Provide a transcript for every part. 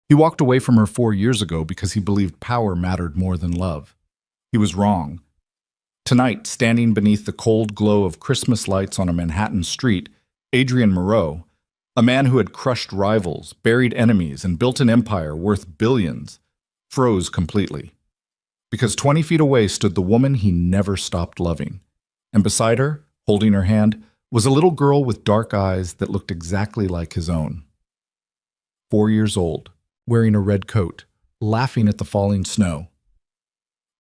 He walked away from her 4 years ago because he believed power mattered more than love. He was wrong. Tonight, standing beneath the cold glow of Christmas lights on a Manhattan street, Adrian Moreau, a man who had crushed rivals, buried enemies, and built an empire worth billions, froze completely. Because 20 feet away stood the woman he never stopped loving. And beside her, holding her hand, was a little girl with dark eyes that looked exactly like his own. 4 years old, wearing a red coat, laughing at the falling snow.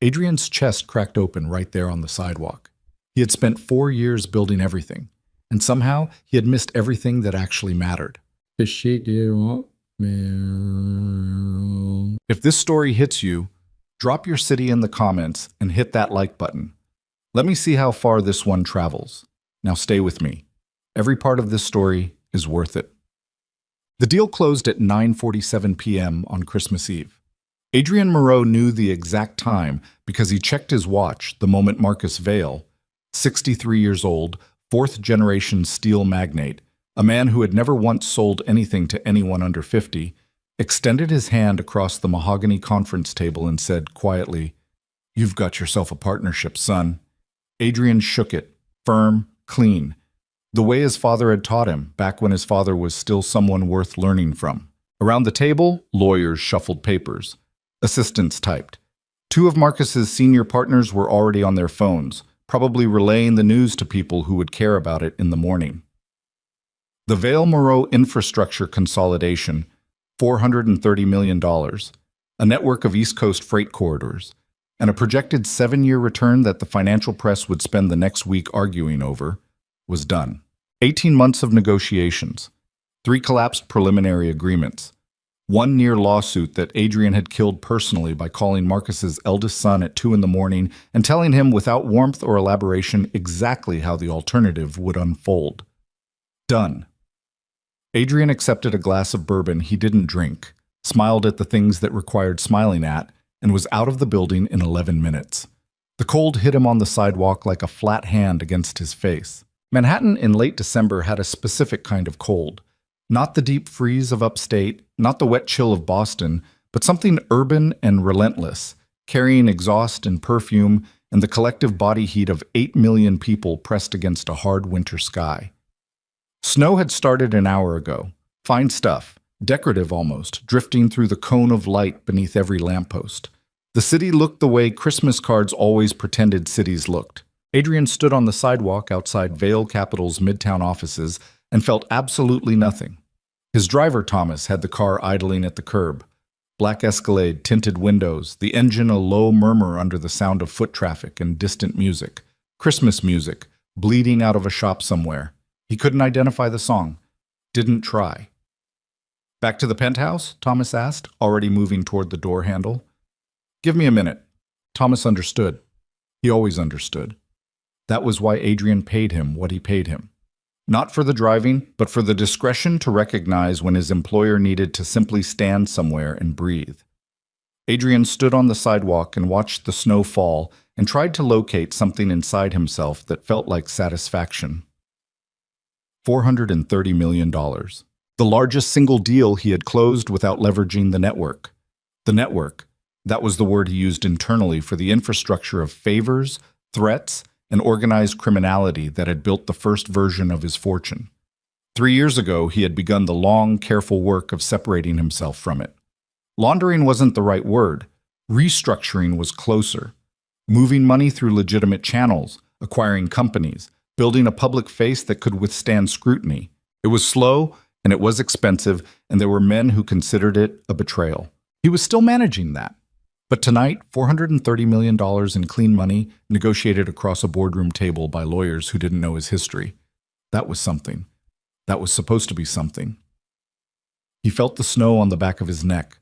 Adrian's chest cracked open right there on the sidewalk. He had spent 4 years building everything, and somehow he had missed everything that actually mattered. If this story hits you, drop your city in the comments and hit that like button. Let me see how far this one travels. Now stay with me. Every part of this story is worth it. The deal closed at 9:47 p.m. on Christmas Eve. Adrian Moreau knew the exact time because he checked his watch the moment Marcus Vail, 63 years old, fourth-generation steel magnate, a man who had never once sold anything to anyone under 50, extended his hand across the mahogany conference table and said quietly, "You've got yourself a partnership, son." Adrian shook it, firm, clean, the way his father had taught him back when his father was still someone worth learning from. Around the table, lawyers shuffled papers. Assistants typed. Two of Marcus's senior partners were already on their phones, probably relaying the news to people who would care about it in the morning. The Vail-Moreau Infrastructure Consolidation, $430 million, a network of East Coast freight corridors, and a projected 7-year return that the financial press would spend the next week arguing over, was done. 18 months of negotiations, 3 collapsed preliminary agreements, 1 near lawsuit that Adrian had killed personally by calling Marcus's eldest son at 2 in the morning and telling him without warmth or elaboration exactly how the alternative would unfold. Done. Adrian accepted a glass of bourbon he didn't drink, smiled at the things that required smiling at, and was out of the building in 11 minutes. The cold hit him on the sidewalk like a flat hand against his face. Manhattan in late December had a specific kind of cold. Not the deep freeze of upstate, not the wet chill of Boston, but something urban and relentless, carrying exhaust and perfume and the collective body heat of 8 million people pressed against a hard winter sky. Snow had started an hour ago. Fine stuff, decorative almost, drifting through the cone of light beneath every lamppost. The city looked the way Christmas cards always pretended cities looked. Adrian stood on the sidewalk outside Vail Capital's Midtown offices and felt absolutely nothing. His driver, Thomas, had the car idling at the curb. Black Escalade, tinted windows, the engine a low murmur under the sound of foot traffic and distant music. Christmas music, bleeding out of a shop somewhere. He couldn't identify the song. Didn't try. "Back to the penthouse?" Thomas asked, already moving toward the door handle. "Give me a minute." Thomas understood. He always understood. That was why Adrian paid him what he paid him. Not for the driving, but for the discretion to recognize when his employer needed to simply stand somewhere and breathe. Adrian stood on the sidewalk and watched the snow fall and tried to locate something inside himself that felt like satisfaction. $430 million. The largest single deal he had closed without leveraging the network. The network, that was the word he used internally for the infrastructure of favors, threats, and organized criminality that had built the first version of his fortune. 3 years ago, he had begun the long, careful work of separating himself from it. Laundering wasn't the right word. Restructuring was closer. Moving money through legitimate channels, acquiring companies, building a public face that could withstand scrutiny. It was slow, and it was expensive, and there were men who considered it a betrayal. He was still managing that. But tonight, $430 million in clean money, negotiated across a boardroom table by lawyers who didn't know his history. That was something. That was supposed to be something. He felt the snow on the back of his neck,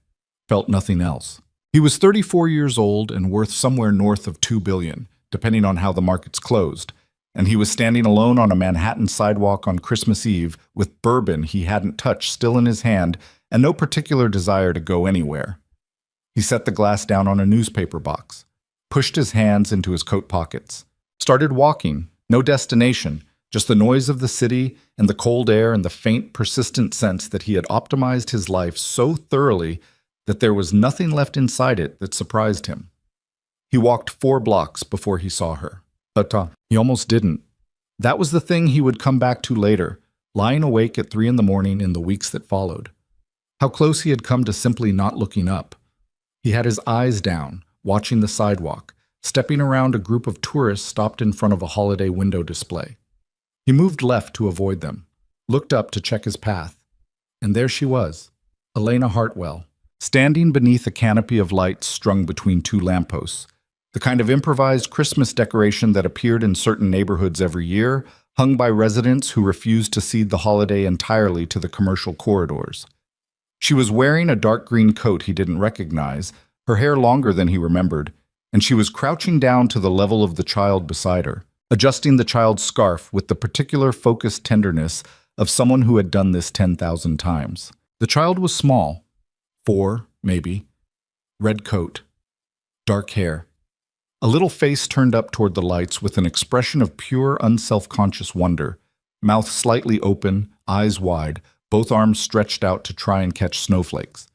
felt nothing else. He was 34 years old and worth somewhere north of $2 billion, depending on how the markets closed, and he was standing alone on a Manhattan sidewalk on Christmas Eve with bourbon he hadn't touched still in his hand and no particular desire to go anywhere. He set the glass down on a newspaper box, pushed his hands into his coat pockets, started walking, no destination, Just the noise of the city and the cold air and the faint, persistent sense that he had optimized his life so thoroughly that there was nothing left inside it that surprised him. He walked 4 blocks before he saw her. But he almost didn't. That was the thing he would come back to later, lying awake at 3 in the morning in the weeks that followed. How close he had come to simply not looking up. He had his eyes down, watching the sidewalk, stepping around a group of tourists stopped in front of a holiday window display. He moved left to avoid them, looked up to check his path, and there she was, Elena Hartwell, standing beneath a canopy of lights strung between 2 lampposts, the kind of improvised Christmas decoration that appeared in certain neighborhoods every year, hung by residents who refused to cede the holiday entirely to the commercial corridors. She was wearing a dark green coat he didn't recognize, her hair longer than he remembered, and she was crouching down to the level of the child beside her, adjusting the child's scarf with the particular focused tenderness of someone who had done this 10,000 times. The child was small, 4, maybe, red coat, dark hair, a little face turned up toward the lights with an expression of pure, unself-conscious wonder, mouth slightly open, eyes wide, both arms stretched out to try and catch snowflakes.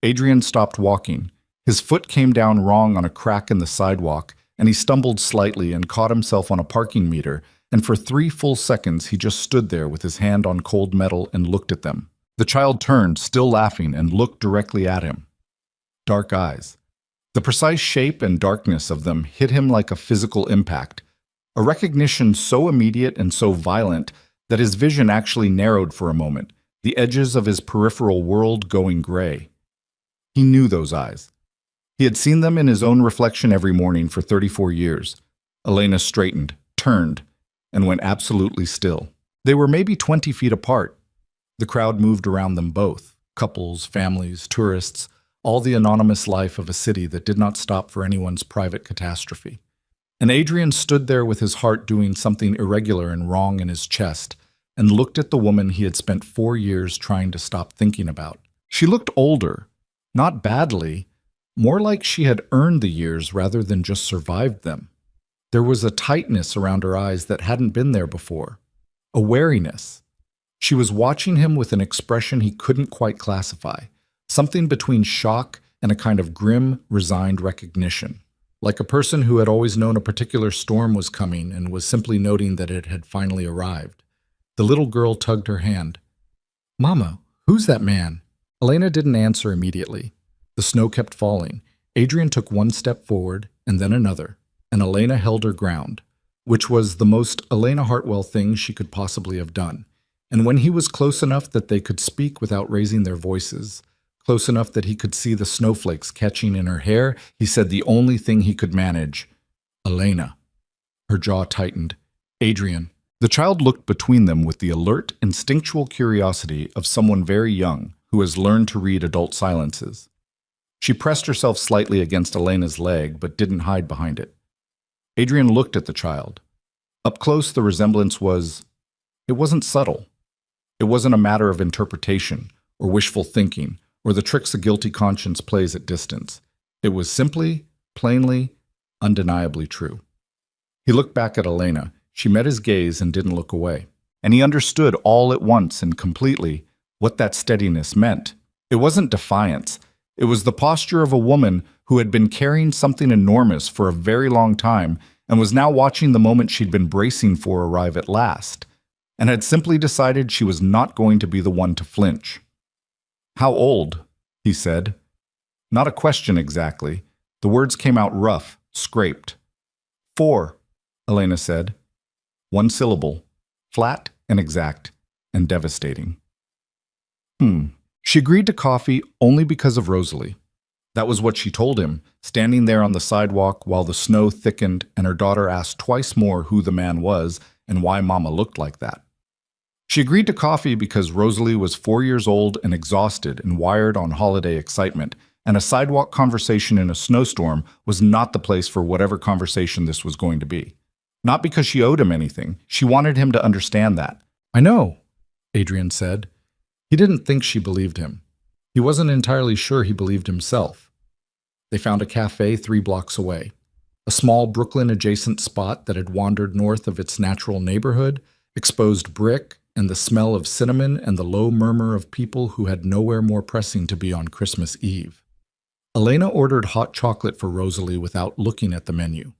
Adrian stopped walking. His foot came down wrong on a crack in the sidewalk, and he stumbled slightly and caught himself on a parking meter, and for 3 full seconds he just stood there with his hand on cold metal and looked at them. The child turned, still laughing, and looked directly at him. Dark eyes. The precise shape and darkness of them hit him like a physical impact, a recognition so immediate and so violent that his vision actually narrowed for a moment, the edges of his peripheral world going gray. He knew those eyes. He had seen them in his own reflection every morning for 34 years. Elena straightened, turned, and went absolutely still. They were maybe 20 feet apart. The crowd moved around them both, couples, families, tourists, all the anonymous life of a city that did not stop for anyone's private catastrophe. And Adrian stood there with his heart doing something irregular and wrong in his chest, and looked at the woman he had spent 4 years trying to stop thinking about. She looked older, not badly, more like she had earned the years rather than just survived them. There was a tightness around her eyes that hadn't been there before, a wariness. She was watching him with an expression he couldn't quite classify, something between shock and a kind of grim, resigned recognition, like a person who had always known a particular storm was coming and was simply noting that it had finally arrived. The little girl tugged her hand. "Mama, who's that man?" Elena didn't answer immediately. The snow kept falling. Adrian took 1 step forward and then another, and Elena held her ground, which was the most Elena Hartwell thing she could possibly have done. And when he was close enough that they could speak without raising their voices, close enough that he could see the snowflakes catching in her hair, he said the only thing he could manage, "Elena." Her jaw tightened. "Adrian." The child looked between them with the alert, instinctual curiosity of someone very young who has learned to read adult silences. She pressed herself slightly against Elena's leg, but didn't hide behind it. Adrian looked at the child. Up close, the resemblance it wasn't subtle. It wasn't a matter of interpretation, or wishful thinking, or the tricks a guilty conscience plays at distance. It was simply, plainly, undeniably true. He looked back at Elena. She met his gaze and didn't look away. And he understood all at once and completely what that steadiness meant. It wasn't defiance. It was the posture of a woman who had been carrying something enormous for a very long time and was now watching the moment she'd been bracing for arrive at last, and had simply decided she was not going to be the one to flinch. "How old?" he said. Not a question exactly. The words came out rough, scraped. "4," Elena said. 1 syllable, flat and exact, and devastating. She agreed to coffee only because of Rosalie. That was what she told him, standing there on the sidewalk while the snow thickened and her daughter asked twice more who the man was and why Mama looked like that. She agreed to coffee because Rosalie was 4 years old and exhausted and wired on holiday excitement, and a sidewalk conversation in a snowstorm was not the place for whatever conversation this was going to be. Not because she owed him anything. She wanted him to understand that. "I know," Adrian said. He didn't think she believed him. He wasn't entirely sure he believed himself. They found a cafe 3 blocks away, a small Brooklyn-adjacent spot that had wandered north of its natural neighborhood exposed brick, and the smell of cinnamon and the low murmur of people who had nowhere more pressing to be on Christmas Eve. Elena ordered hot chocolate for Rosalie without looking at the menu.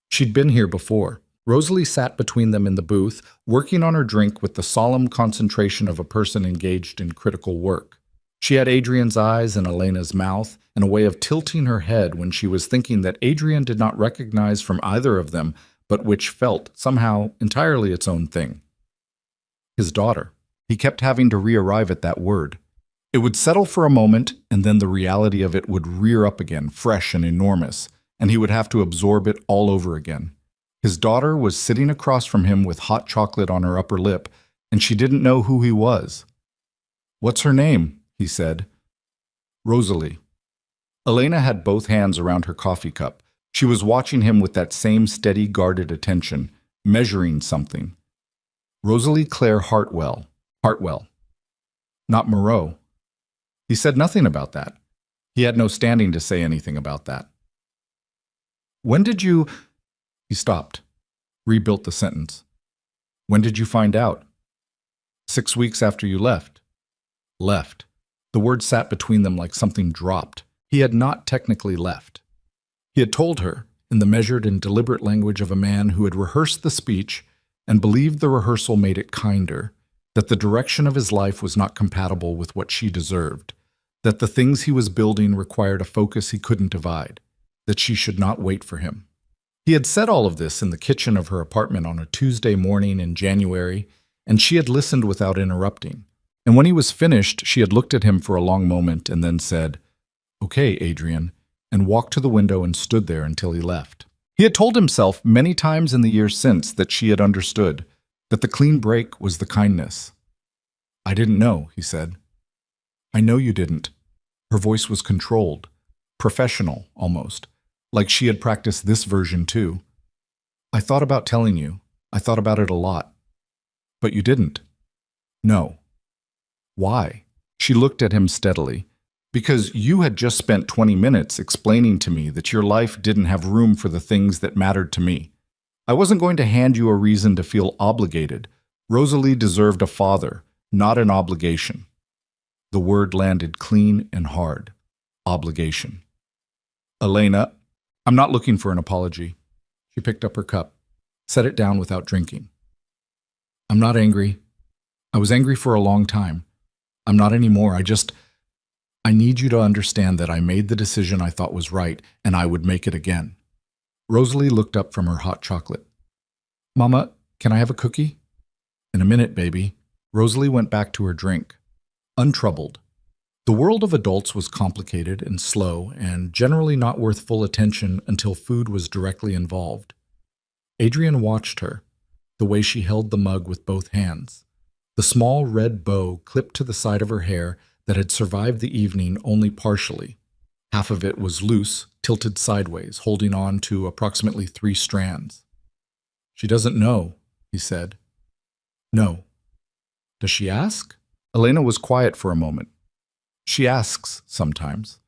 She'd been here before. Rosalie sat between them in the booth, working on her drink with the solemn concentration of a person engaged in critical work. She had Adrian's eyes and Elena's mouth, and a way of tilting her head when she was thinking that Adrian did not recognize from either of them, but which felt, somehow, entirely its own thing. His daughter. He kept having to re-arrive at that word. It would settle for a moment, and then the reality of it would rear up again, fresh and enormous, and he would have to absorb it all over again. His daughter was sitting across from him with hot chocolate on her upper lip, and she didn't know who he was. "What's her name?" he said. "Rosalie." Elena had both hands around her coffee cup. She was watching him with that same steady, guarded attention, measuring something. "Rosalie Claire Hartwell." Hartwell. Not Moreau. He said nothing about that. He had no standing to say anything about that. "When did you—" He stopped, rebuilt the sentence. "When did you find out?" 6 weeks after you left." Left. The word sat between them like something dropped. He had not technically left. He had told her, in the measured and deliberate language of a man who had rehearsed the speech and believed the rehearsal made it kinder, that the direction of his life was not compatible with what she deserved, that the things he was building required a focus he couldn't divide, that she should not wait for him. He had said all of this in the kitchen of her apartment on a Tuesday morning in January, and she had listened without interrupting. And when he was finished, she had looked at him for a long moment and then said, "Okay, Adrian," and walked to the window and stood there until he left. He had told himself many times in the years since that she had understood, that the clean break was the kindness. "I didn't know," he said. "I know you didn't." Her voice was controlled, professional almost, like she had practiced this version too. "I thought about telling you. I thought about it a lot. But you didn't." "No." "Why?" She looked at him steadily. "Because you had just spent 20 minutes explaining to me that your life didn't have room for the things that mattered to me. I wasn't going to hand you a reason to feel obligated. Rosalie deserved a father, not an obligation." The word landed clean and hard. Obligation. "Elena, I'm not looking for an apology." She picked up her cup, set it down without drinking. "I'm not angry. I was angry for a long time. I'm not anymore. I need you to understand that I made the decision I thought was right, and I would make it again." Rosalie looked up from her hot chocolate. "Mama, can I have a cookie?" "In a minute, baby." Rosalie went back to her drink, untroubled. The world of adults was complicated and slow and generally not worth full attention until food was directly involved. Adrian watched her, the way she held the mug with both hands, the small red bow clipped to the side of her hair that had survived the evening only partially. Half of it was loose, tilted sideways, holding on to approximately 3 strands. "She doesn't know," he said. "No." "Does she ask?" Elena was quiet for a moment. "She asks sometimes.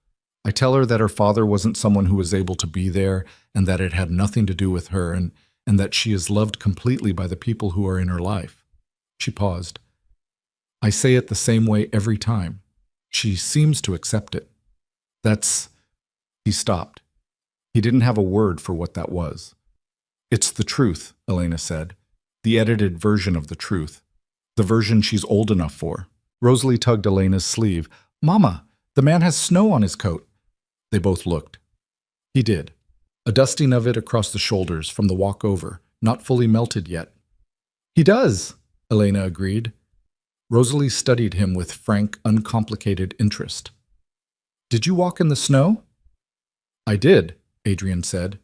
I tell her that her father wasn't someone who was able to be there and that it had nothing to do with her and that she is loved completely by the people who are in her life." She paused. "I say it the same way every time. She seems to accept it. That's—" He stopped. He didn't have a word for what that was. "It's the truth," Elena said. "The edited version of the truth. The version she's old enough for." Rosalie tugged Elena's sleeve. "Mama, the man has snow on his coat." They both looked. He did. A dusting of it across the shoulders from the walk over, not fully melted yet. "He does," Elena agreed. Rosalie studied him with frank, uncomplicated interest. "Did you walk in the snow?" "I did," Adrian said.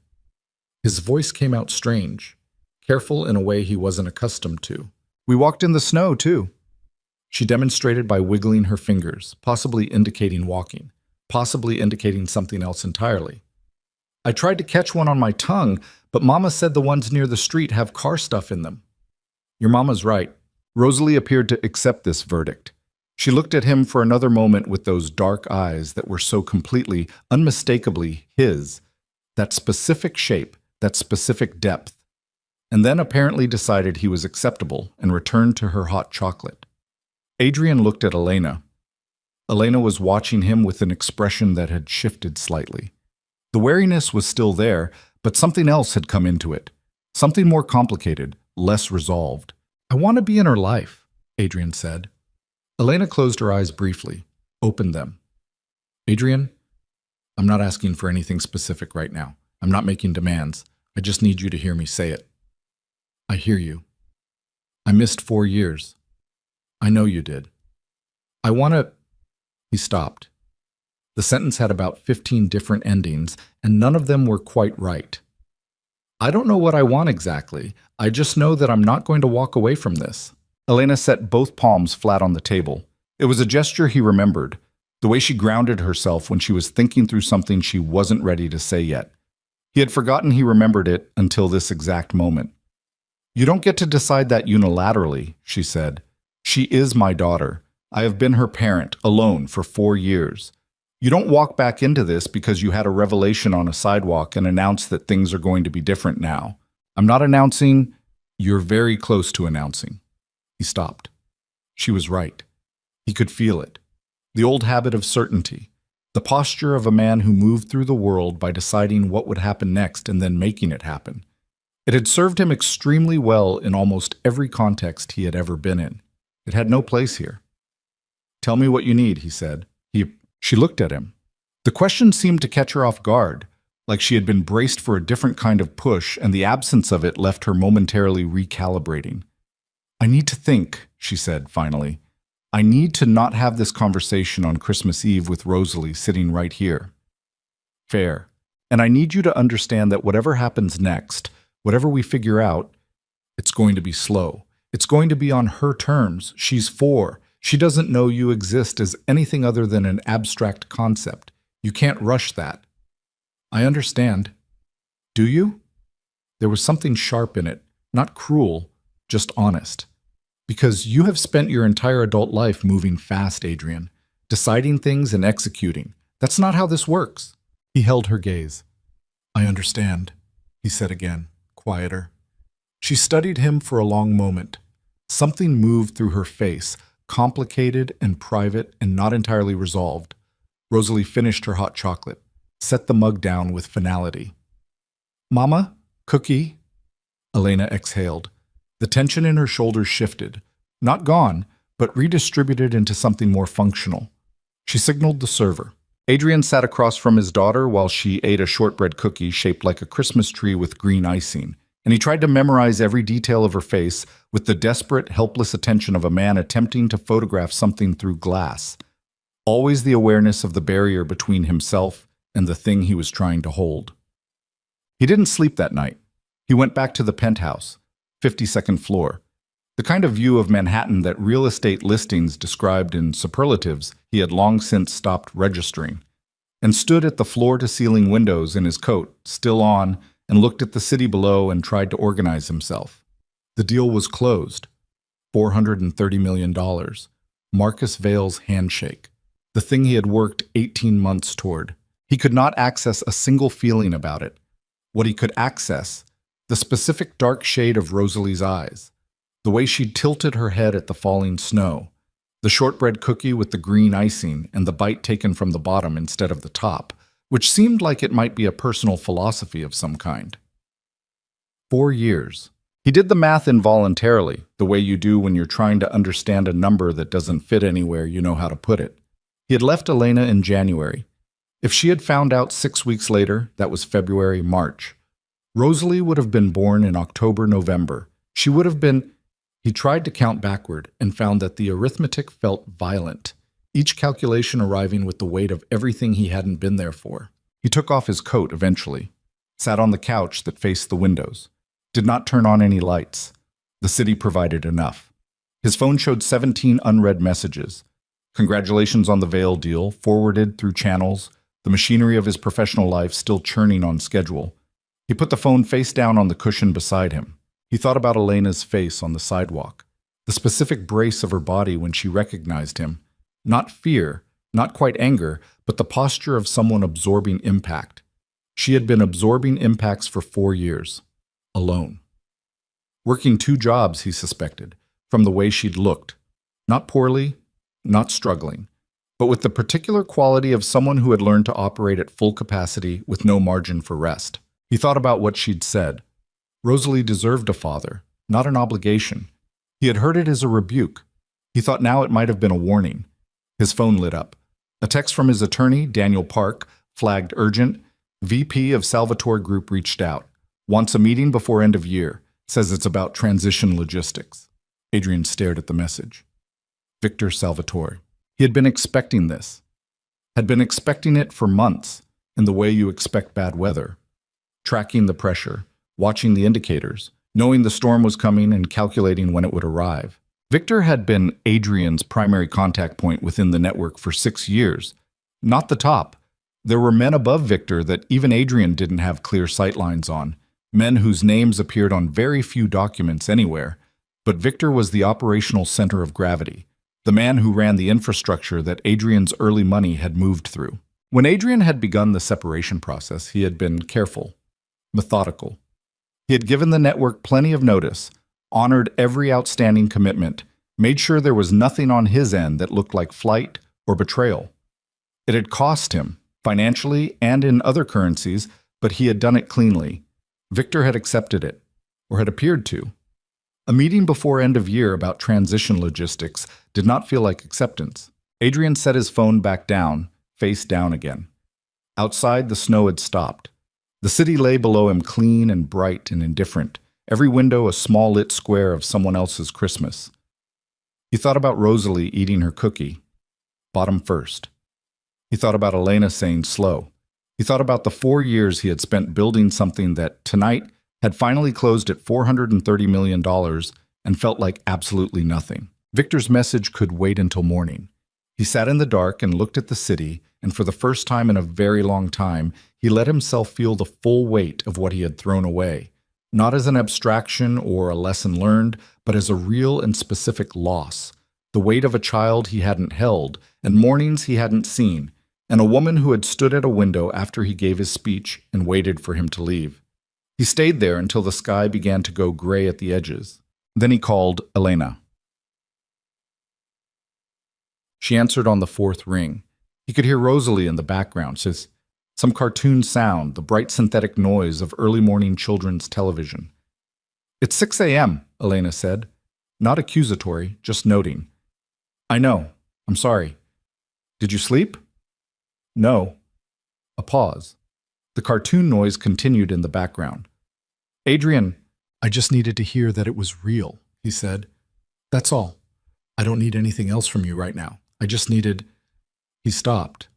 His voice came out strange, careful in a way he wasn't accustomed to. "We walked in the snow, too." She demonstrated by wiggling her fingers, possibly indicating walking, possibly indicating something else entirely. "I tried to catch one on my tongue, but Mama said the ones near the street have car stuff in them." "Your Mama's right." Rosalie appeared to accept this verdict. She looked at him for another moment with those dark eyes that were so completely, unmistakably his, that specific shape, that specific depth. and then apparently decided he was acceptable and returned to her hot chocolate. Adrian looked at Elena. Elena was watching him with an expression that had shifted slightly. The wariness was still there, but something else had come into it. Something more complicated, less resolved. "I want to be in her life," Adrian said. Elena closed her eyes briefly, opened them. "Adrian, I'm not asking for anything specific right now. I'm not making demands. I just need you to hear me say it." "I hear you. I missed 4 years. I know you did. I want to—" He stopped. The sentence had about 15 different endings, and none of them were quite right. "I don't know what I want exactly. I just know that I'm not going to walk away from this." Elena set both palms flat on the table. It was a gesture he remembered, the way she grounded herself when she was thinking through something she wasn't ready to say yet. He had forgotten he remembered it until this exact moment. "You don't get to decide that unilaterally," she said. "She is my daughter. I have been her parent, alone, for 4 years. You don't walk back into this because you had a revelation on a sidewalk and announce that things are going to be different now. I'm not announcing. You're very close to announcing." He stopped. She was right. He could feel it. The old habit of certainty. The posture of a man who moved through the world by deciding what would happen next and then making it happen. It had served him extremely well in almost every context he had ever been in. It had no place here. "Tell me what you need," he said. She looked at him. The question seemed to catch her off guard, like she had been braced for a different kind of push, and the absence of it left her momentarily recalibrating. "I need to think," she said finally. "I need to not have this conversation on Christmas Eve with Rosalie sitting right here." "Fair. And I need you to understand that whatever happens next, whatever we figure out, it's going to be slow. It's going to be on her terms. She's 4. She doesn't know you exist as anything other than an abstract concept. You can't rush that." "I understand." "Do you?" There was something sharp in it, not cruel, just honest. "Because you have spent your entire adult life moving fast, Adrian, deciding things and executing. That's not how this works." He held her gaze. "I understand," he said again, quieter. She studied him for a long moment. Something moved through her face, complicated and private and not entirely resolved. Rosalie finished her hot chocolate, set the mug down with finality. "Mama? Cookie?" Elena exhaled. The tension in her shoulders shifted. Not gone, but redistributed into something more functional. She signaled the server. Adrian sat across from his daughter while she ate a shortbread cookie shaped like a Christmas tree with green icing, and he tried to memorize every detail of her face with the desperate, helpless attention of a man attempting to photograph something through glass. Always the awareness of the barrier between himself and the thing he was trying to hold. He didn't sleep that night. He went back to the penthouse, 52nd floor. The kind of view of Manhattan that real estate listings described in superlatives he had long since stopped registering, and stood at the floor-to-ceiling windows in his coat, still on, and looked at the city below and tried to organize himself. The deal was closed. $430 million. Marcus Vale's handshake. The thing he had worked 18 months toward. He could not access a single feeling about it. What he could access, the specific dark shade of Rosalie's eyes, the way she tilted her head at the falling snow, the shortbread cookie with the green icing and the bite taken from the bottom instead of the top, which seemed like it might be a personal philosophy of some kind. 4 years. He did the math involuntarily, the way you do when you're trying to understand a number that doesn't fit anywhere you know how to put it. He had left Elena in January. If she had found out 6 weeks later, that was February, March. Rosalie would have been born in October, November. She would have been... He tried to count backward and found that the arithmetic felt violent, each calculation arriving with the weight of everything he hadn't been there for. He took off his coat eventually, sat on the couch that faced the windows, did not turn on any lights. The city provided enough. His phone showed 17 unread messages. Congratulations on the Vale deal, forwarded through channels, the machinery of his professional life still churning on schedule. He put the phone face down on the cushion beside him. He thought about Elena's face on the sidewalk, the specific brace of her body when she recognized him. Not fear, not quite anger, but the posture of someone absorbing impact. She had been absorbing impacts for 4 years, alone. Working 2 jobs, he suspected, from the way she'd looked. Not poorly, not struggling, but with the particular quality of someone who had learned to operate at full capacity with no margin for rest. He thought about what she'd said. Rosalie deserved a father, not an obligation. He had heard it as a rebuke. He thought now it might have been a warning. His phone lit up. A text from his attorney, Daniel Park, flagged urgent. VP of Salvatore Group reached out. Wants a meeting before end of year. Says it's about transition logistics. Adrian stared at the message. Victor Salvatore. He had been expecting this. Had been expecting it for months, in the way you expect bad weather. Tracking the pressure, watching the indicators, knowing the storm was coming and calculating when it would arrive. Victor had been Adrian's primary contact point within the network for 6 years. Not the top. There were men above Victor that even Adrian didn't have clear sightlines on, men whose names appeared on very few documents anywhere. But Victor was the operational center of gravity, the man who ran the infrastructure that Adrian's early money had moved through. When Adrian had begun the separation process, he had been careful, methodical. He had given the network plenty of notice, honored every outstanding commitment, made sure there was nothing on his end that looked like flight or betrayal. It had cost him, financially and in other currencies, but he had done it cleanly. Victor had accepted it, or had appeared to. A meeting before end of year about transition logistics did not feel like acceptance. Adrian set his phone back down, face down again. Outside, the snow had stopped. The city lay below him clean and bright and indifferent, every window a small lit square of someone else's Christmas. He thought about Rosalie eating her cookie, bottom first. He thought about Elena saying slow. He thought about the 4 years he had spent building something that, tonight, had finally closed at $430 million and felt like absolutely nothing. Victor's message could wait until morning. He sat in the dark and looked at the city, and for the first time in a very long time, he let himself feel the full weight of what he had thrown away, not as an abstraction or a lesson learned, but as a real and specific loss, the weight of a child he hadn't held, and mornings he hadn't seen, and a woman who had stood at a window after he gave his speech and waited for him to leave. He stayed there until the sky began to go gray at the edges. Then he called Elena. She answered on the 4th ring. He could hear Rosalie in the background, says some cartoon sound, the bright synthetic noise of early morning children's television. It's 6 a.m., Elena said. Not accusatory, just noting. I know. I'm sorry. Did you sleep? No. A pause. The cartoon noise continued in the background. Adrian, I just needed to hear that it was real, he said. That's all. I don't need anything else from you right now. I just needed... He stopped.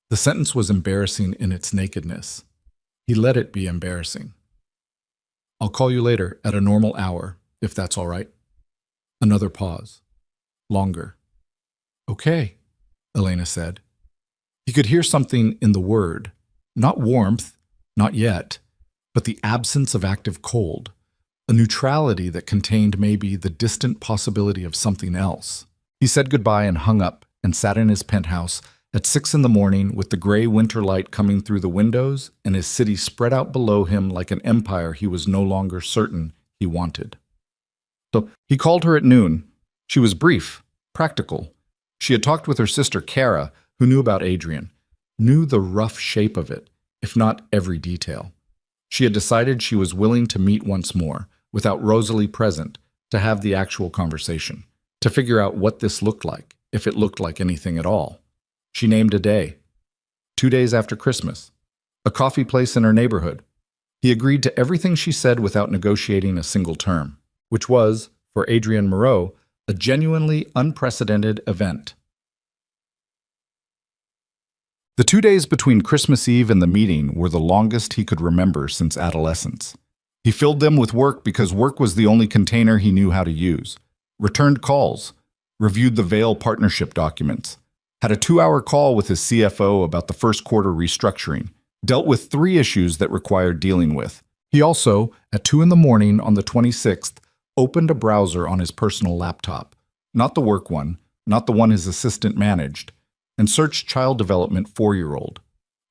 The sentence was embarrassing in its nakedness. He let it be embarrassing. I'll call you later at a normal hour, if that's all right. Another pause. Longer. Okay, Elena said. He could hear something in the word. Not warmth, not yet, but the absence of active cold, a neutrality that contained maybe the distant possibility of something else. He said goodbye and hung up and sat in his penthouse at 6 a.m. with the gray winter light coming through the windows and his city spread out below him like an empire he was no longer certain he wanted. So he called her at noon. She was brief, practical. She had talked with her sister Kara, who knew about Adrian, knew the rough shape of it, if not every detail. She had decided she was willing to meet once more, without Rosalie present, to have the actual conversation, to figure out what this looked like, if it looked like anything at all. She named a day. 2 days after Christmas. A coffee place in her neighborhood. He agreed to everything she said without negotiating a single term, which was, for Adrian Moreau, a genuinely unprecedented event. The 2 days between Christmas Eve and the meeting were the longest he could remember since adolescence. He filled them with work because work was the only container he knew how to use. Returned calls, reviewed the Vail partnership documents, had a 2-hour call with his CFO about the first quarter restructuring, dealt with 3 issues that required dealing with. He also, at 2 a.m. on the 26th, opened a browser on his personal laptop, not the work one, not the one his assistant managed, and searched child development 4-year-old.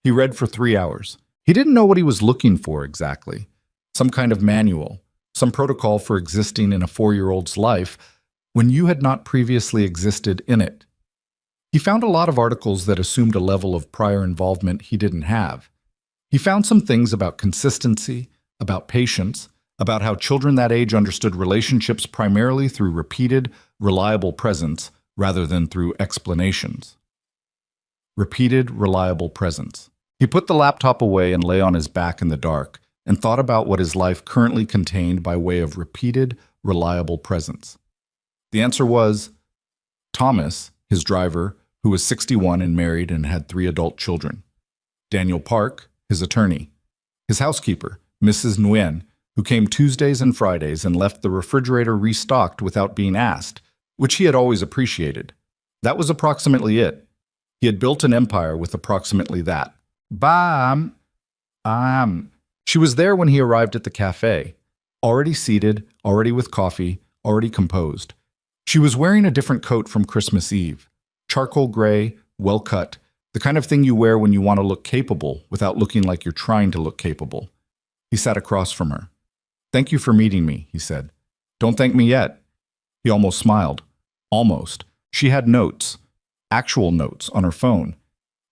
He read for 3 hours. He didn't know what he was looking for exactly. Some kind of manual, some protocol for existing in a 4-year-old's life when you had not previously existed in it. He found a lot of articles that assumed a level of prior involvement he didn't have. He found some things about consistency, about patience, about how children that age understood relationships primarily through repeated, reliable presence rather than through explanations. Repeated, reliable presence. He put the laptop away and lay on his back in the dark and thought about what his life currently contained by way of repeated, reliable presence. The answer was Thomas, his driver, who was 61 and married and had 3 adult children. Daniel Park, his attorney. His housekeeper, Mrs. Nguyen, who came Tuesdays and Fridays and left the refrigerator restocked without being asked, which he had always appreciated. That was approximately it. He had built an empire with approximately that. Bam! She was there when he arrived at the cafe, already seated, already with coffee, already composed. She was wearing a different coat from Christmas Eve. Charcoal gray, well cut, the kind of thing you wear when you want to look capable without looking like you're trying to look capable. He sat across from her. "Thank you for meeting me," he said. "Don't thank me yet." He almost smiled. Almost. She had notes, actual notes, on her phone.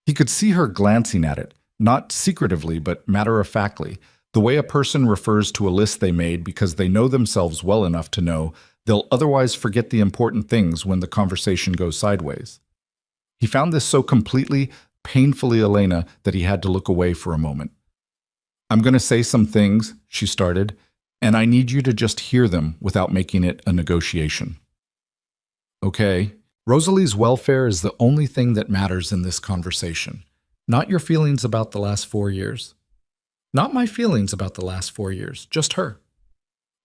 He could see her glancing at it, not secretively but matter-of-factly, the way a person refers to a list they made because they know themselves well enough to know they'll otherwise forget the important things when the conversation goes sideways. He found this so completely, painfully Elena that he had to look away for a moment. "I'm going to say some things," she started, "and I need you to just hear them without making it a negotiation." Okay. Rosalie's welfare is the only thing that matters in this conversation, not your feelings about the last 4 years. Not my feelings about the last 4 years, just her.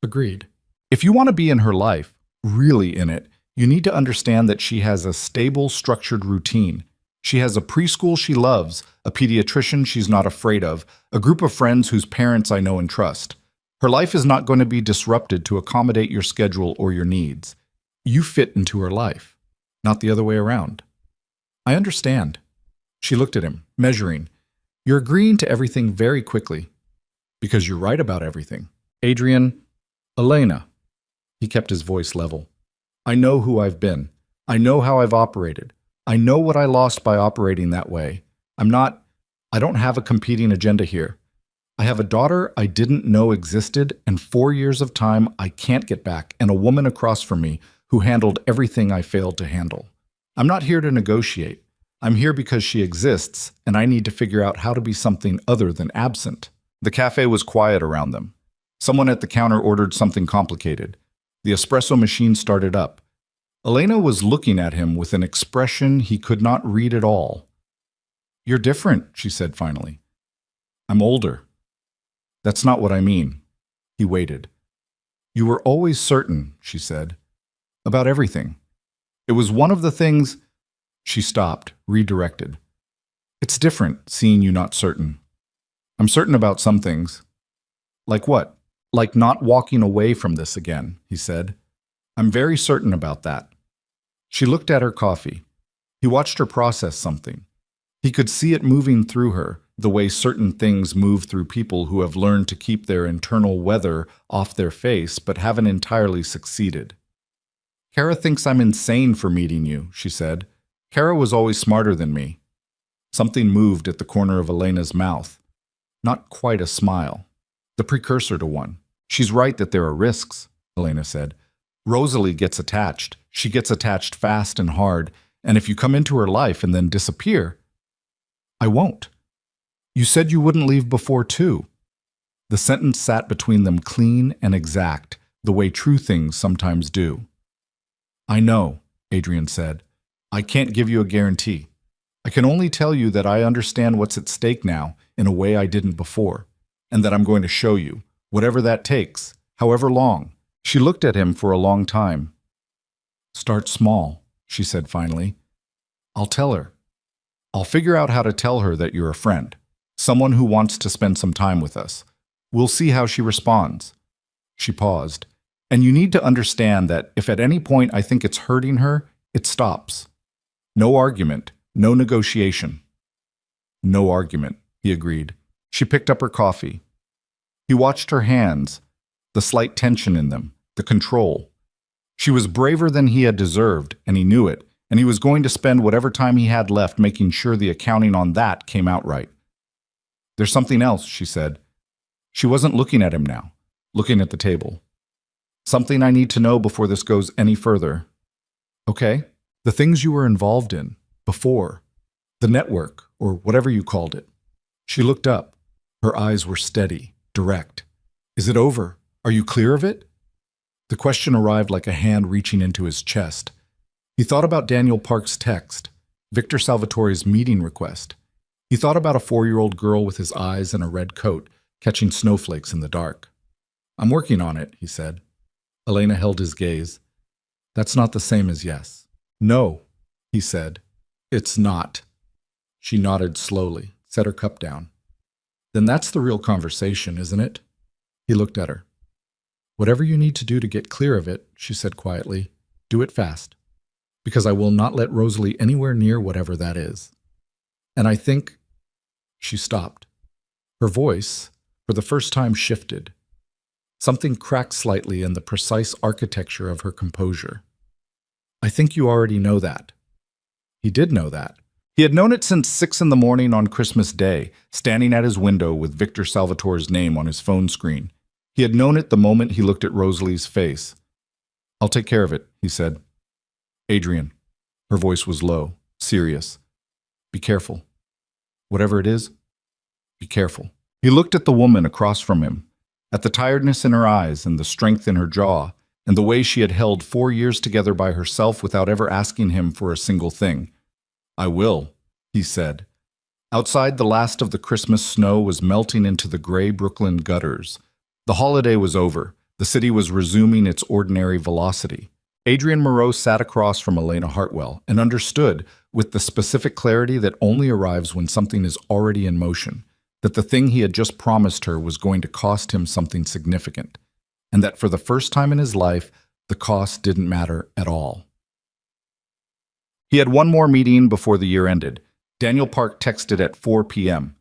Agreed. If you want to be in her life, really in it, you need to understand that she has a stable, structured routine. She has a preschool she loves, a pediatrician she's not afraid of, a group of friends whose parents I know and trust. Her life is not going to be disrupted to accommodate your schedule or your needs. You fit into her life, not the other way around. I understand. She looked at him, measuring. You're agreeing to everything very quickly. Because you're right about everything. Adrian, Elena. He kept his voice level. I know who I've been. I know how I've operated. I know what I lost by operating that way. I don't have a competing agenda here. I have a daughter I didn't know existed and 4 years of time I can't get back and a woman across from me who handled everything I failed to handle. I'm not here to negotiate. I'm here because she exists and I need to figure out how to be something other than absent. The cafe was quiet around them. Someone at the counter ordered something complicated. The espresso machine started up. Elena was looking at him with an expression he could not read at all. You're different, she said finally. I'm older. That's not what I mean. He waited. You were always certain, she said, about everything. It was one of the things... She stopped, redirected. It's different, seeing you not certain. I'm certain about some things. Like what? Like not walking away from this again, he said. I'm very certain about that. She looked at her coffee. He watched her process something. He could see it moving through her, the way certain things move through people who have learned to keep their internal weather off their face but haven't entirely succeeded. Kara thinks I'm insane for meeting you, she said. Kara was always smarter than me. Something moved at the corner of Elena's mouth. Not quite a smile. The precursor to one. She's right that there are risks, Elena said. Rosalie gets attached. She gets attached fast and hard, and if you come into her life and then disappear, I won't. You said you wouldn't leave before too. The sentence sat between them clean and exact, the way true things sometimes do. I know, Adrian said. I can't give you a guarantee. I can only tell you that I understand what's at stake now in a way I didn't before, and that I'm going to show you, whatever that takes, however long. She looked at him for a long time. Start small, she said finally. I'll tell her. I'll figure out how to tell her that you're a friend, someone who wants to spend some time with us. We'll see how she responds. She paused. And you need to understand that if at any point I think it's hurting her, it stops. No argument, no negotiation. No argument, he agreed. She picked up her coffee. He watched her hands, the slight tension in them, the control. She was braver than he had deserved, and he knew it, and he was going to spend whatever time he had left making sure the accounting on that came out right. "There's something else," she said. She wasn't looking at him now, looking at the table. "Something I need to know before this goes any further." "Okay, the things you were involved in, before, the network, or whatever you called it." She looked up. Her eyes were steady, direct. "Is it over? Are you clear of it?" The question arrived like a hand reaching into his chest. He thought about Daniel Park's text, Victor Salvatore's meeting request. He thought about a 4-year-old girl with his eyes and a red coat, catching snowflakes in the dark. "I'm working on it," he said. Elena held his gaze. "That's not the same as yes." "No," he said. "It's not." She nodded slowly, set her cup down. "Then that's the real conversation, isn't it?" He looked at her. "Whatever you need to do to get clear of it," she said quietly, "do it fast. Because I will not let Rosalie anywhere near whatever that is. And I think—" She stopped. Her voice, for the first time, shifted. Something cracked slightly in the precise architecture of her composure. "I think you already know that." He did know that. He had known it since 6 in the morning on Christmas Day, standing at his window with Victor Salvatore's name on his phone screen. He had known it the moment he looked at Rosalie's face. "I'll take care of it," he said. "Adrian." Her voice was low, serious. "Be careful. Whatever it is, be careful." He looked at the woman across from him, at the tiredness in her eyes and the strength in her jaw, and the way she had held 4 years together by herself without ever asking him for a single thing. "I will," he said. Outside, the last of the Christmas snow was melting into the gray Brooklyn gutters. The holiday was over. The city was resuming its ordinary velocity. Adrian Moreau sat across from Elena Hartwell and understood, with the specific clarity that only arrives when something is already in motion, that the thing he had just promised her was going to cost him something significant, and that for the first time in his life, the cost didn't matter at all. He had one more meeting before the year ended. Daniel Park texted at 4 p.m.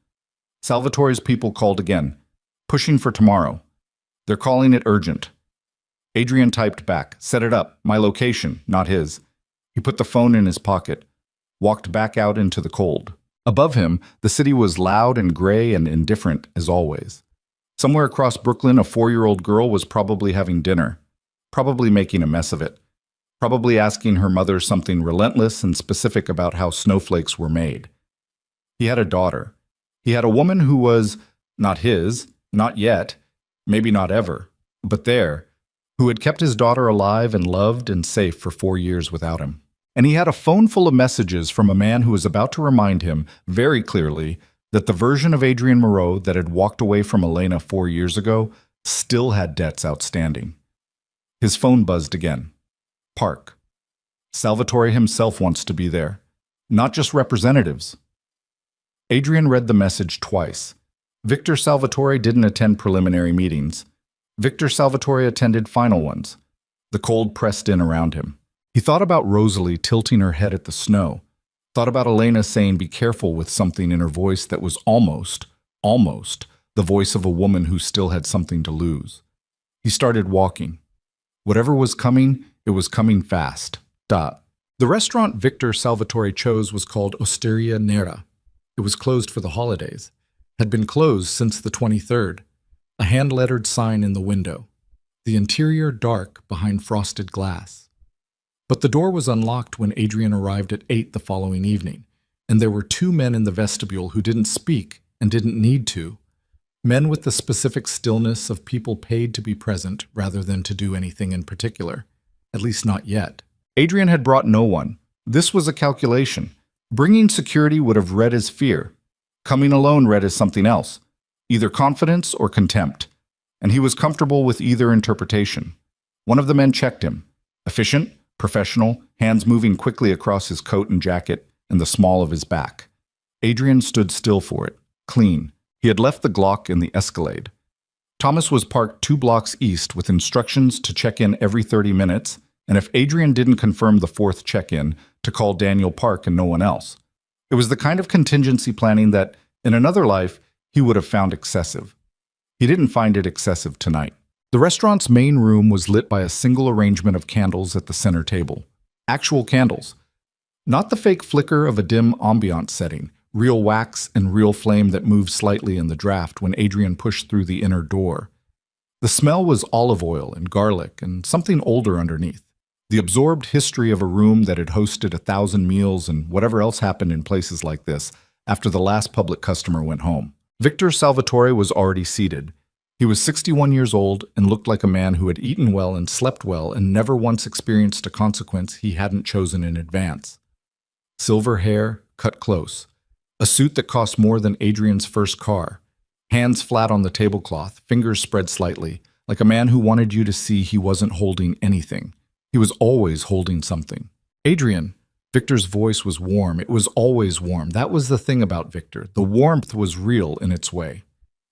Salvatore's people called again, pushing for tomorrow. "They're calling it urgent." Adrian typed back, "Set it up, my location, not his." He put the phone in his pocket, walked back out into the cold. Above him, the city was loud and gray and indifferent as always. Somewhere across Brooklyn, a 4-year-old girl was probably having dinner, probably making a mess of it, probably asking her mother something relentless and specific about how snowflakes were made. He had a daughter. He had a woman who was not his, not yet, maybe not ever, but there, who had kept his daughter alive and loved and safe for 4 years without him. And he had a phone full of messages from a man who was about to remind him, very clearly, that the version of Adrian Moreau that had walked away from Elena 4 years ago still had debts outstanding. His phone buzzed again. Park. Salvatore himself wants to be there, not just representatives. Adrian read the message twice. Victor Salvatore didn't attend preliminary meetings. Victor Salvatore attended final ones. The cold pressed in around him. He thought about Rosalie tilting her head at the snow, thought about Elena saying be careful with something in her voice that was almost, the voice of a woman who still had something to lose. He started walking. Whatever was coming, it was coming fast. The restaurant Victor Salvatore chose was called Osteria Nera. It was closed for the holidays. Had been closed since the 23rd. A hand-lettered sign in the window. The interior dark behind frosted glass. But the door was unlocked when Adrian arrived at 8 the following evening, and there were 2 men in the vestibule who didn't speak and didn't need to. Men with the specific stillness of people paid to be present rather than to do anything in particular. At least not yet. Adrian had brought no one. This was a calculation. Bringing security would have read as fear. Coming alone read as something else, either confidence or contempt, and he was comfortable with either interpretation. One of the men checked him. Efficient, professional, hands moving quickly across his coat and jacket and the small of his back. Adrian stood still for it, clean. He had left the Glock in the Escalade. Thomas was parked 2 blocks east with instructions to check in every 30 minutes, and if Adrian didn't confirm the 4th check-in, to call Daniel Park and no one else. It was the kind of contingency planning that, in another life, he would have found excessive. He didn't find it excessive tonight. The restaurant's main room was lit by a single arrangement of candles at the center table. Actual candles. Not the fake flicker of a dim ambiance setting, real wax and real flame that moved slightly in the draft when Adrian pushed through the inner door. The smell was olive oil and garlic and something older underneath. The absorbed history of a room that had hosted 1,000 meals and whatever else happened in places like this after the last public customer went home. Victor Salvatore was already seated. He was 61 years old and looked like a man who had eaten well and slept well and never once experienced a consequence he hadn't chosen in advance. Silver hair, cut close. A suit that cost more than Adrian's first car. Hands flat on the tablecloth, fingers spread slightly, like a man who wanted you to see he wasn't holding anything. He was always holding something. Adrian. Victor's voice was warm. It was always warm. That was the thing about Victor. The warmth was real in its way.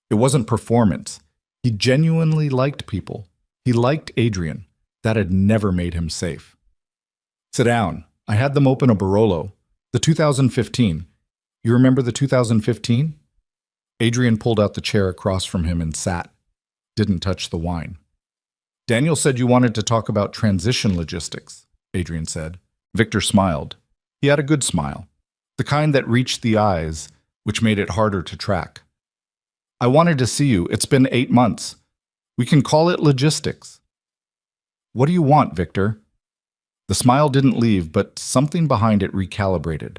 It wasn't performance. He genuinely liked people. He liked Adrian. That had never made him safe. Sit down. I had them open a Barolo. The 2015. You remember the 2015? Adrian pulled out the chair across from him and sat. Didn't touch the wine. Daniel said you wanted to talk about transition logistics, Adrian said. Victor smiled. He had a good smile. The kind that reached the eyes, which made it harder to track. I wanted to see you. It's been 8 months. We can call it logistics. What do you want, Victor? The smile didn't leave, but something behind it recalibrated.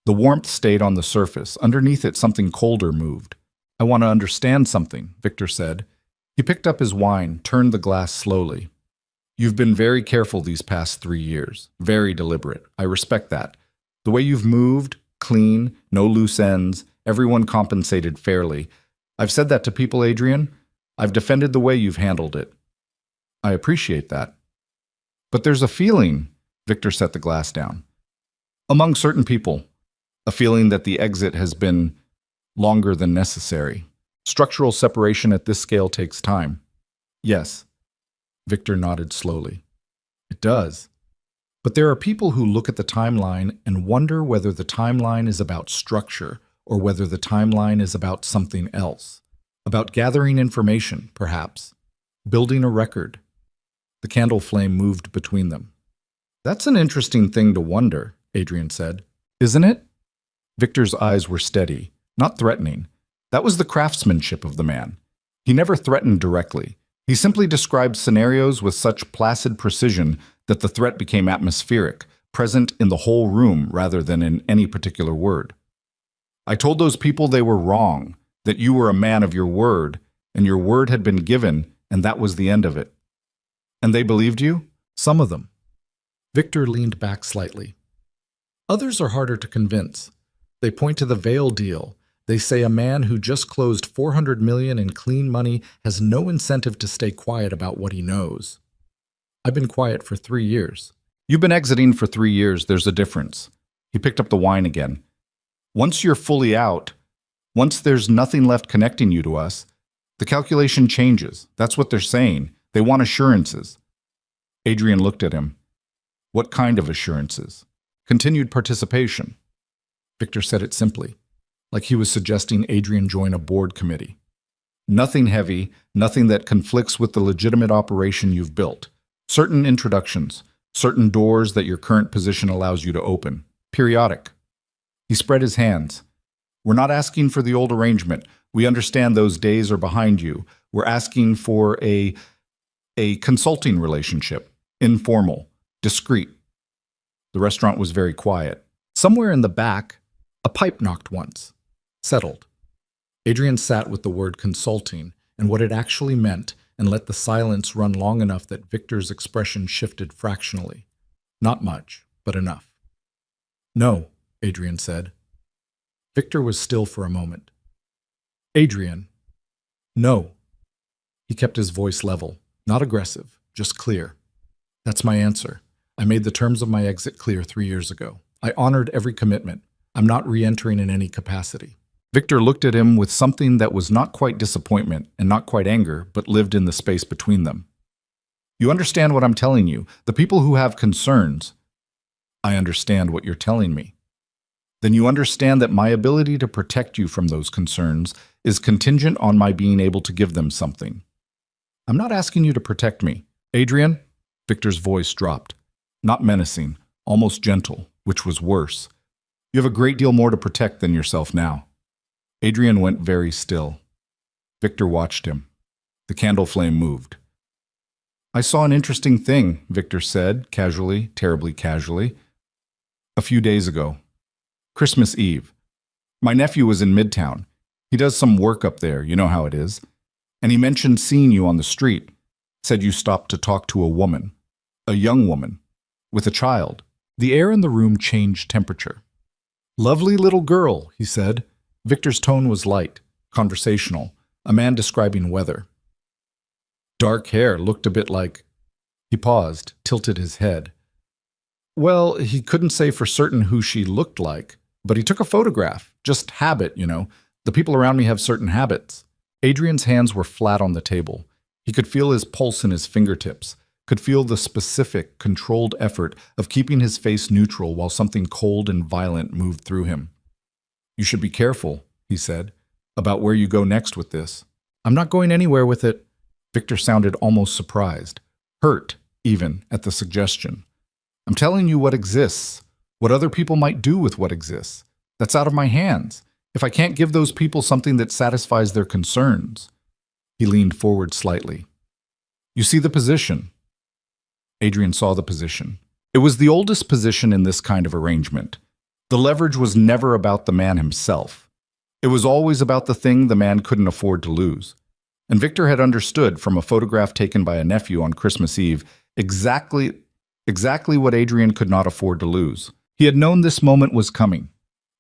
The warmth stayed on the surface. Underneath it, something colder moved. I want to understand something, Victor said. He picked up his wine, turned the glass slowly. You've been very careful these past 3 years. Very deliberate. I respect that. The way you've moved, clean, no loose ends, everyone compensated fairly. I've said that to people, Adrian. I've defended the way you've handled it. I appreciate that. But there's a feeling, Victor set the glass down, among certain people, a feeling that the exit has been longer than necessary. Structural separation at this scale takes time. Yes. Victor nodded slowly. It does. But there are people who look at the timeline and wonder whether the timeline is about structure or whether the timeline is about something else. About gathering information, perhaps. Building a record. The candle flame moved between them. That's an interesting thing to wonder, Adrian said. Isn't it? Victor's eyes were steady, not threatening. That was the craftsmanship of the man. He never threatened directly. He simply described scenarios with such placid precision that the threat became atmospheric, present in the whole room rather than in any particular word. I told those people they were wrong, that you were a man of your word, and your word had been given, and that was the end of it. And they believed you? Some of them. Victor leaned back slightly. Others are harder to convince. They point to the Vail deal. They say a man who just closed $400 million in clean money has no incentive to stay quiet about what he knows. I've been quiet for 3 years. You've been exiting for 3 years. There's a difference. He picked up the wine again. Once you're fully out, once there's nothing left connecting you to us, the calculation changes. That's what they're saying. They want assurances. Adrian looked at him. What kind of assurances? Continued participation. Victor said it simply, like he was suggesting Adrian join a board committee. Nothing heavy, nothing that conflicts with the legitimate operation you've built. Certain introductions, certain doors that your current position allows you to open. Periodic. He spread his hands. We're not asking for the old arrangement. We understand those days are behind you. We're asking for a consulting relationship, informal, discreet. The restaurant was very quiet. Somewhere in the back, a pipe knocked once. Settled. Adrian sat with the word consulting and what it actually meant and let the silence run long enough that Victor's expression shifted fractionally. Not much, but enough. No, Adrian said. Victor was still for a moment. Adrian. No. He kept his voice level, not aggressive, just clear. That's my answer. I made the terms of my exit clear 3 years ago. I honored every commitment. I'm not re-entering in any capacity. Victor looked at him with something that was not quite disappointment and not quite anger, but lived in the space between them. You understand what I'm telling you. The people who have concerns. I understand what you're telling me. Then you understand that my ability to protect you from those concerns is contingent on my being able to give them something. I'm not asking you to protect me. Adrian? Victor's voice dropped. Not menacing, almost gentle, which was worse. You have a great deal more to protect than yourself now. Adrian went very still. Victor watched him. The candle flame moved. I saw an interesting thing, Victor said, casually, terribly casually. A few days ago. Christmas Eve. My nephew was in Midtown. He does some work up there, you know how it is. And he mentioned seeing you on the street. Said you stopped to talk to a woman. A young woman. With a child. The air in the room changed temperature. Lovely little girl, he said. Victor's tone was light, conversational, a man describing weather. Dark hair, looked a bit like... He paused, tilted his head. Well, he couldn't say for certain who she looked like, but he took a photograph. Just habit, you know. The people around me have certain habits. Adrian's hands were flat on the table. He could feel his pulse in his fingertips, could feel the specific, controlled effort of keeping his face neutral while something cold and violent moved through him. You should be careful, he said, about where you go next with this. I'm not going anywhere with it. Victor sounded almost surprised, hurt, even, at the suggestion. I'm telling you what exists, what other people might do with what exists. That's out of my hands. If I can't give those people something that satisfies their concerns. He leaned forward slightly. You see the position. Adrian saw the position. It was the oldest position in this kind of arrangement. The leverage was never about the man himself. It was always about the thing the man couldn't afford to lose. And Victor had understood from a photograph taken by a nephew on Christmas Eve exactly what Adrian could not afford to lose. He had known this moment was coming.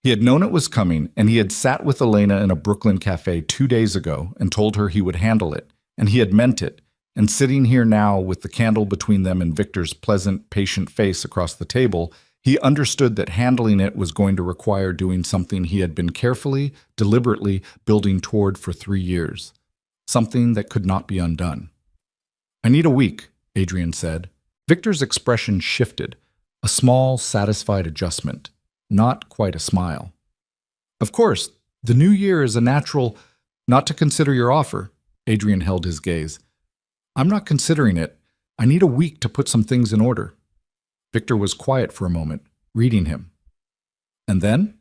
He had known it was coming, and he had sat with Elena in a Brooklyn cafe 2 days ago and told her he would handle it, and he had meant it. And sitting here now with the candle between them and Victor's pleasant, patient face across the table, he understood that handling it was going to require doing something he had been carefully, deliberately building toward for 3 years. Something that could not be undone. I need a week, Adrian said. Victor's expression shifted, a small, satisfied adjustment, not quite a smile. Of course, the new year is a natural... Not to consider your offer, Adrian held his gaze. I'm not considering it. I need a week to put some things in order. Victor was quiet for a moment, reading him. And then?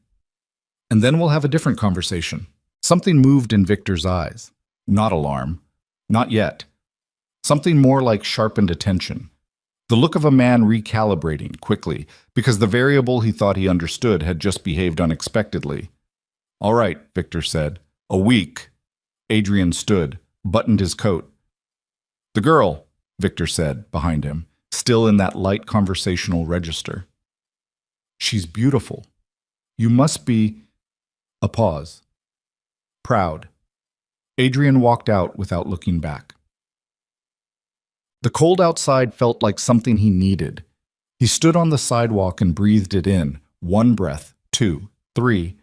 And then we'll have a different conversation. Something moved in Victor's eyes. Not alarm. Not yet. Something more like sharpened attention. The look of a man recalibrating quickly, because the variable he thought he understood had just behaved unexpectedly. All right, Victor said. A week. Adrian stood, buttoned his coat. The girl, Victor said, behind him, still in that light conversational register. She's beautiful. You must be... A pause. Proud. Adrian walked out without looking back. The cold outside felt like something he needed. He stood on the sidewalk and breathed it in, 1 breath, 2, 3,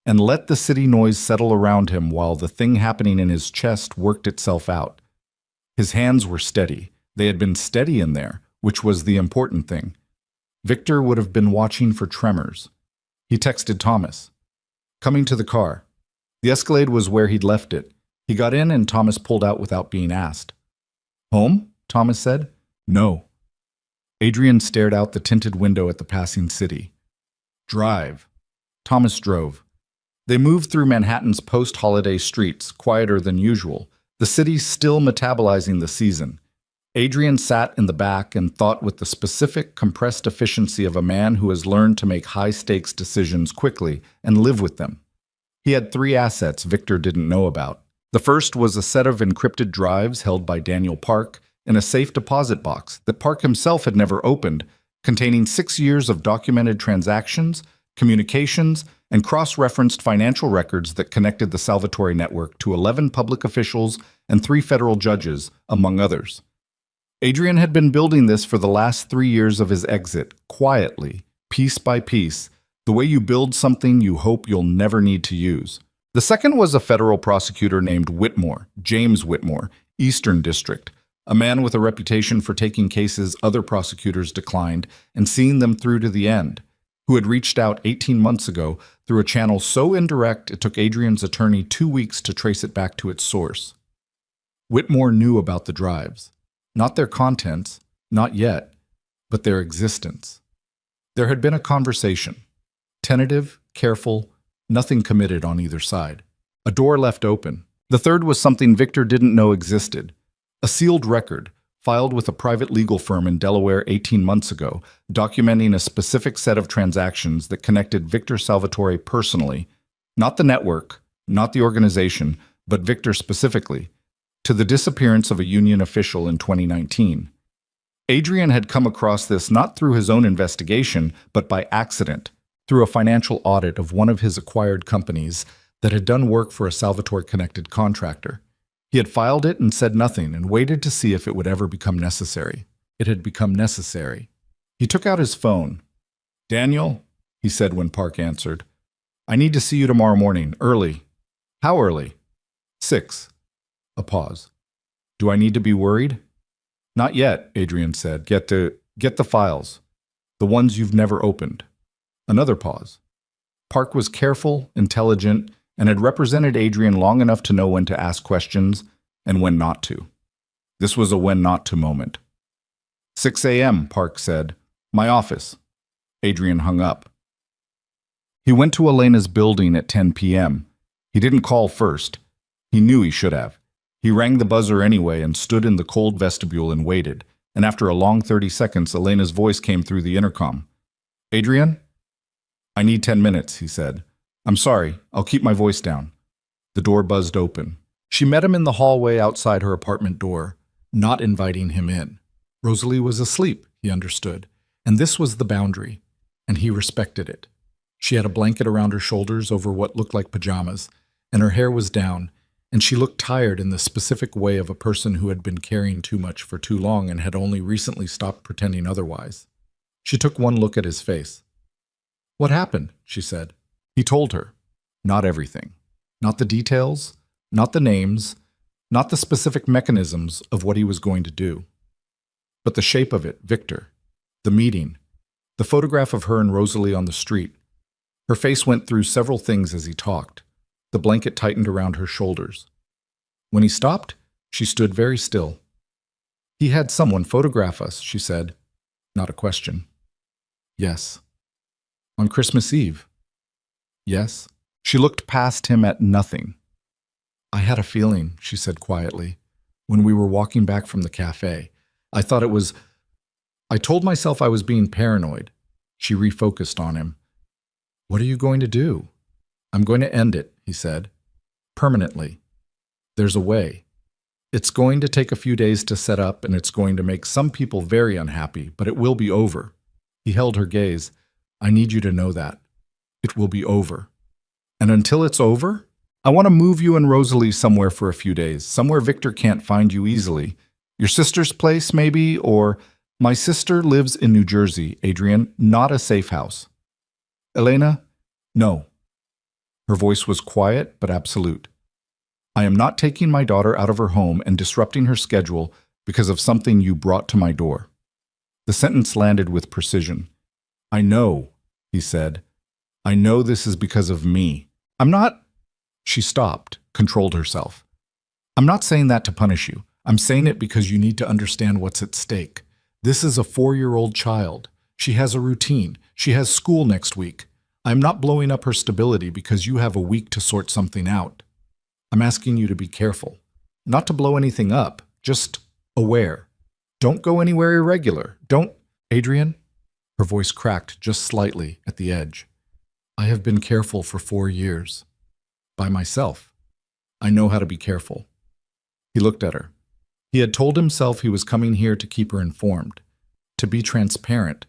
and let the city noise settle around him while the thing happening in his chest worked itself out. His hands were steady. They had been steady in there, which was the important thing. Victor would have been watching for tremors. He texted Thomas. Coming to the car. The Escalade was where he'd left it. He got in and Thomas pulled out without being asked. Home? Thomas said. No. Adrian stared out the tinted window at the passing city. Drive. Thomas drove. They moved through Manhattan's post-holiday streets, quieter than usual, the city still metabolizing the season. Adrian sat in the back and thought with the specific, compressed efficiency of a man who has learned to make high-stakes decisions quickly and live with them. He had 3 assets Victor didn't know about. The first was a set of encrypted drives held by Daniel Park in a safe deposit box that Park himself had never opened, containing 6 years of documented transactions, communications, and cross-referenced financial records that connected the Salvatore network to 11 public officials and 3 federal judges, among others. Adrian had been building this for the last 3 years of his exit, quietly, piece by piece, the way you build something you hope you'll never need to use. The second was a federal prosecutor named Whitmore, James Whitmore, Eastern District, a man with a reputation for taking cases other prosecutors declined and seeing them through to the end, who had reached out 18 months ago through a channel so indirect it took Adrian's attorney 2 weeks to trace it back to its source. Whitmore knew about the drives. Not their contents, not yet, but their existence. There had been a conversation. Tentative, careful, nothing committed on either side. A door left open. The third was something Victor didn't know existed. A sealed record, filed with a private legal firm in Delaware 18 months ago, documenting a specific set of transactions that connected Victor Salvatore personally, not the network, not the organization, but Victor specifically, to the disappearance of a union official in 2019. Adrian had come across this not through his own investigation, but by accident, through a financial audit of one of his acquired companies that had done work for a Salvatore-connected contractor. He had filed it and said nothing and waited to see if it would ever become necessary. It had become necessary. He took out his phone. "Daniel," he said when Park answered, "I need to see you tomorrow morning, early." "How early?" 6. A pause. "Do I need to be worried?" "Not yet," Adrian said. Get the files. The ones you've never opened." Another pause. Park was careful, intelligent, and had represented Adrian long enough to know when to ask questions and when not to. This was a when not to moment. 6 a.m., Park said. "My office." Adrian hung up. He went to Elena's building at 10 p.m. He didn't call first. He knew he should have. He rang the buzzer anyway and stood in the cold vestibule and waited, and after a long 30 seconds, Elena's voice came through the intercom. "Adrian?" "I need 10 minutes," he said. "I'm sorry, I'll keep my voice down." The door buzzed open. She met him in the hallway outside her apartment door, not inviting him in. Rosalie was asleep, he understood, and this was the boundary, and he respected it. She had a blanket around her shoulders over what looked like pajamas, and her hair was down, and she looked tired in the specific way of a person who had been carrying too much for too long and had only recently stopped pretending otherwise. She took one look at his face. "What happened?" she said. He told her. Not everything. Not the details, not the names, not the specific mechanisms of what he was going to do. But the shape of it, Victor. The meeting. The photograph of her and Rosalie on the street. Her face went through several things as he talked. The blanket tightened around her shoulders. When he stopped, she stood very still. "He had someone photograph us," she said. Not a question. "Yes." "On Christmas Eve?" "Yes." She looked past him at nothing. "I had a feeling," she said quietly, "when we were walking back from the cafe. I told myself I was being paranoid." She refocused on him. "What are you going to do?" "I'm going to end it," he said. "Permanently. There's a way. It's going to take a few days to set up, and it's going to make some people very unhappy, but it will be over." He held her gaze. "I need you to know that. It will be over. And until it's over, I want to move you and Rosalie somewhere for a few days, somewhere Victor can't find you easily. Your sister's place, maybe, or my sister lives in New Jersey, Adrian, not a safe house." "Elena, no." Her voice was quiet but absolute. "I am not taking my daughter out of her home and disrupting her schedule because of something you brought to my door." The sentence landed with precision. "I know," he said. "I know this is because of me. I'm not—" She stopped, controlled herself. "I'm not saying that to punish you. I'm saying it because you need to understand what's at stake. This is a 4-year-old child. She has a routine. She has school next week. I'm not blowing up her stability because you have a week to sort something out. I'm asking you to be careful. Not to blow anything up, just aware. Don't go anywhere irregular. Don't—" "Adrian?" Her voice cracked just slightly at the edge. "I have been careful for 4 years. By myself. I know how to be careful." He looked at her. He had told himself he was coming here to keep her informed, to be transparent,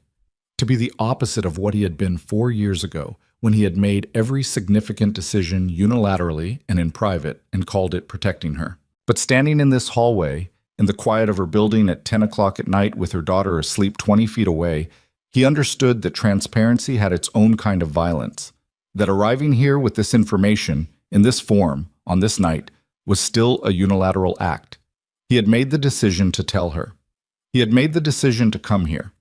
to be the opposite of what he had been 4 years ago, when he had made every significant decision unilaterally and in private and called it protecting her. But standing in this hallway, in the quiet of her building at 10 o'clock at night with her daughter asleep 20 feet away, he understood that transparency had its own kind of violence, that arriving here with this information, in this form, on this night, was still a unilateral act. He had made the decision to tell her. He had made the decision to come here.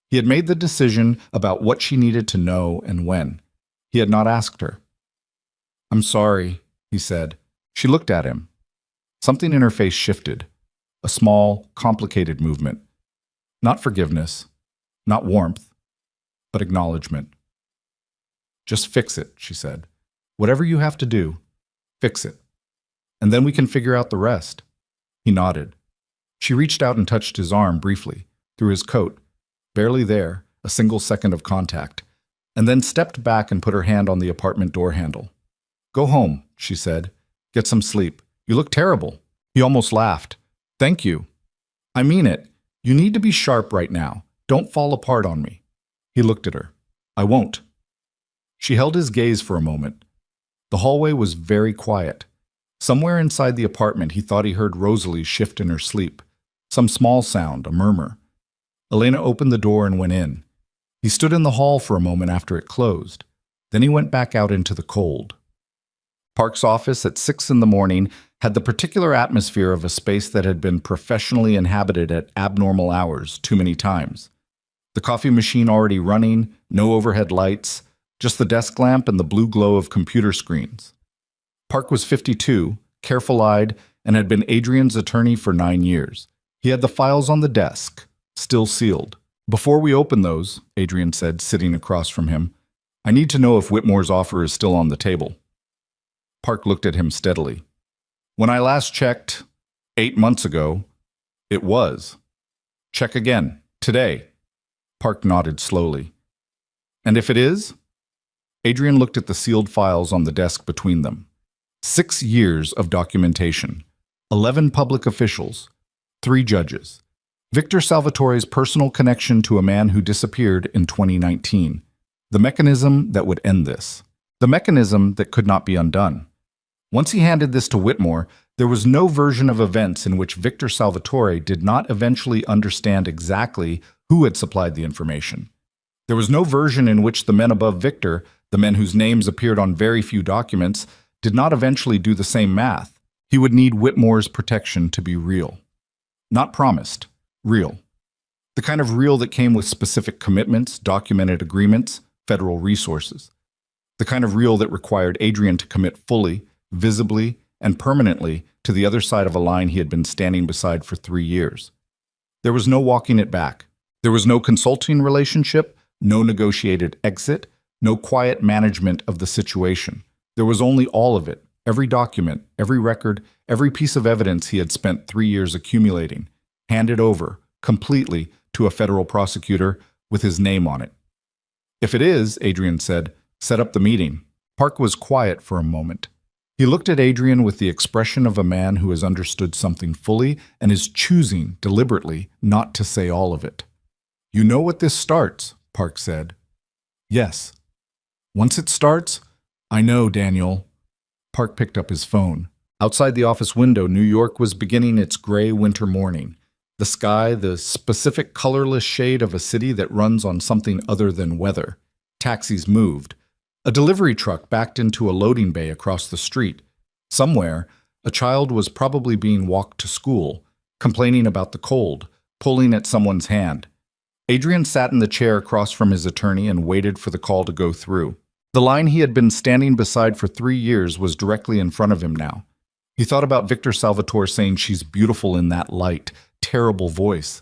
He had made the decision about what she needed to know and when. He had not asked her. "I'm sorry," he said. She looked at him. Something in her face shifted. A small, complicated movement. Not forgiveness, not warmth, but acknowledgement. Just fix it, she said. Whatever you have to do, fix it. And then we can figure out the rest. He nodded. She reached out and touched his arm briefly, through his coat, barely there, a single second of contact, and then stepped back and put her hand on the apartment door handle. Go home, she said. Get some sleep. You look terrible. He almost laughed. Thank you. I mean it. You need to be sharp right now. Don't fall apart on me. He looked at her. I won't. She held his gaze for a moment. The hallway was very quiet. Somewhere inside the apartment, he thought he heard Rosalie shift in her sleep. Some small sound, a murmur. Elena opened the door and went in. He stood in the hall for a moment after it closed. Then he went back out into the cold. Park's office at 6 in the morning had the particular atmosphere of a space that had been professionally inhabited at abnormal hours too many times. The coffee machine already running, no overhead lights, just the desk lamp and the blue glow of computer screens. Park was 52, careful-eyed, and had been Adrian's attorney for 9 years. He had the files on the desk, still sealed. Before we open those, Adrian said, sitting across from him, I need to know if Whitmore's offer is still on the table. Park looked at him steadily. When I last checked, 8 months ago, it was. Check again, today. Park nodded slowly. And if it is? Adrian looked at the sealed files on the desk between them. 6 years of documentation, 11 public officials, 3 judges. Victor Salvatore's personal connection to a man who disappeared in 2019. The mechanism that would end this. The mechanism that could not be undone. Once he handed this to Whitmore, there was no version of events in which Victor Salvatore did not eventually understand exactly who had supplied the information. There was no version in which the men above Victor, the men whose names appeared on very few documents, did not eventually do the same math. He would need Whitmore's protection to be real. Not promised, real. The kind of real that came with specific commitments, documented agreements, federal resources. The kind of real that required Adrian to commit fully, visibly, and permanently to the other side of a line he had been standing beside for 3 years. There was no walking it back. There was no consulting relationship, no negotiated exit, no quiet management of the situation. There was only all of it, every document, every record, every piece of evidence he had spent 3 years accumulating, handed over, completely, to a federal prosecutor with his name on it. If it is, Adrian said, set up the meeting. Park was quiet for a moment. He looked at Adrian with the expression of a man who has understood something fully and is choosing, deliberately, not to say all of it. You know what this starts, Park said. Yes. Once it starts, I know, Daniel. Park picked up his phone. Outside the office window, New York was beginning its gray winter morning. The sky, the specific colorless shade of a city that runs on something other than weather. Taxis moved. A delivery truck backed into a loading bay across the street. Somewhere, a child was probably being walked to school, complaining about the cold, pulling at someone's hand. Adrian sat in the chair across from his attorney and waited for the call to go through. The line he had been standing beside for 3 years was directly in front of him now. He thought about Victor Salvatore saying she's beautiful in that light, terrible voice.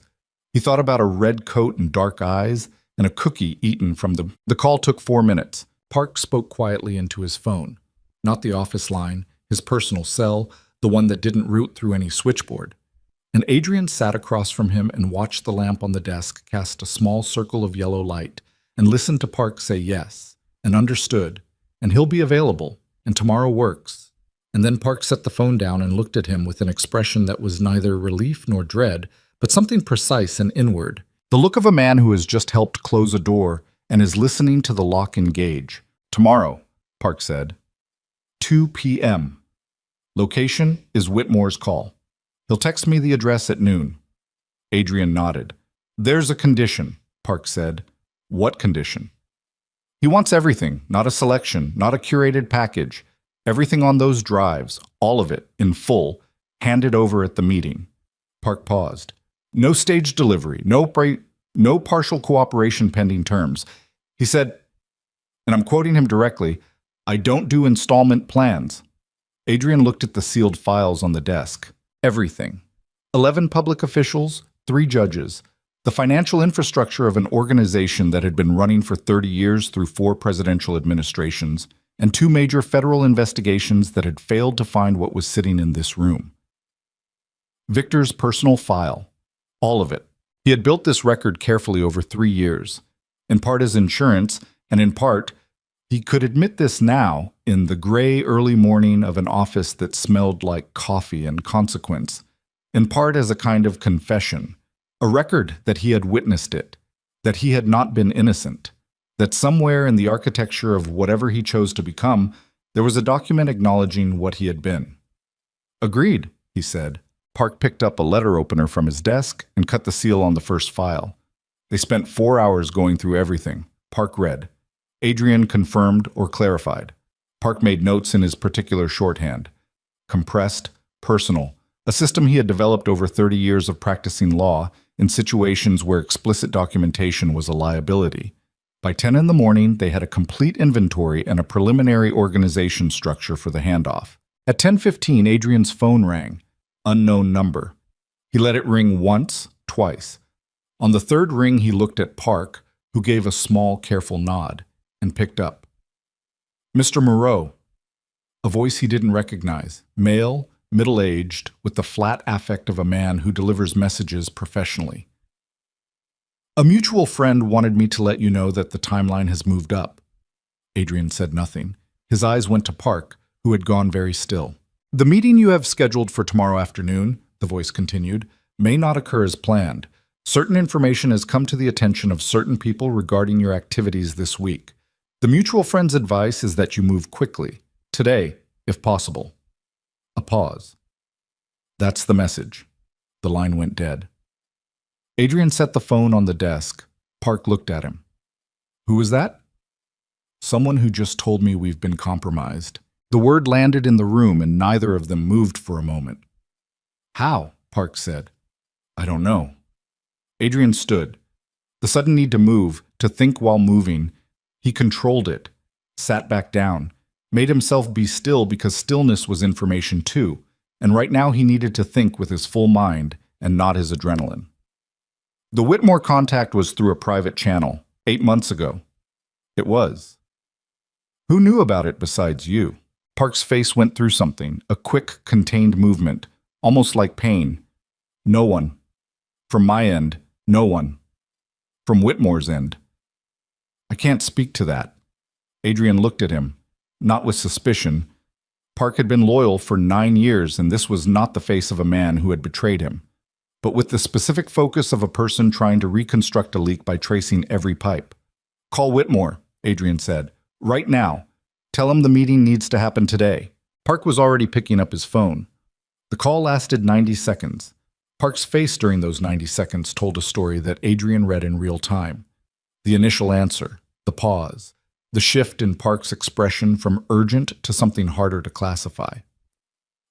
He thought about a red coat and dark eyes, and a cookie eaten from them. The call took 4 minutes. Park spoke quietly into his phone. Not the office line, his personal cell, the one that didn't route through any switchboard. And Adrian sat across from him and watched the lamp on the desk cast a small circle of yellow light, and listened to Park say yes, and understood, and he'll be available, and tomorrow works. And then Park set the phone down and looked at him with an expression that was neither relief nor dread, but something precise and inward. The look of a man who has just helped close a door and is listening to the lock engage. Tomorrow, Park said. 2 p.m. Location is Whitmore's call. He'll text me the address at noon. Adrian nodded. There's a condition, Park said. What condition? He wants everything, not a selection, not a curated package. Everything on those drives, all of it, in full, handed over at the meeting. Park paused. No staged delivery, no partial cooperation pending terms. He said, and I'm quoting him directly, I don't do installment plans. Adrian looked at the sealed files on the desk. Everything. 11 public officials, 3 judges, the financial infrastructure of an organization that had been running for 30 years through 4 presidential administrations, and 2 major federal investigations that had failed to find what was sitting in this room. Victor's personal file. All of it. He had built this record carefully over 3 years, in part as insurance, and in part, he could admit this now, in the gray early morning of an office that smelled like coffee and consequence, in part as a kind of confession, a record that he had witnessed it, that he had not been innocent, that somewhere in the architecture of whatever he chose to become, there was a document acknowledging what he had been. Agreed, he said. Park picked up a letter opener from his desk and cut the seal on the first file. They spent 4 hours going through everything. Park read. Adrian confirmed or clarified. Park made notes in his particular shorthand. Compressed, personal, a system he had developed over 30 years of practicing law in situations where explicit documentation was a liability. By 10 in the morning, they had a complete inventory and a preliminary organization structure for the handoff. At 10:15, Adrian's phone rang. Unknown number. He let it ring once, twice. On the third ring, he looked at Park, who gave a small, careful nod, and picked up. Mr. Moreau. A voice he didn't recognize. Male, middle-aged, with the flat affect of a man who delivers messages professionally. A mutual friend wanted me to let you know that the timeline has moved up. Adrian said nothing. His eyes went to Park, who had gone very still. The meeting you have scheduled for tomorrow afternoon, the voice continued, may not occur as planned. Certain information has come to the attention of certain people regarding your activities this week. The mutual friend's advice is that you move quickly, today, if possible. A pause. That's the message. The line went dead. Adrian set the phone on the desk. Park looked at him. Who was that? Someone who just told me we've been compromised. The word landed in the room and neither of them moved for a moment. How? Park said. I don't know. Adrian stood. The sudden need to move, to think while moving, he controlled it, sat back down, made himself be still because stillness was information too, and right now he needed to think with his full mind and not his adrenaline. The Whitmore contact was through a private channel, 8 months ago. It was. Who knew about it besides you? Park's face went through something, a quick, contained movement, almost like pain. No one. From my end, no one. From Whitmore's end. I can't speak to that. Adrian looked at him, not with suspicion. Park had been loyal for 9 years, and this was not the face of a man who had betrayed him, but with the specific focus of a person trying to reconstruct a leak by tracing every pipe. Call Whitmore, Adrian said. Right now. Tell him the meeting needs to happen today. Park was already picking up his phone. The call lasted 90 seconds. Park's face during those 90 seconds told a story that Adrian read in real time. The initial answer, the pause, the shift in Park's expression from urgent to something harder to classify.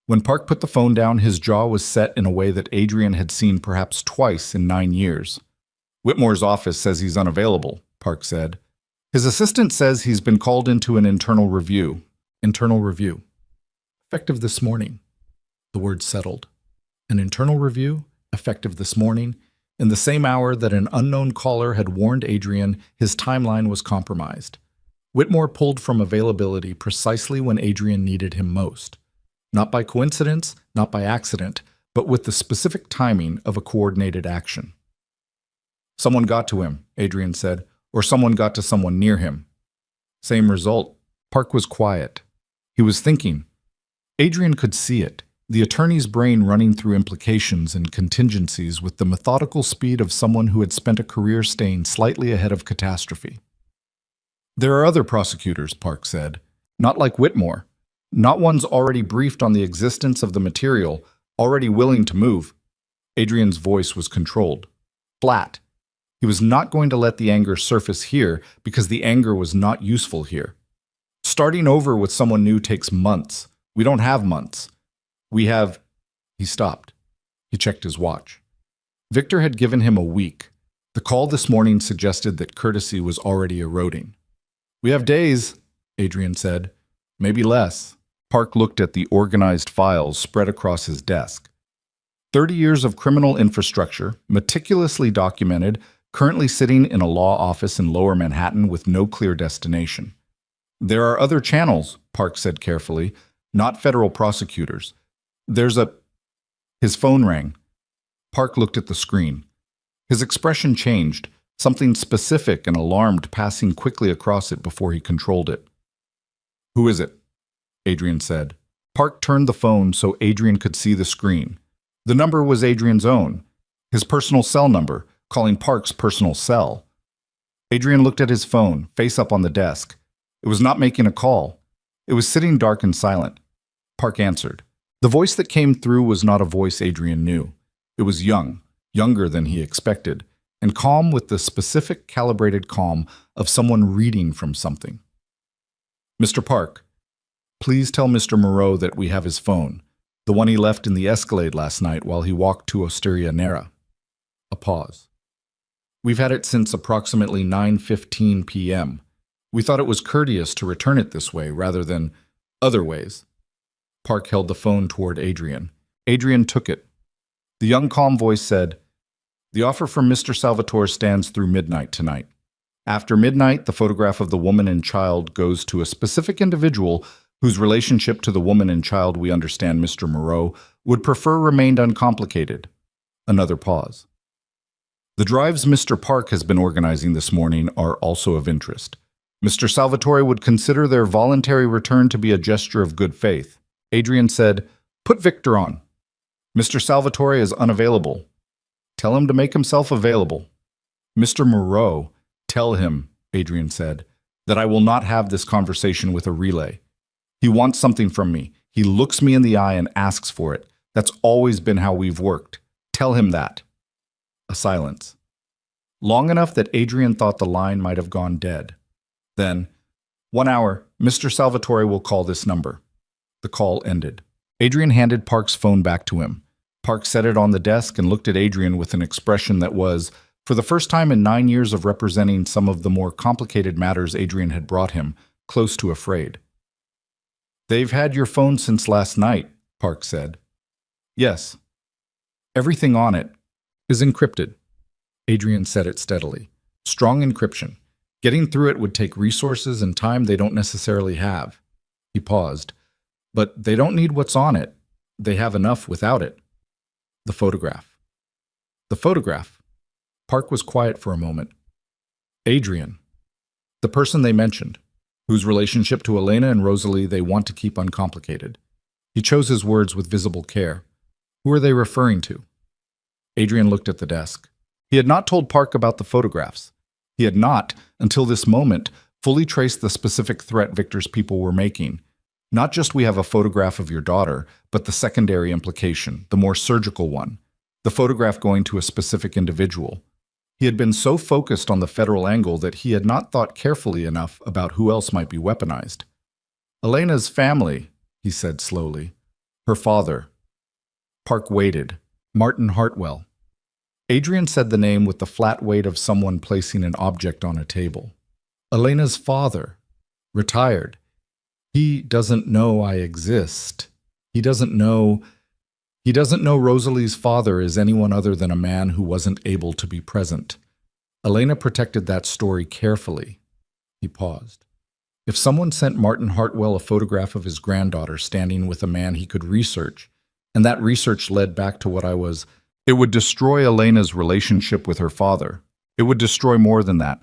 When Park put the phone down, his jaw was set in a way that Adrian had seen perhaps twice in 9 years. Whitmore's office says he's unavailable, Park said. His assistant says he's been called into an internal review. Internal review. Effective this morning. The word settled. An internal review, effective this morning, in the same hour that an unknown caller had warned Adrian his timeline was compromised. Whitmore pulled from availability precisely when Adrian needed him most. Not by coincidence, not by accident, but with the specific timing of a coordinated action. Someone got to him, Adrian said, or someone got to someone near him. Same result. Park was quiet. He was thinking. Adrian could see it, the attorney's brain running through implications and contingencies with the methodical speed of someone who had spent a career staying slightly ahead of catastrophe. There are other prosecutors, Park said. Not like Whitmore. Not ones already briefed on the existence of the material, already willing to move. Adrian's voice was controlled. Flat. He was not going to let the anger surface here because the anger was not useful here. Starting over with someone new takes months. We don't have months. We have... He stopped. He checked his watch. Victor had given him a week. The call this morning suggested that courtesy was already eroding. We have days, Adrian said. Maybe less. Park looked at the organized files spread across his desk. 30 years of criminal infrastructure, meticulously documented, currently sitting in a law office in Lower Manhattan with no clear destination. There are other channels, Park said carefully, not federal prosecutors. His phone rang. Park looked at the screen. His expression changed, something specific and alarmed passing quickly across it before he controlled it. "Who is it?" Adrian said. Park turned the phone so Adrian could see the screen. The number was Adrian's own, his personal cell number, calling Park's personal cell. Adrian looked at his phone, face up on the desk. It was not making a call. It was sitting dark and silent. Park answered. The voice that came through was not a voice Adrian knew. It was young, younger than he expected, and calm with the specific calibrated calm of someone reading from something. "Mr. Park, please tell Mr. Moreau that we have his phone, the one he left in the Escalade last night while he walked to Osteria Nera." A pause. "We've had it since approximately 9:15 p.m. We thought it was courteous to return it this way rather than other ways." Park held the phone toward Adrian. Adrian took it. The young, calm voice said, "The offer from Mr. Salvatore stands through midnight tonight. After midnight, the photograph of the woman and child goes to a specific individual whose relationship to the woman and child we understand Mr. Moreau would prefer remained uncomplicated." Another pause. "The drives Mr. Park has been organizing this morning are also of interest. Mr. Salvatore would consider their voluntary return to be a gesture of good faith." Adrian said, "Put Victor on. Mr. Salvatore is unavailable. Tell him to make himself available." "Mr. Moreau, tell him," Adrian said, "that I will not have this conversation with a relay. He wants something from me. He looks me in the eye and asks for it. That's always been how we've worked. Tell him that." A silence. Long enough that Adrian thought the line might have gone dead. Then, "1 hour, Mr. Salvatore will call this number." The call ended. Adrian handed Park's phone back to him. Park set it on the desk and looked at Adrian with an expression that was, for the first time in 9 years of representing some of the more complicated matters Adrian had brought him, close to afraid. "They've had your phone since last night," Park said. "Yes. Everything on it is encrypted." Adrian said it steadily. "Strong encryption. Getting through it would take resources and time they don't necessarily have." He paused. "But they don't need what's on it. They have enough without it." The photograph. The photograph. Park was quiet for a moment. Adrian. The person they mentioned, whose relationship to Elena and Rosalie they want to keep uncomplicated. He chose his words with visible care. Who are they referring to? Adrian looked at the desk. He had not told Park about the photographs. He had not, until this moment, fully traced the specific threat Victor's people were making. Not just "we have a photograph of your daughter," but the secondary implication, the more surgical one, the photograph going to a specific individual. He had been so focused on the federal angle that he had not thought carefully enough about who else might be weaponized. "Elena's family," he said slowly. "Her father." Park waited. Martin Hartwell. Adrian said the name with the flat weight of someone placing an object on a table. "Elena's father. Retired. He doesn't know I exist. He doesn't know Rosalie's father is anyone other than a man who wasn't able to be present. Elena protected that story carefully." He paused. If someone sent Martin Hartwell a photograph of his granddaughter standing with a man he could research, and that research led back to it would destroy Elena's relationship with her father. It would destroy more than that.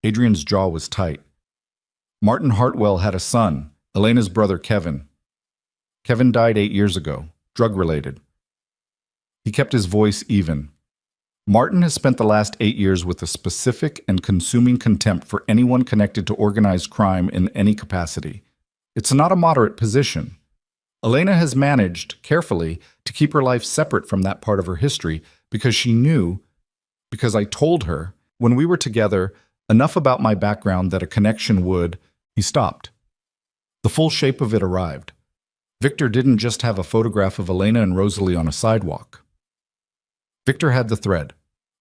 Adrian's jaw was tight. Martin Hartwell had a son, Elena's brother Kevin. Kevin died 8 years ago, drug-related. He kept his voice even. Martin has spent the last 8 years with a specific and consuming contempt for anyone connected to organized crime in any capacity. It's not a moderate position. Elena has managed, carefully, to keep her life separate from that part of her history because I told her, when we were together, enough about my background that a connection would. He stopped. The full shape of it arrived. Victor didn't just have a photograph of Elena and Rosalie on a sidewalk. Victor had the thread.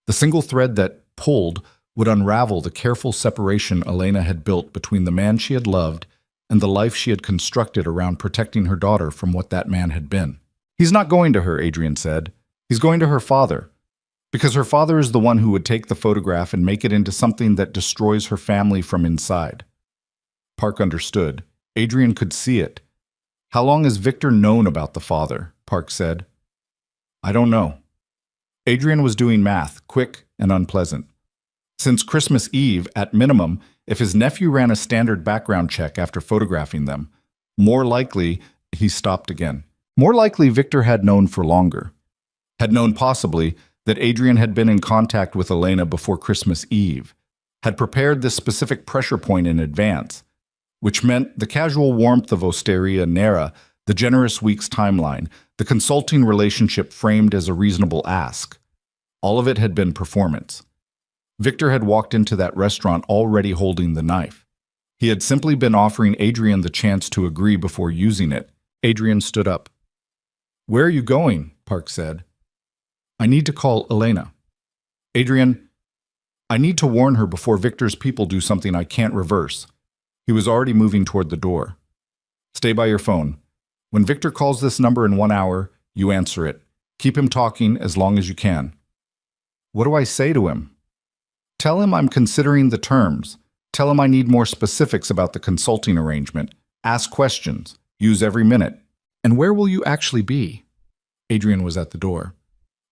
The single thread that, pulled, would unravel the careful separation Elena had built between the man she had loved and the life she had constructed around protecting her daughter from what that man had been. He's not going to her, Adrian said. He's going to her father. Because her father is the one who would take the photograph and make it into something that destroys her family from inside. Park understood. Adrian could see it. How long has Victor known about the father? Park said. I don't know. Adrian was doing math, quick and unpleasant. Since Christmas Eve, at minimum, if his nephew ran a standard background check after photographing them, more likely he stopped again. More likely Victor had known for longer. Had known possibly that Adrian had been in contact with Elena before Christmas Eve, had prepared this specific pressure point in advance, which meant the casual warmth of Osteria Nera, the generous week's timeline, the consulting relationship framed as a reasonable ask. All of it had been performance. Victor had walked into that restaurant already holding the knife. He had simply been offering Adrian the chance to agree before using it. Adrian stood up. Where are you going? Park said. I need to call Elena. Adrian, I need to warn her before Victor's people do something I can't reverse. He was already moving toward the door. Stay by your phone. When Victor calls this number in 1 hour, you answer it. Keep him talking as long as you can. What do I say to him? Tell him I'm considering the terms. Tell him I need more specifics about the consulting arrangement. Ask questions. Use every minute. And where will you actually be? Adrian was at the door.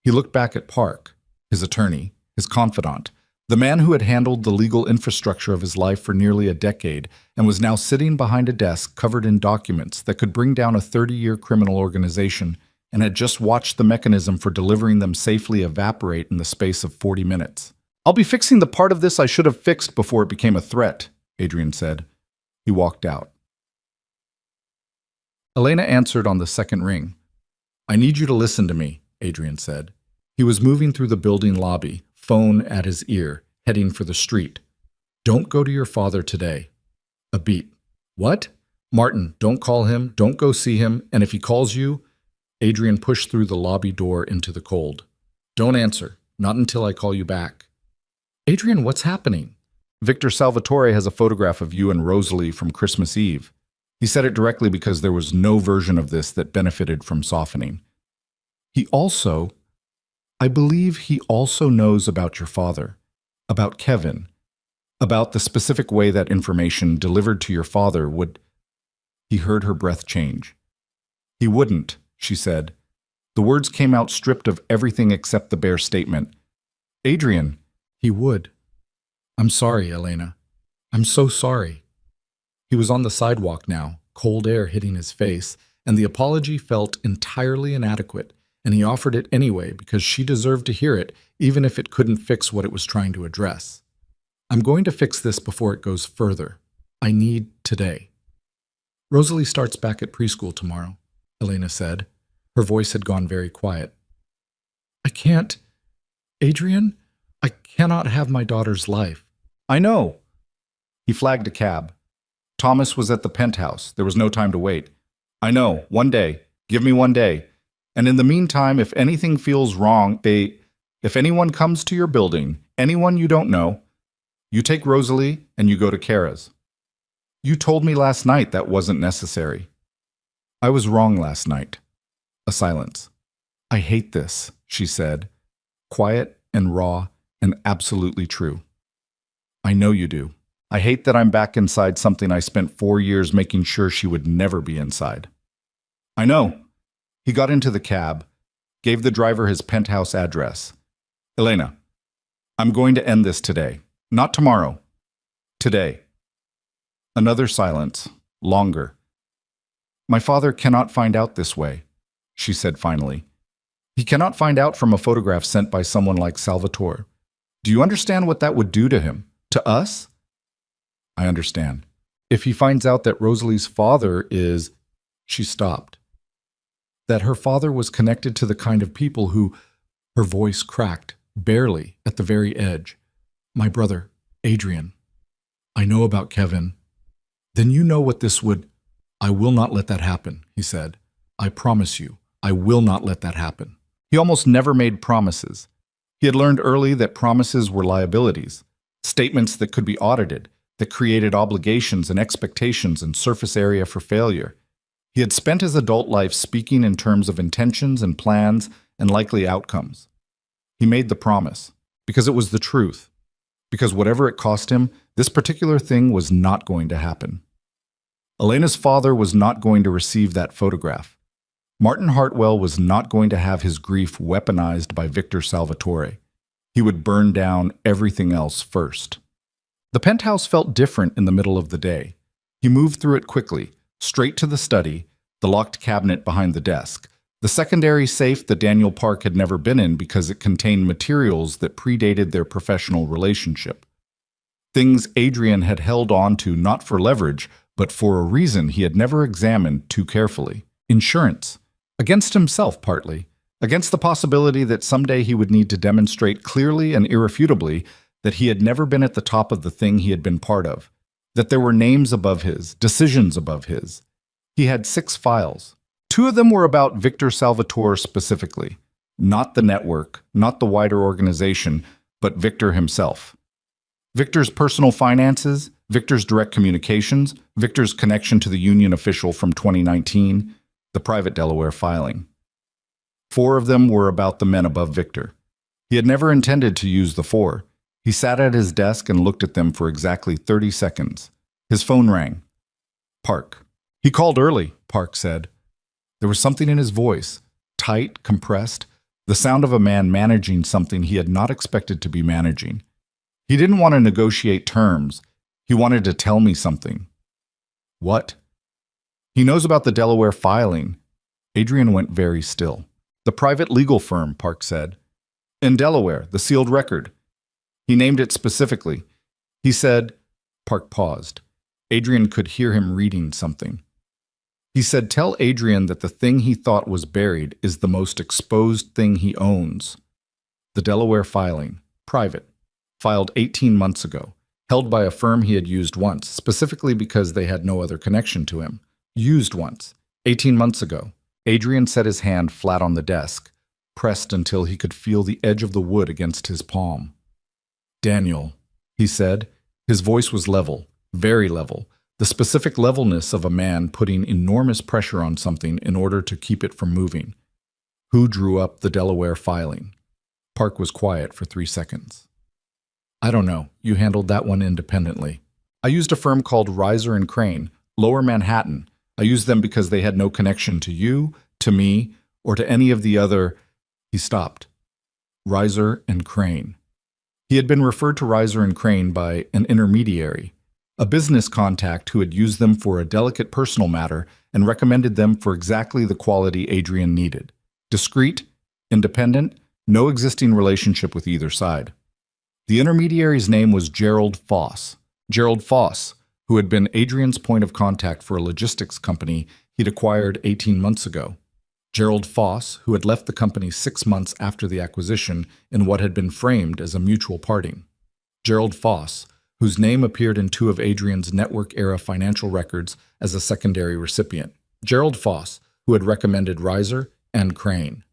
He looked back at Park, his attorney, his confidant, the man who had handled the legal infrastructure of his life for nearly a decade and was now sitting behind a desk covered in documents that could bring down a 30-year criminal organization and had just watched the mechanism for delivering them safely evaporate in the space of 40 minutes. I'll be fixing the part of this I should have fixed before it became a threat, Adrian said. He walked out. Elena answered on the second ring. I need you to listen to me, Adrian said. He was moving through the building lobby, phone at his ear, heading for the street. Don't go to your father today. A beat. What? Martin, don't call him, don't go see him, and if he calls you... Adrian pushed through the lobby door into the cold. Don't answer, not until I call you back. Adrian, what's happening? Victor Salvatore has a photograph of you and Rosalie from Christmas Eve. He said it directly because there was no version of this that benefited from softening. I believe he also knows about your father, about Kevin, about the specific way that information delivered to your father would... He heard her breath change. He wouldn't, she said. The words came out stripped of everything except the bare statement. Adrian, he would. I'm sorry, Elena. I'm so sorry. He was on the sidewalk now, cold air hitting his face, and the apology felt entirely inadequate, and he offered it anyway because she deserved to hear it, even if it couldn't fix what it was trying to address. I'm going to fix this before it goes further. I need today. Rosalie starts back at preschool tomorrow, Elena said. Her voice had gone very quiet. I can't... Adrian, I cannot have my daughter's life. I know. He flagged a cab. Thomas was at the penthouse. There was no time to wait. I know. 1 day. Give me 1 day. And in the meantime, if anything feels wrong, if anyone comes to your building, anyone you don't know, you take Rosalie and you go to Kara's. You told me last night that wasn't necessary. I was wrong last night. A silence. I hate this, she said, quiet and raw and absolutely true. I know you do. I hate that I'm back inside something I spent 4 years making sure she would never be inside. I know. He got into the cab, gave the driver his penthouse address. Elena, I'm going to end this today. Not tomorrow. Today. Another silence, longer. My father cannot find out this way, she said finally. He cannot find out from a photograph sent by someone like Salvatore. Do you understand what that would do to him? To us? I understand. If he finds out that Rosalie's father is... She stopped. That her father was connected to the kind of people who... Her voice cracked, barely, at the very edge. My brother, Adrian. I know about Kevin. Then you know what this would... I will not let that happen, he said. I promise you, I will not let that happen. He almost never made promises. He had learned early that promises were liabilities, statements that could be audited, that created obligations and expectations and surface area for failure. He had spent his adult life speaking in terms of intentions and plans and likely outcomes. He made the promise, because it was the truth, because whatever it cost him, this particular thing was not going to happen. Elena's father was not going to receive that photograph. Martin Hartwell was not going to have his grief weaponized by Victor Salvatore. He would burn down everything else first. The penthouse felt different in the middle of the day. He moved through it quickly, straight to the study, the locked cabinet behind the desk, the secondary safe that Daniel Park had never been in because it contained materials that predated their professional relationship. Things Adrian had held on to not for leverage, but for a reason he had never examined too carefully. Insurance. Against himself, partly. Against the possibility that someday he would need to demonstrate clearly and irrefutably that he had never been at the top of the thing he had been part of, that there were names above his, decisions above his. He had 6 files. 2 of them were about Victor Salvatore specifically, not the network, not the wider organization, but Victor himself. Victor's personal finances, Victor's direct communications, Victor's connection to the union official from 2019, the private Delaware filing. 4 of them were about the men above Victor. He had never intended to use the 4. He sat at his desk and looked at them for exactly 30 seconds. His phone rang. Park. He called early, Park said. There was something in his voice, tight, compressed, the sound of a man managing something he had not expected to be managing. He didn't want to negotiate terms. He wanted to tell me something. What? He knows about the Delaware filing. Adrian went very still. The private legal firm, Park said. In Delaware, the sealed record. He named it specifically. He said, Park paused. Adrian could hear him reading something. He said, tell Adrian that the thing he thought was buried is the most exposed thing he owns. The Delaware filing, private, filed 18 months ago, held by a firm he had used once, specifically because they had no other connection to him. Used once, 18 months ago. Adrian set his hand flat on the desk, pressed until he could feel the edge of the wood against his palm. Daniel, he said. His voice was level, very level, the specific levelness of a man putting enormous pressure on something in order to keep it from moving. Who drew up the Delaware filing? Park was quiet for 3 seconds. I don't know. You handled that one independently. I used a firm called Reiser and Crane, Lower Manhattan. I used them because they had no connection to you, to me, or to any of the other... He stopped. Reiser and Crane. He had been referred to Reiser and Crane by an intermediary, a business contact who had used them for a delicate personal matter and recommended them for exactly the quality Adrian needed. Discreet, independent, no existing relationship with either side. The intermediary's name was Gerald Foss. Gerald Foss, who had been Adrian's point of contact for a logistics company he'd acquired 18 months ago. Gerald Foss, who had left the company 6 months after the acquisition in what had been framed as a mutual parting. Gerald Foss, whose name appeared in 2 of Adrian's network-era financial records as a secondary recipient. Gerald Foss, who had recommended Reiser and Crane.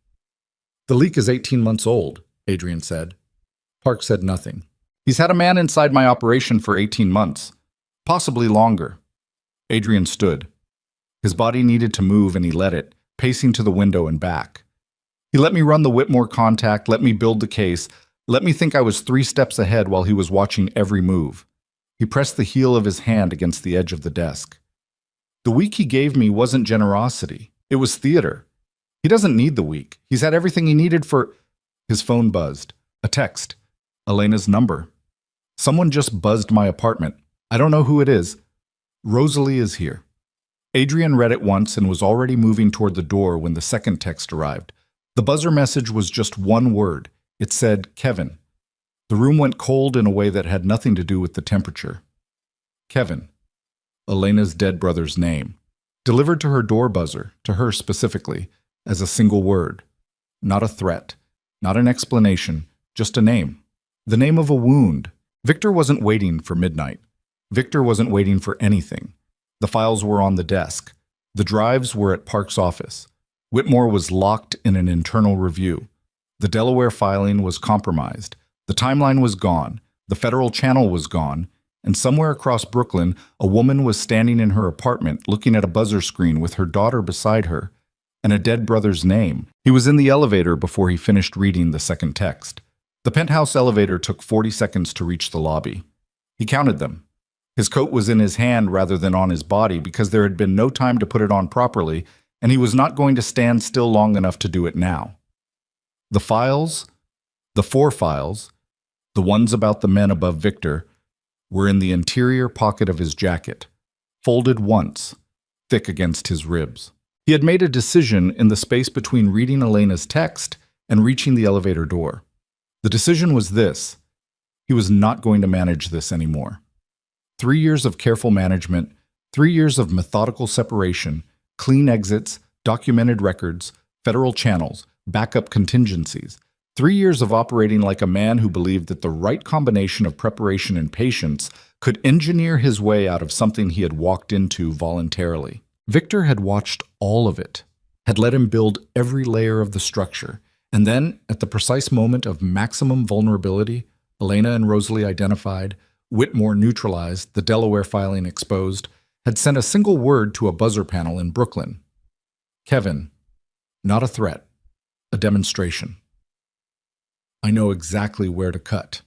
The leak is 18 months old, Adrian said. Park said nothing. He's had a man inside my operation for 18 months, possibly longer. Adrian stood. His body needed to move and he let it, pacing to the window and back. He let me run the Whitmore contact, let me build the case, let me think I was 3 steps ahead while he was watching every move. He pressed the heel of his hand against the edge of the desk. The week he gave me wasn't generosity. It was theater. He doesn't need the week. He's had everything he needed for... His phone buzzed. A text. Elena's number. Someone just buzzed my apartment. I don't know who it is. Rosalie is here. Adrian read it once and was already moving toward the door when the second text arrived. The buzzer message was just one word. It said, Kevin. The room went cold in a way that had nothing to do with the temperature. Kevin. Elena's dead brother's name. Delivered to her door buzzer, to her specifically, as a single word. Not a threat. Not an explanation. Just a name. The name of a wound. Victor wasn't waiting for midnight. Victor wasn't waiting for anything. The files were on the desk. The drives were at Park's office. Whitmore was locked in an internal review. The Delaware filing was compromised. The timeline was gone. The federal channel was gone. and somewhere across Brooklyn, a woman was standing in her apartment looking at a buzzer screen with her daughter beside her and a dead brother's name. He was in the elevator before he finished reading the second text. The penthouse elevator took 40 seconds to reach the lobby. He counted them. His coat was in his hand rather than on his body because there had been no time to put it on properly, and he was not going to stand still long enough to do it now. The files, the 4 files, the ones about the men above Victor, were in the interior pocket of his jacket, folded once, thick against his ribs. He had made a decision in the space between reading Elena's text and reaching the elevator door. The decision was this: he was not going to manage this anymore. 3 years of careful management, 3 years of methodical separation, clean exits, documented records, federal channels, backup contingencies. 3 years of operating like a man who believed that the right combination of preparation and patience could engineer his way out of something he had walked into voluntarily. Victor had watched all of it, had let him build every layer of the structure, and then, at the precise moment of maximum vulnerability, Elena and Rosalie identified, Whitmore neutralized, the Delaware filing exposed, had sent a single word to a buzzer panel in Brooklyn. Kevin, not a threat, a demonstration. I know exactly where to cut.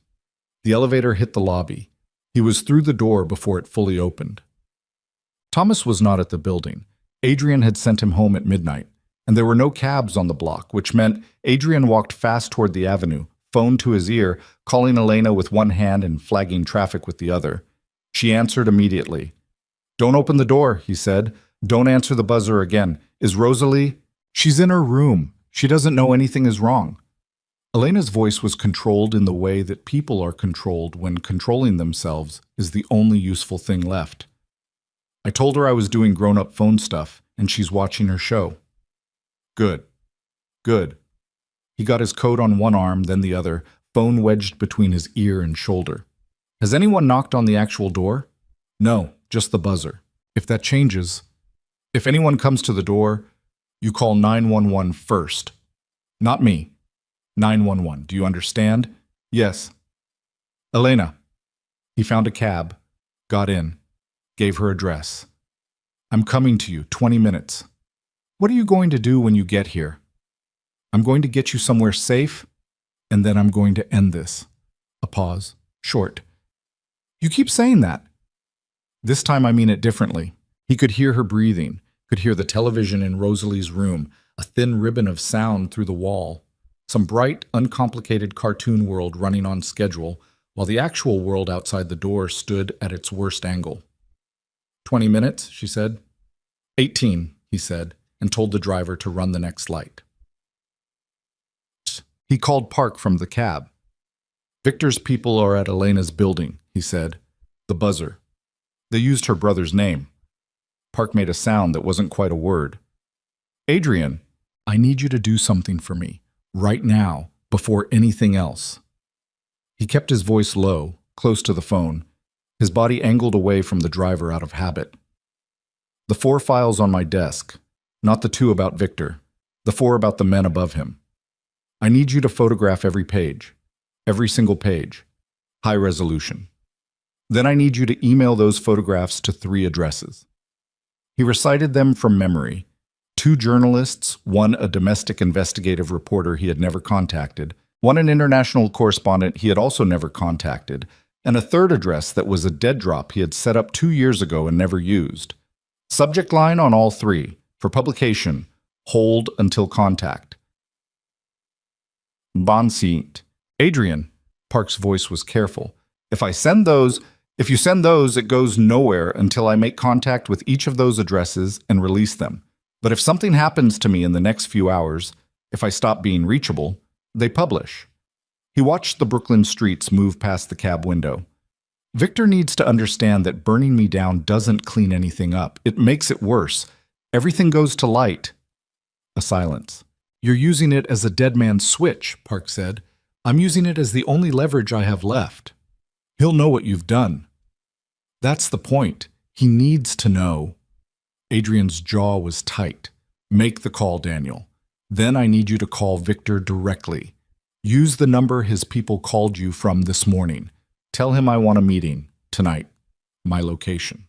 The elevator hit the lobby. He was through the door before it fully opened. Thomas was not at the building. Adrian had sent him home at midnight, and there were no cabs on the block, which meant Adrian walked fast toward the avenue, phone to his ear, calling Elena with one hand and flagging traffic with the other. She answered immediately. "Don't open the door," he said. "Don't answer the buzzer again. Is Rosalie?" "She's in her room. She doesn't know anything is wrong." Elena's voice was controlled in the way that people are controlled when controlling themselves is the only useful thing left. "I told her I was doing grown-up phone stuff, and she's watching her show." "Good. Good." He got his coat on one arm, then the other, phone wedged between his ear and shoulder. "Has anyone knocked on the actual door?" "No, just the buzzer. If that changes, if anyone comes to the door, you call 911 first. Not me. 911. Do you understand?" "Yes." "Elena." He found a cab, got in, gave her address. "I'm coming to you, 20 minutes. What are you going to do when you get here?" "I'm going to get you somewhere safe, and then I'm going to end this." A pause. Short. "You keep saying that." "This time I mean it differently." He could hear her breathing, could hear the television in Rosalie's room, a thin ribbon of sound through the wall. Some bright, uncomplicated cartoon world running on schedule, while the actual world outside the door stood at its worst angle. 20 minutes, she said. 18, he said, and told the driver to run the next light. He called Park from the cab. "Victor's people are at Elena's building," he said. "The buzzer." They used her brother's name. Park made a sound that wasn't quite a word. "Adrian, I need you to do something for me, right now, before anything else." He kept his voice low, close to the phone, his body angled away from the driver out of habit. "The 4 files on my desk, not the 2 about Victor, the 4 about the men above him. I need you to photograph every page, every single page, high resolution. Then I need you to email those photographs to 3 addresses." He recited them from memory. 2 journalists, 1 a domestic investigative reporter he had never contacted, 1 an international correspondent he had also never contacted, and a 3rd address that was a dead drop he had set up 2 years ago and never used. Subject line on all 3, for publication, hold until contact. "Bon seat. Adrian," Park's voice was careful. If you send those, it goes nowhere until I make contact with each of those addresses and release them. But if something happens to me in the next few hours, if I stop being reachable, they publish." He watched the Brooklyn streets move past the cab window. "Victor needs to understand that burning me down doesn't clean anything up. It makes it worse. Everything goes to light." A silence. "You're using it as a dead man's switch," Park said. "I'm using it as the only leverage I have left. He'll know what you've done." "That's the point. He needs to know." Adrian's jaw was tight. "Make the call, Daniel. Then I need you to call Victor directly. Use the number his people called you from this morning. Tell him I want a meeting. Tonight. My location.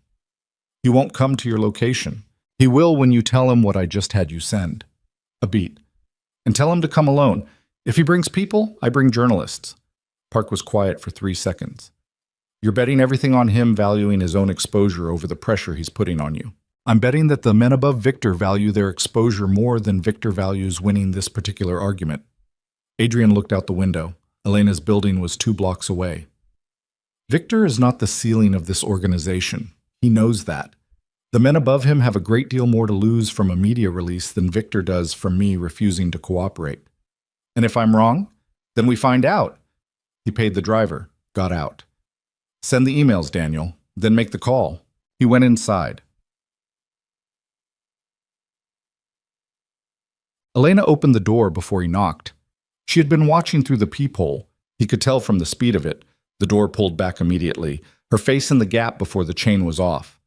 He won't come to your location. He will when you tell him what I just had you send. A beat. And tell him to come alone. If he brings people, I bring journalists. Park was quiet for 3 seconds. You're betting everything on him valuing his own exposure over the pressure he's putting on you. I'm betting that the men above Victor value their exposure more than Victor values winning this particular argument. Adrian looked out the window. Elena's building was 2 blocks away. Victor is not the ceiling of this organization. He knows that. The men above him have a great deal more to lose from a media release than Victor does from me refusing to cooperate. And if I'm wrong, then we find out. He paid the driver, got out. Send the emails, Daniel, then make the call. He went inside. Elena opened the door before he knocked. She had been watching through the peephole. He could tell from the speed of it. The door pulled back immediately, her face in the gap before the chain was off.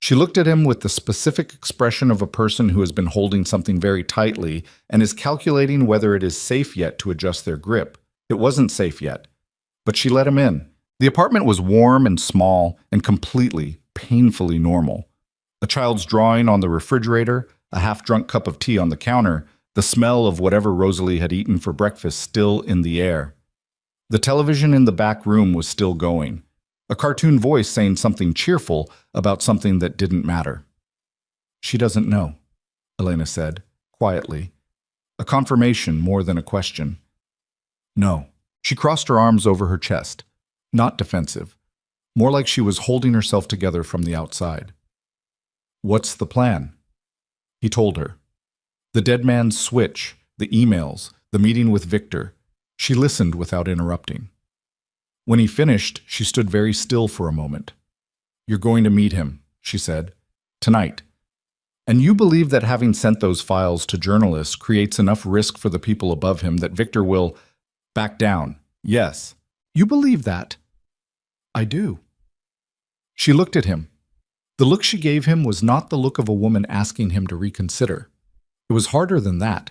She looked at him with the specific expression of a person who has been holding something very tightly and is calculating whether it is safe yet to adjust their grip. It wasn't safe yet, but she let him in. The apartment was warm and small and completely, painfully normal. A child's drawing on the refrigerator, a half-drunk cup of tea on the counter, the smell of whatever Rosalie had eaten for breakfast still in the air. The television in the back room was still going. A cartoon voice saying something cheerful about something that didn't matter. She doesn't know, Elena said, quietly. A confirmation more than a question. No. She crossed her arms over her chest. Not defensive. More like she was holding herself together from the outside. What's the plan? He told her. The dead man's switch, the emails, the meeting with Victor. She listened without interrupting. When he finished, she stood very still for a moment. You're going to meet him, she said. Tonight. And you believe that having sent those files to journalists creates enough risk for the people above him that Victor will back down. Yes. You believe that? I do. She looked at him. The look she gave him was not the look of a woman asking him to reconsider. It was harder than that.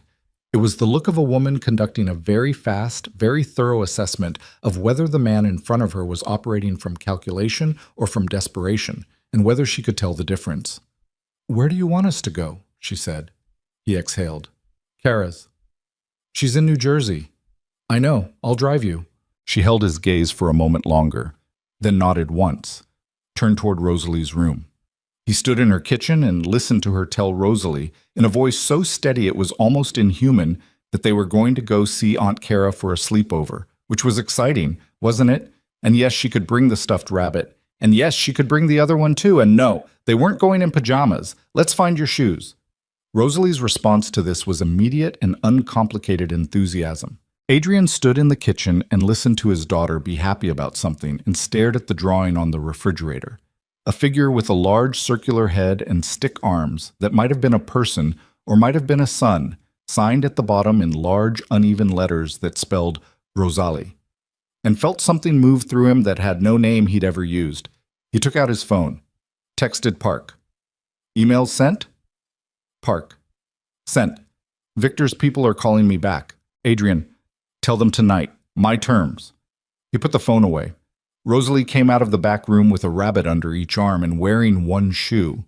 It was the look of a woman conducting a very fast, very thorough assessment of whether the man in front of her was operating from calculation or from desperation, and whether she could tell the difference. Where do you want us to go? She said. He exhaled. Kara's. She's in New Jersey. I know. I'll drive you. She held his gaze for a moment longer, then nodded once, turned toward Rosalie's room. He stood in her kitchen and listened to her tell Rosalie, in a voice so steady it was almost inhuman, that they were going to go see Aunt Kara for a sleepover, which was exciting, wasn't it? And yes, she could bring the stuffed rabbit. And yes, she could bring the other one too. And no, they weren't going in pajamas. Let's find your shoes. Rosalie's response to this was immediate and uncomplicated enthusiasm. Adrian stood in the kitchen and listened to his daughter be happy about something and stared at the drawing on the refrigerator. A figure with a large circular head and stick arms that might have been a person or might have been a son, signed at the bottom in large, uneven letters that spelled Rosalie. And felt something move through him that had no name he'd ever used. He took out his phone. Texted Park. Emails sent? Park. Sent. Victor's people are calling me back. Adrian, tell them tonight. My terms. He put the phone away. Rosalie came out of the back room with a rabbit under each arm and wearing one shoe.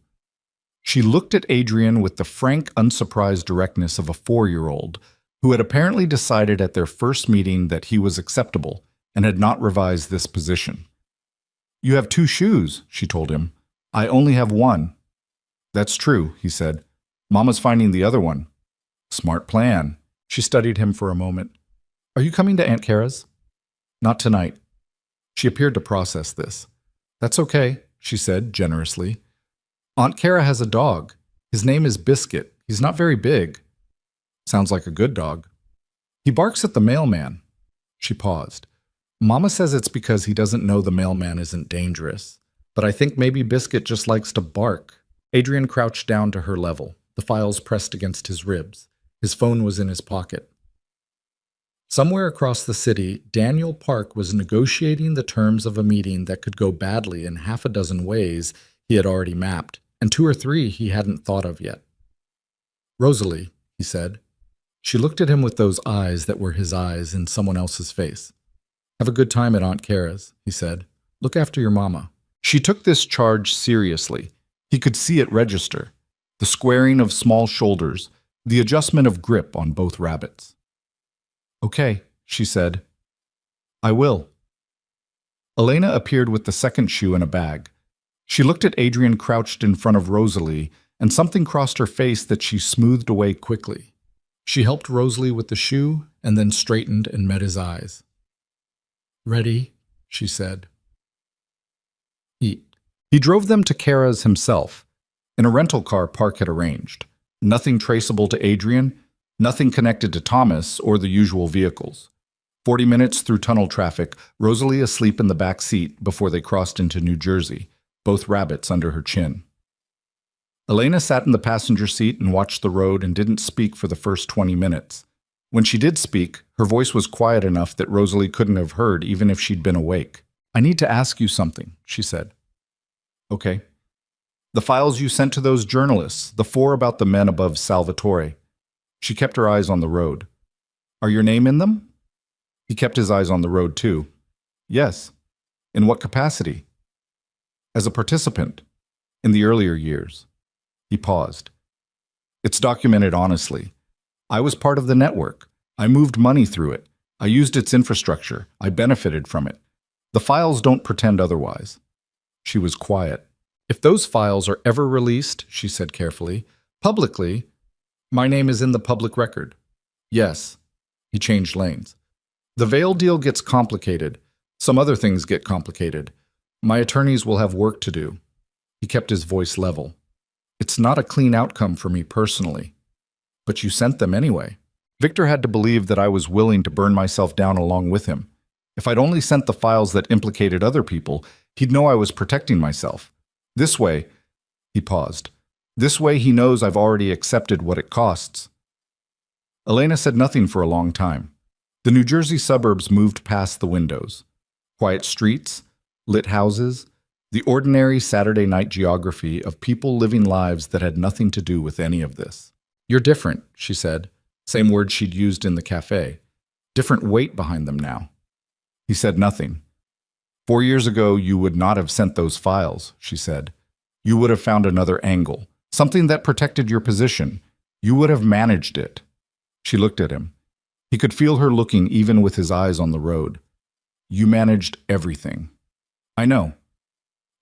She looked at Adrian with the frank, unsurprised directness of a 4-year-old who had apparently decided at their first meeting that he was acceptable and had not revised this position. You have 2 shoes, she told him. I only have one. That's true, he said. Mama's finding the other one. Smart plan. She studied him for a moment. Are you coming to Aunt Kara's? Not tonight. She appeared to process this. That's okay, she said generously. Aunt Kara has a dog. His name is Biscuit. He's not very big. Sounds like a good dog. He barks at the mailman. She paused. Mama says it's because he doesn't know the mailman isn't dangerous. But I think maybe Biscuit just likes to bark. Adrian crouched down to her level, the files pressed against his ribs. His phone was in his pocket. Somewhere across the city, Daniel Park was negotiating the terms of a meeting that could go badly in 6 ways he had already mapped, and 2 or 3 he hadn't thought of yet. Rosalie, he said. She looked at him with those eyes that were his eyes in someone else's face. Have a good time at Aunt Kara's, he said. Look after your mama. She took this charge seriously. He could see it register. The squaring of small shoulders, the adjustment of grip on both rabbits. "Okay," she said. "I will." Elena appeared with the second shoe in a bag. She looked at Adrian crouched in front of Rosalie, and something crossed her face that she smoothed away quickly. She helped Rosalie with the shoe and then straightened and met his eyes. "Ready?" she said. He drove them to Kara's himself, in a rental car Park had arranged. Nothing traceable to Adrian, nothing connected to Thomas or the usual vehicles. 40 minutes through tunnel traffic, Rosalie asleep in the back seat before they crossed into New Jersey, both rabbits under her chin. Elena sat in the passenger seat and watched the road and didn't speak for the first 20 minutes. When she did speak, her voice was quiet enough that Rosalie couldn't have heard even if she'd been awake. "I need to ask you something," she said. "Okay." "The files you sent to those journalists, the 4 about the men above Salvatore." She kept her eyes on the road. "Are your name in them?" He kept his eyes on the road too. "Yes." "In what capacity?" "As a participant. In the earlier years." He paused. "It's documented honestly. I was part of the network. I moved money through it. I used its infrastructure. I benefited from it. The files don't pretend otherwise." She was quiet. "If those files are ever released," she said carefully, "publicly, my name is in the public record." "Yes." He changed lanes. "The Vail deal gets complicated. Some other things get complicated. My attorneys will have work to do." He kept his voice level. "It's not a clean outcome for me personally. But you sent them anyway." Victor had to believe that I was willing to burn myself down along with him. If I'd only sent the files that implicated other people, he'd know I was protecting myself. This way, he paused. This way he knows I've already accepted what it costs. Elena said nothing for a long time. The New Jersey suburbs moved past the windows. Quiet streets, lit houses, the ordinary Saturday night geography of people living lives that had nothing to do with any of this. "You're different," she said, same words she'd used in the cafe. Different weight behind them now. He said nothing. 4 years ago, you would not have sent those files, she said. You would have found another angle, something that protected your position. You would have managed it. She looked at him. He could feel her looking even with his eyes on the road. You managed everything. I know.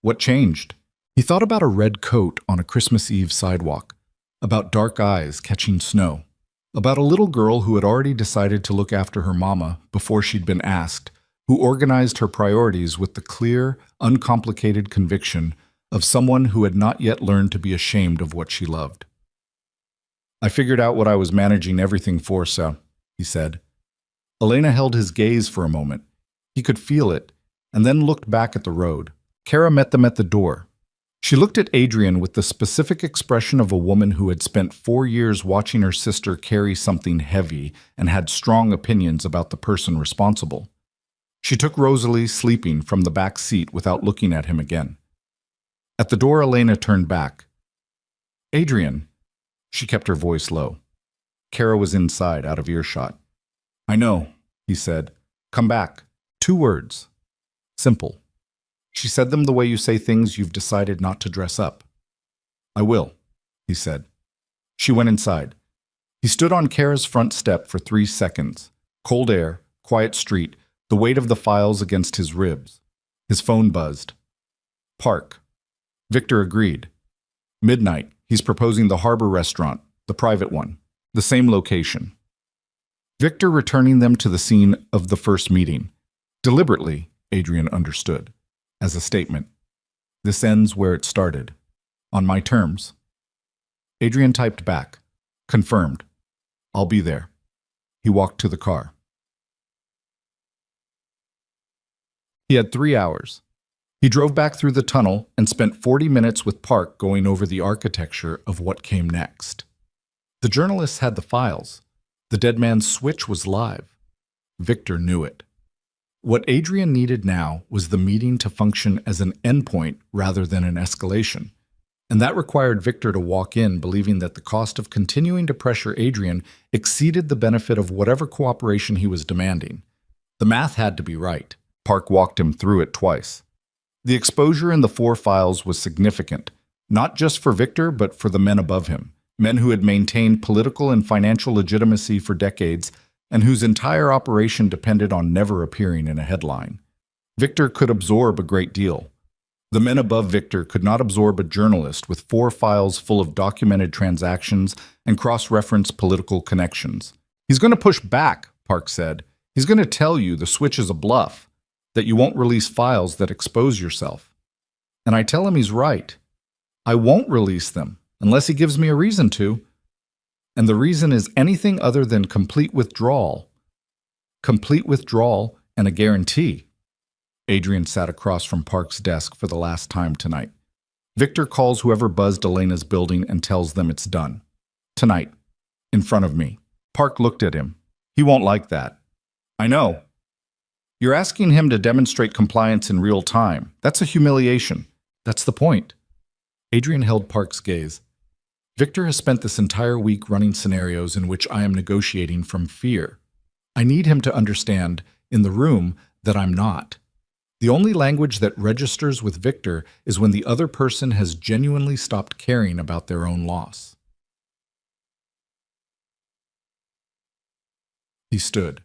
What changed? He thought about a red coat on a Christmas Eve sidewalk, about dark eyes catching snow, about a little girl who had already decided to look after her mama before she'd been asked, who organized her priorities with the clear, uncomplicated conviction of someone who had not yet learned to be ashamed of what she loved. I figured out what I was managing everything for, so, he said. Elena held his gaze for a moment. He could feel it, and then looked back at the road. Kara met them at the door. She looked at Adrian with the specific expression of a woman who had spent 4 years watching her sister carry something heavy and had strong opinions about the person responsible. She took Rosalie, sleeping, from the back seat without looking at him again. At the door, Elena turned back. Adrian. She kept her voice low. Kara was inside, out of earshot. I know, he said. Come back. 2 words. Simple. She said them the way you say things you've decided not to dress up. I will, he said. She went inside. He stood on Kara's front step for 3 seconds. Cold air, quiet street, the weight of the files against his ribs. His phone buzzed. Park. Victor agreed. Midnight, he's proposing the Harbor restaurant, the private one, the same location. Victor returning them to the scene of the first meeting. Deliberately, Adrian understood, as a statement. This ends where it started. On my terms. Adrian typed back. Confirmed. I'll be there. He walked to the car. He had 3 hours. He drove back through the tunnel and spent 40 minutes with Park going over the architecture of what came next. The journalists had the files. The dead man's switch was live. Victor knew it. What Adrian needed now was the meeting to function as an endpoint rather than an escalation. And that required Victor to walk in believing that the cost of continuing to pressure Adrian exceeded the benefit of whatever cooperation he was demanding. The math had to be right. Park walked him through it twice. The exposure in the four files was significant, not just for Victor, but for the men above him, men who had maintained political and financial legitimacy for decades and whose entire operation depended on never appearing in a headline. Victor could absorb a great deal. The men above Victor could not absorb a journalist with four files full of documented transactions and cross-reference political connections. He's going to push back, Park said. He's going to tell you the switch is a bluff, that you won't release files that expose yourself. And I tell him he's right. I won't release them unless he gives me a reason to. And the reason is anything other than complete withdrawal. Complete withdrawal and a guarantee. Adrian sat across from Park's desk for the last time tonight. Victor calls whoever buzzed Elena's building and tells them it's done. Tonight, in front of me. Park looked at him. He won't like that. I know. You're asking him to demonstrate compliance in real time. That's a humiliation. That's the point. Adrian held Park's gaze. Victor has spent this entire week running scenarios in which I am negotiating from fear. I need him to understand, in the room, that I'm not. The only language that registers with Victor is when the other person has genuinely stopped caring about their own loss. He stood.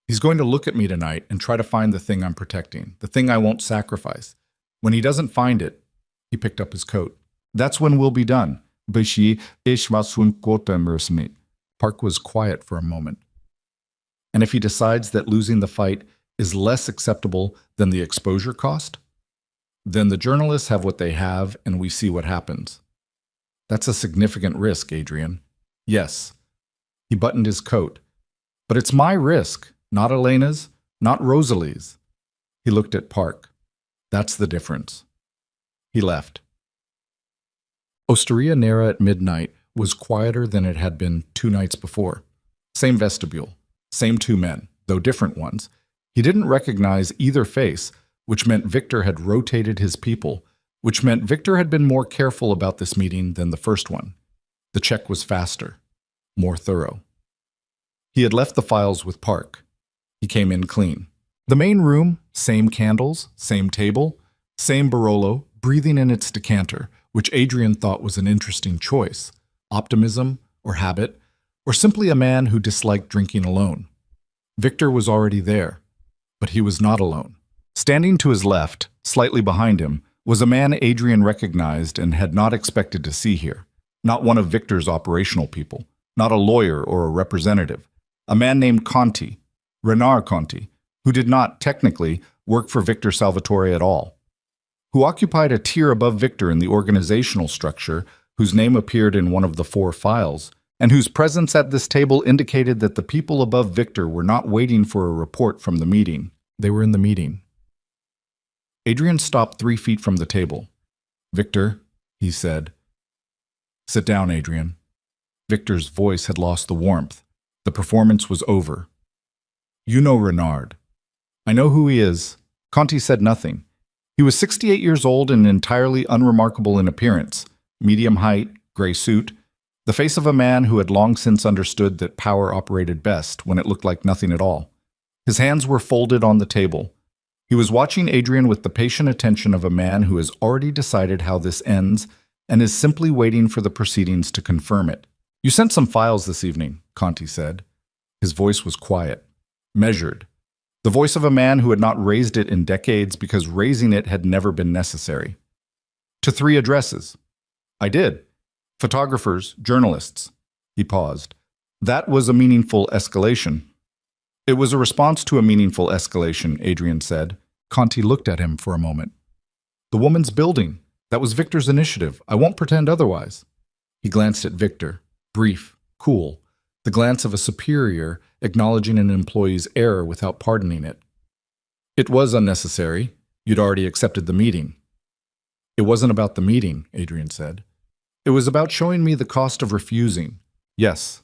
He's going to look at me tonight and try to find the thing I'm protecting, the thing I won't sacrifice. When he doesn't find it, he picked up his coat. That's when we'll be done. Park was quiet for a moment. And if he decides that losing the fight is less acceptable than the exposure cost, then the journalists have what they have and we see what happens. That's a significant risk, Adrian. Yes. He buttoned his coat. But it's my risk, not Elena's, not Rosalie's. He looked at Park. That's the difference. He left. Osteria Nera at midnight was quieter than it had been 2 nights before. Same vestibule, same 2 men, though different ones. He didn't recognize either face, which meant Victor had rotated his people, which meant Victor had been more careful about this meeting than the first one. The check was faster, more thorough. He had left the files with Park. He came in clean. The main room, same candles, same table, same Barolo, breathing in its decanter, which Adrian thought was an interesting choice, optimism or habit, or simply a man who disliked drinking alone. Victor was already there, but he was not alone. Standing to his left, slightly behind him, was a man Adrian recognized and had not expected to see here. Not one of Victor's operational people, not a lawyer or a representative. A man named Conti, Renard Conti, who did not, technically, work for Victor Salvatore at all, who occupied a tier above Victor in the organizational structure, whose name appeared in one of the 4 files, and whose presence at this table indicated that the people above Victor were not waiting for a report from the meeting. They were in the meeting. Adrian stopped 3 feet from the table. "Victor," he said. "Sit down, Adrian." Victor's voice had lost the warmth. The performance was over. "You know Renard." "I know who he is." Conti said nothing. He was 68 years old and entirely unremarkable in appearance. Medium height, gray suit, the face of a man who had long since understood that power operated best when it looked like nothing at all. His hands were folded on the table. He was watching Adrian with the patient attention of a man who has already decided how this ends and is simply waiting for the proceedings to confirm it. "You sent some files this evening," Conti said. His voice was quiet, measured. The voice of a man who had not raised it in decades because raising it had never been necessary. "To 3 addresses." "I did. Photographers, journalists." He paused. "That was a meaningful escalation." "It was a response to a meaningful escalation," Adrian said. Conti looked at him for a moment. "The woman's building. That was Victor's initiative. I won't pretend otherwise." He glanced at Victor, brief, cool, the glance of a superior acknowledging an employee's error without pardoning it. "It was unnecessary. You'd already accepted the meeting." "It wasn't about the meeting," Adrian said. "It was about showing me the cost of refusing." "Yes."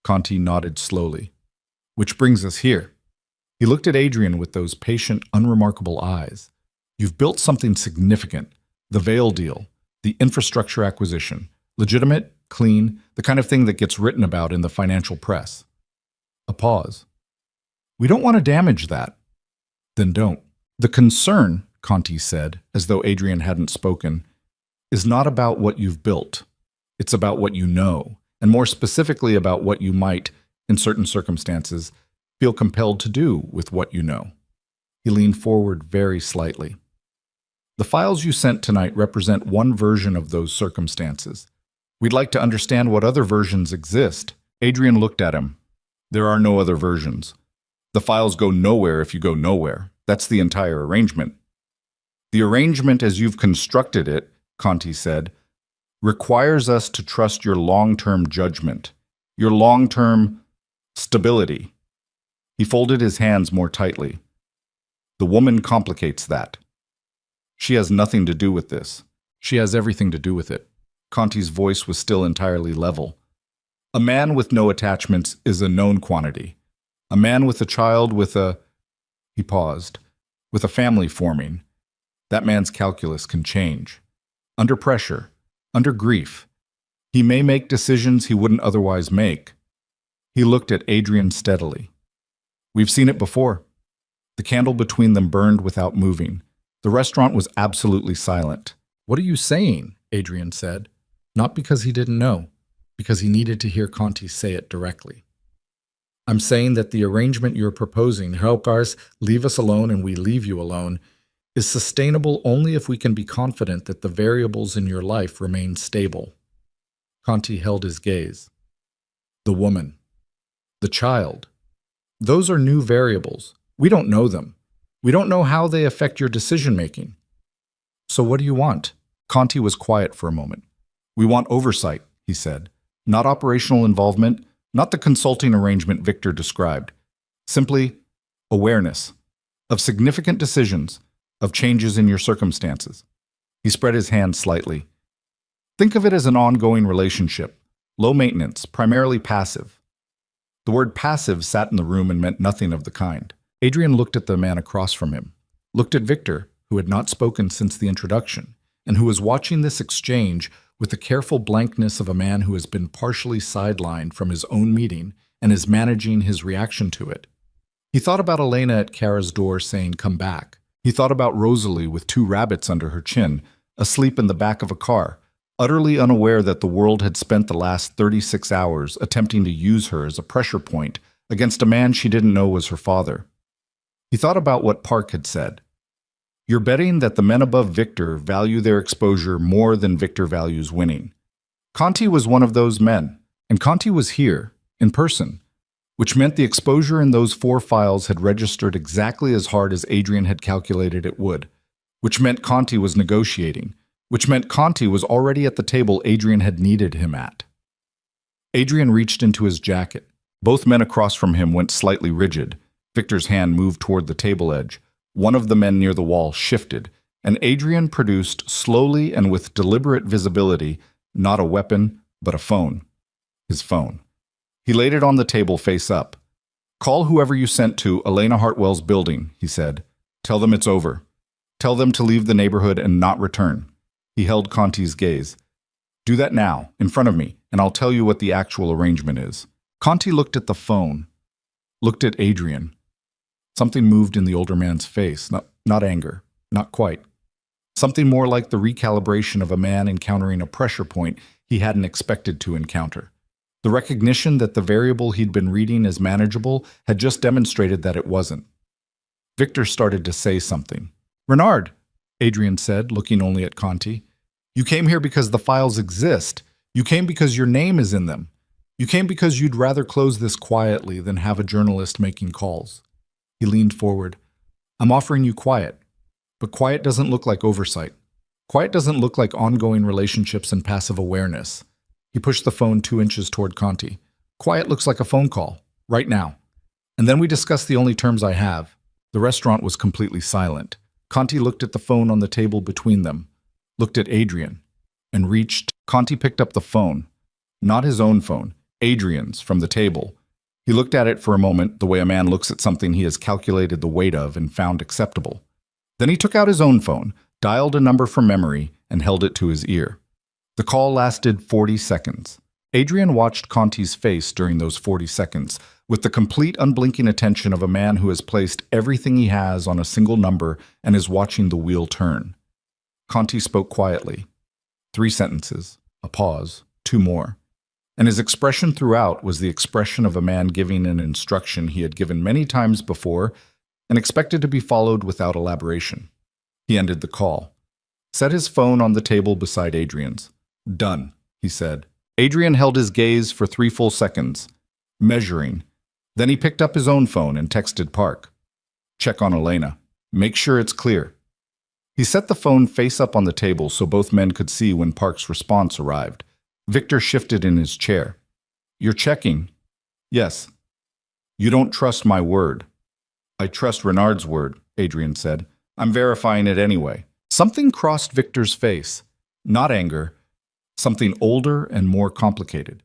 Conti nodded slowly. "Which brings us here." He looked at Adrian with those patient, unremarkable eyes. "You've built something significant. The Vail deal, the infrastructure acquisition. Legitimate, clean, the kind of thing that gets written about in the financial press." A pause. "We don't want to damage that." "Then don't." "The concern," Conti said, as though Adrian hadn't spoken, is not about what you've built. It's about what you know, and more specifically about what you might, in certain circumstances, feel compelled to do with what you know. He leaned forward very slightly. The files you sent tonight represent one version of those circumstances. We'd like to understand what other versions exist. Adrian looked at him. There are no other versions. The files go nowhere if you go nowhere. That's the entire arrangement. The arrangement as you've constructed it, Conti said, requires us to trust your long-term judgment, your long-term stability. He folded his hands more tightly. The woman complicates that. She has nothing to do with this. She has everything to do with it. Conti's voice was still entirely level. A man with no attachments is a known quantity. A man with a child he paused, with a family forming. That man's calculus can change. Under pressure, under grief, he may make decisions he wouldn't otherwise make. He looked at Adrian steadily. We've seen it before. The candle between them burned without moving. The restaurant was absolutely silent. What are you saying? Adrian said. Not because he didn't know, because he needed to hear Conti say it directly. I'm saying that the arrangement you're proposing, Helkars, leave us alone and we leave you alone, is sustainable only if we can be confident that the variables in your life remain stable. Conti held his gaze. The woman. The child. Those are new variables. We don't know them. We don't know how they affect your decision-making. So what do you want? Conti was quiet for a moment. We want oversight, he said. Not operational involvement, not the consulting arrangement Victor described. Simply awareness of significant decisions, of changes in your circumstances. He spread his hand slightly. Think of it as an ongoing relationship, low maintenance, primarily passive. The word passive sat in the room and meant nothing of the kind. Adrian looked at the man across from him, looked at Victor, who had not spoken since the introduction, and who was watching this exchange with the careful blankness of a man who has been partially sidelined from his own meeting and is managing his reaction to it. He thought about Elena at Kara's door saying, "Come back." He thought about Rosalie with 2 rabbits under her chin, asleep in the back of a car, utterly unaware that the world had spent the last 36 hours attempting to use her as a pressure point against a man she didn't know was her father. He thought about what Park had said. You're betting that the men above Victor value their exposure more than Victor values winning. Conti was one of those men, and Conti was here, in person, which meant the exposure in those 4 files had registered exactly as hard as Adrian had calculated it would, which meant Conti was negotiating, which meant Conti was already at the table Adrian had needed him at. Adrian reached into his jacket. Both men across from him went slightly rigid. Victor's hand moved toward the table edge. One of the men near the wall shifted, and Adrian produced slowly and with deliberate visibility, not a weapon, but a phone. His phone. He laid it on the table face up. Call whoever you sent to Elena Hartwell's building, he said. Tell them it's over. Tell them to leave the neighborhood and not return. He held Conti's gaze. Do that now, in front of me, and I'll tell you what the actual arrangement is. Conti looked at the phone, looked at Adrian. Something moved in the older man's face, not anger, not quite. Something more like the recalibration of a man encountering a pressure point he hadn't expected to encounter. The recognition that the variable he'd been reading as manageable had just demonstrated that it wasn't. Victor started to say something. Renard, Adrian said, looking only at Conti. You came here because the files exist. You came because your name is in them. You came because you'd rather close this quietly than have a journalist making calls. He leaned forward. I'm offering you quiet. But quiet doesn't look like oversight. Quiet doesn't look like ongoing relationships and passive awareness. He pushed the phone 2 inches toward Conti. Quiet looks like a phone call, right now. And then we discuss the only terms I have. The restaurant was completely silent. Conti looked at the phone on the table between them, looked at Adrian, and reached. Conti picked up the phone. Not his own phone, Adrian's, from the table. He looked at it for a moment, the way a man looks at something he has calculated the weight of and found acceptable. Then he took out his own phone, dialed a number from memory, and held it to his ear. The call lasted 40 seconds. Adrian watched Conti's face during those 40 seconds, with the complete unblinking attention of a man who has placed everything he has on a single number and is watching the wheel turn. Conti spoke quietly. 3 sentences, a pause, 2 more. And his expression throughout was the expression of a man giving an instruction he had given many times before and expected to be followed without elaboration. He ended the call, set his phone on the table beside Adrian's. "Done," he said. Adrian held his gaze for 3 full seconds, measuring. Then he picked up his own phone and texted Park. "Check on Elena. Make sure it's clear." He set the phone face up on the table so both men could see when Park's response arrived. Victor shifted in his chair. "You're checking?" "Yes." "You don't trust my word." "I trust Renard's word," Adrian said. "I'm verifying it anyway." Something crossed Victor's face. Not anger. Something older and more complicated.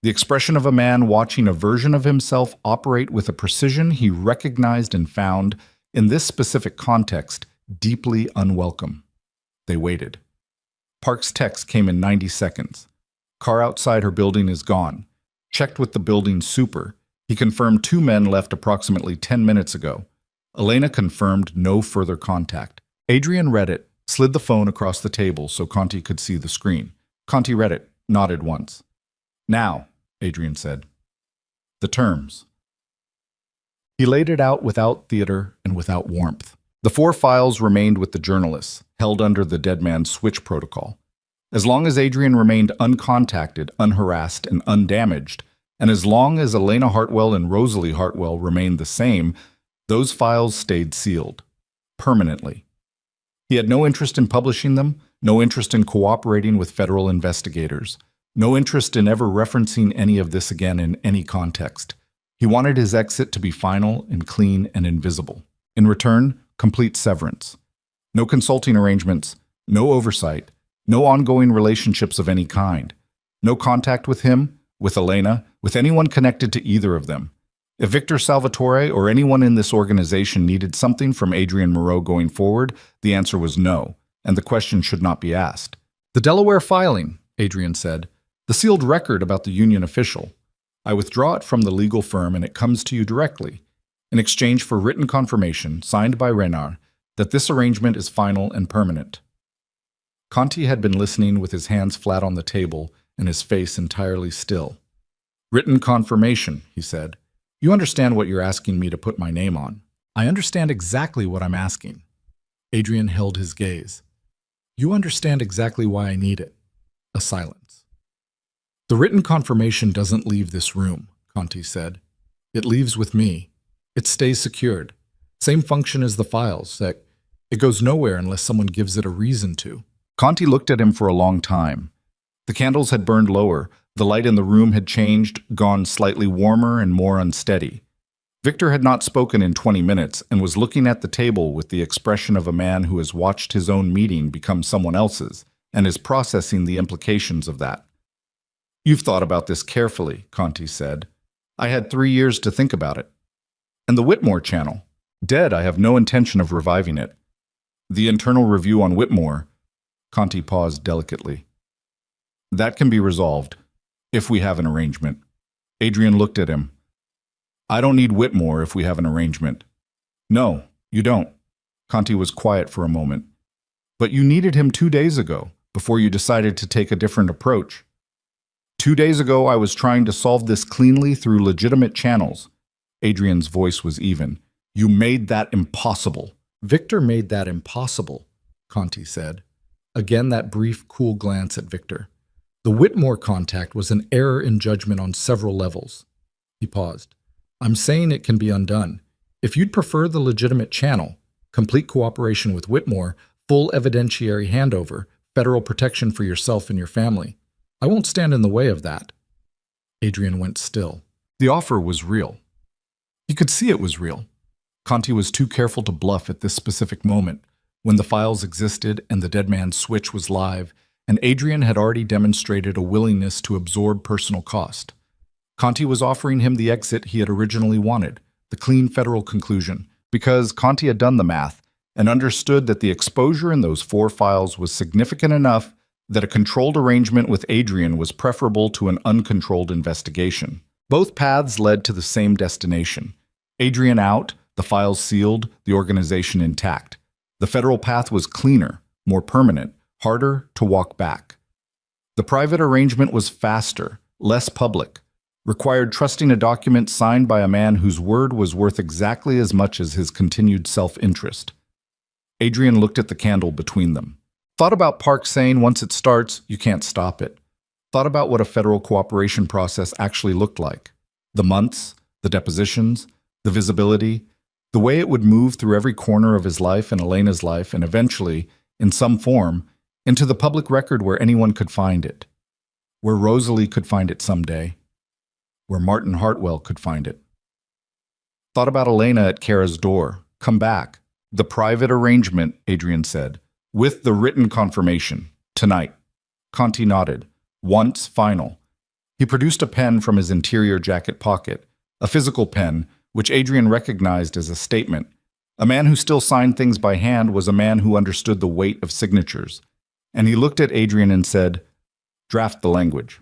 The expression of a man watching a version of himself operate with a precision he recognized and found, in this specific context, deeply unwelcome. They waited. Park's text came in 90 seconds. "Car outside her building is gone. Checked with the building super. He confirmed 2 men left approximately 10 minutes ago. Elena confirmed no further contact." Adrian read it, slid the phone across the table so Conti could see the screen. Conti read it, nodded once. "Now," Adrian said. "The terms." He laid it out without theater and without warmth. The 4 files remained with the journalists, held under the dead man's switch protocol. As long as Adrian remained uncontacted, unharassed, and undamaged, and as long as Elena Hartwell and Rosalie Hartwell remained the same, those files stayed sealed. Permanently. He had no interest in publishing them, no interest in cooperating with federal investigators, no interest in ever referencing any of this again in any context. He wanted his exit to be final and clean and invisible. In return, complete severance. No consulting arrangements, no oversight, no ongoing relationships of any kind. No contact with him, with Elena, with anyone connected to either of them. If Victor Salvatore or anyone in this organization needed something from Adrian Moreau going forward, the answer was no, and the question should not be asked. "The Delaware filing," Adrian said. "The sealed record about the union official. I withdraw it from the legal firm and it comes to you directly, in exchange for written confirmation, signed by Renard, that this arrangement is final and permanent." Conti had been listening with his hands flat on the table and his face entirely still. "Written confirmation," he said. "You understand what you're asking me to put my name on." "I understand exactly what I'm asking." Adrian held his gaze. "You understand exactly why I need it." A silence. "The written confirmation doesn't leave this room," Conti said. "It leaves with me. It stays secured. Same function as the files. It goes nowhere unless someone gives it a reason to." Conti looked at him for a long time. The candles had burned lower. The light in the room had changed, gone slightly warmer and more unsteady. Victor had not spoken in 20 minutes and was looking at the table with the expression of a man who has watched his own meeting become someone else's and is processing the implications of that. "You've thought about this carefully," Conti said. "I had 3 years to think about it. And the Whitmore channel? Dead, I have no intention of reviving it. The internal review on Whitmore." Conti paused delicately. "That can be resolved, if we have an arrangement." Adrian looked at him. "I don't need Whitmore if we have an arrangement." "No, you don't." Conti was quiet for a moment. "But you needed him 2 days ago, before you decided to take a different approach." 2 days ago, I was trying to solve this cleanly through legitimate channels." Adrian's voice was even. "You made that impossible." "Victor made that impossible," Conti said. Again, that brief, cool glance at Victor. "The Whitmore contact was an error in judgment on several levels." He paused. "I'm saying it can be undone. If you'd prefer the legitimate channel, complete cooperation with Whitmore, full evidentiary handover, federal protection for yourself and your family, I won't stand in the way of that." Adrian went still. The offer was real. He could see it was real. Conti was too careful to bluff at this specific moment, when the files existed and the dead man's switch was live, and Adrian had already demonstrated a willingness to absorb personal cost. Conti was offering him the exit he had originally wanted, the clean federal conclusion, because Conti had done the math and understood that the exposure in those 4 files was significant enough that a controlled arrangement with Adrian was preferable to an uncontrolled investigation. Both paths led to the same destination. Adrian out, the files sealed, the organization intact. The federal path was cleaner, more permanent, harder to walk back. The private arrangement was faster, less public, required trusting a document signed by a man whose word was worth exactly as much as his continued self-interest. Adrian looked at the candle between them. Thought about Park saying once it starts, you can't stop it. Thought about what a federal cooperation process actually looked like. The months, the depositions, the visibility, the way it would move through every corner of his life and Elena's life and eventually, in some form, into the public record where anyone could find it. Where Rosalie could find it someday. Where Martin Hartwell could find it. Thought about Elena at Kara's door. Come back. The private arrangement, Adrian said, with the written confirmation. Tonight. Conti nodded. Once final. He produced a pen from his interior jacket pocket, a physical pen, which Adrian recognized as a statement. A man who still signed things by hand was a man who understood the weight of signatures. And he looked at Adrian and said, "Draft the language."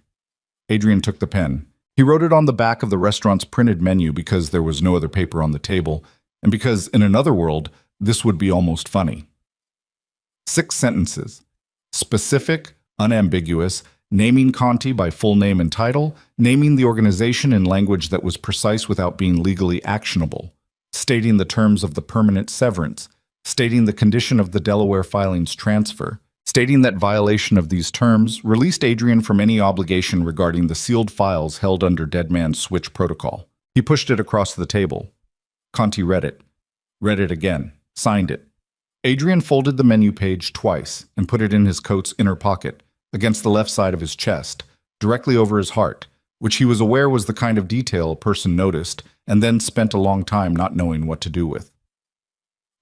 Adrian took the pen. He wrote it on the back of the restaurant's printed menu because there was no other paper on the table, and because, in another world, this would be almost funny. 6 sentences. Specific, unambiguous, naming Conti by full name and title, naming the organization in language that was precise without being legally actionable, stating the terms of the permanent severance, stating the condition of the Delaware filings transfer, stating that violation of these terms released Adrian from any obligation regarding the sealed files held under Dead Man's Switch protocol. He pushed it across the table. Conti read it again, signed it. Adrian folded the menu page twice and put it in his coat's inner pocket, against the left side of his chest, directly over his heart, which he was aware was the kind of detail a person noticed and then spent a long time not knowing what to do with.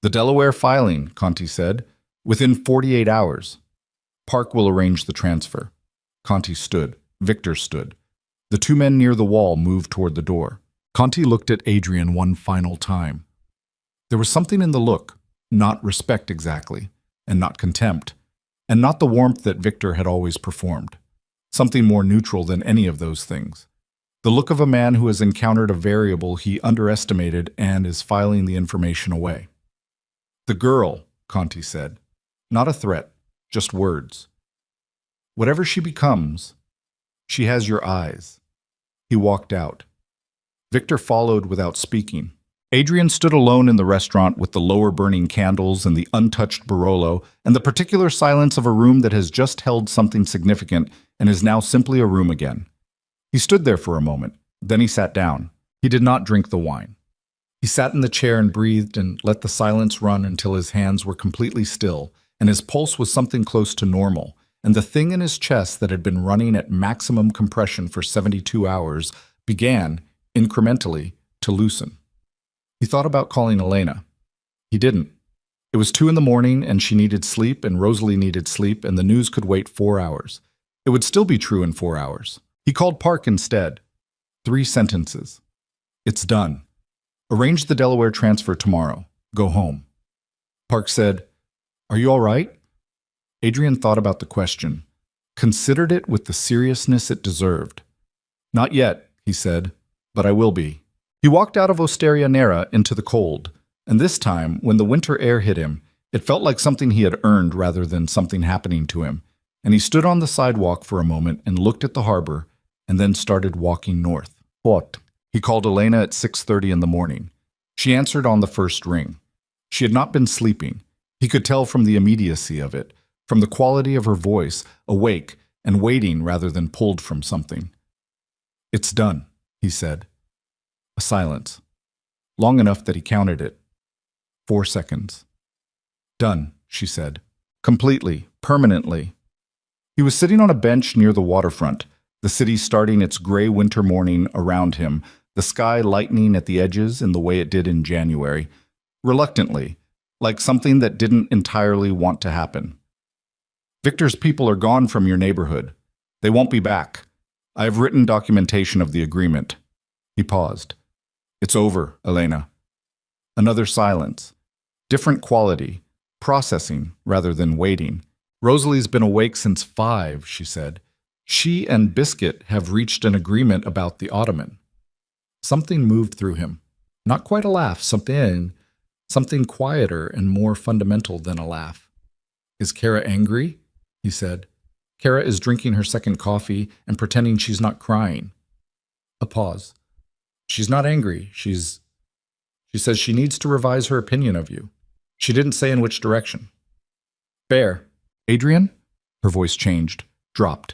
The Delaware filing, Conti said, within 48 hours. Park will arrange the transfer. Conti stood. Victor stood. The 2 men near the wall moved toward the door. Conti looked at Adrian one final time. There was something in the look, not respect exactly, and not contempt, and not the warmth that Victor had always performed. Something more neutral than any of those things. The look of a man who has encountered a variable he underestimated and is filing the information away. The girl, Conti said. Not a threat, just words. Whatever she becomes, she has your eyes. He walked out. Victor followed without speaking. Adrian stood alone in the restaurant with the lower burning candles and the untouched Barolo and the particular silence of a room that has just held something significant and is now simply a room again. He stood there for a moment. Then he sat down. He did not drink the wine. He sat in the chair and breathed and let the silence run until his hands were completely still and his pulse was something close to normal, and the thing in his chest that had been running at maximum compression for 72 hours began, incrementally, to loosen. He thought about calling Elena. He didn't. It was 2 a.m. and she needed sleep and Rosalie needed sleep and the news could wait 4 hours. It would still be true in 4 hours. He called Park instead. 3 sentences. It's done. Arrange the Delaware transfer tomorrow. Go home. Park said, "Are you all right?" Adrian thought about the question, considered it with the seriousness it deserved. "Not yet," he said, "but I will be." He walked out of Osteria Nera into the cold, and this time, when the winter air hit him, it felt like something he had earned rather than something happening to him, and he stood on the sidewalk for a moment and looked at the harbor, and then started walking north. What? He called Elena at 6:30 in the morning. She answered on the first ring. She had not been sleeping. He could tell from the immediacy of it, from the quality of her voice, awake and waiting rather than pulled from something. "It's done," he said. A silence. Long enough that he counted it. 4 seconds. "Done," she said. "Completely, permanently." He was sitting on a bench near the waterfront, the city starting its gray winter morning around him, the sky lightening at the edges in the way it did in January, reluctantly, like something that didn't entirely want to happen. "Victor's people are gone from your neighborhood. They won't be back. I have written documentation of the agreement." He paused. "It's over, Elena." Another silence. Different quality. Processing rather than waiting. "Rosalie's been awake since 5, she said. She and Biscuit have reached an agreement about the ottoman." Something moved through him. Not quite a laugh, something quieter and more fundamental than a laugh. Is Kara angry? He said. Kara is drinking her second coffee and pretending she's not crying. A pause. She's not angry. She says she needs to revise her opinion of you. She didn't say in which direction. Fair. Adrian? Her voice changed, dropped.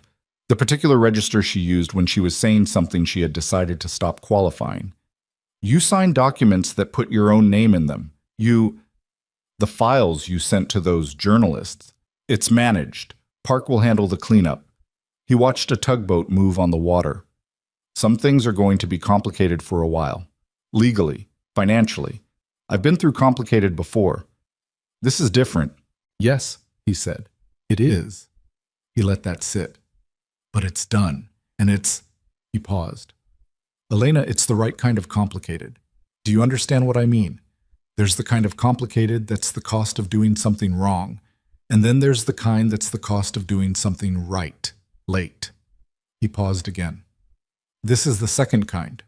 The particular register she used when she was saying something she had decided to stop qualifying. You signed documents that put your own name in them. The files you sent to those journalists. It's managed. Park will handle the cleanup. He watched a tugboat move on the water. Some things are going to be complicated for a while. Legally, financially. I've been through complicated before. This is different. Yes, he said. It is. He let that sit. But it's done. And he paused. Elena, it's the right kind of complicated. Do you understand what I mean? There's the kind of complicated that's the cost of doing something wrong. And then there's the kind that's the cost of doing something right, late. He paused again. This is the second kind.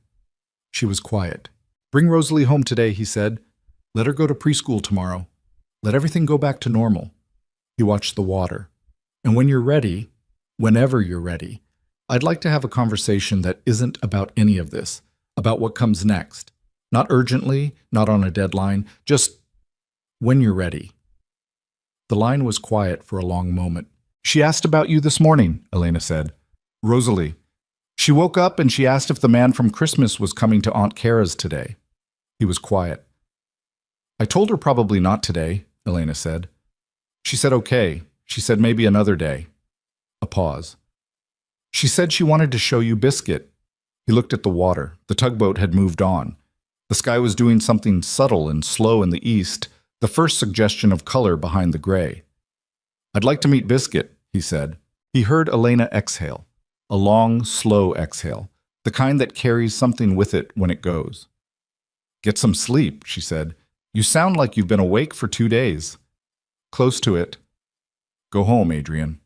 She was quiet. Bring Rosalie home today, he said. Let her go to preschool tomorrow. Let everything go back to normal. He watched the water. And when you're ready, whenever you're ready, I'd like to have a conversation that isn't about any of this, about what comes next. Not urgently, not on a deadline, just when you're ready. The line was quiet for a long moment. She asked about you this morning, Elena said. Rosalie. She woke up and she asked if the man from Christmas was coming to Aunt Kara's today. He was quiet. I told her probably not today, Elena said. She said okay. She said maybe another day. A pause. She said she wanted to show you Biscuit. He looked at the water. The tugboat had moved on. The sky was doing something subtle and slow in the east, the first suggestion of color behind the gray. I'd like to meet Biscuit, he said. He heard Elena exhale. A long, slow exhale, the kind that carries something with it when it goes. Get some sleep, she said. You sound like you've been awake for 2 days. Close to it. Go home, Adrian.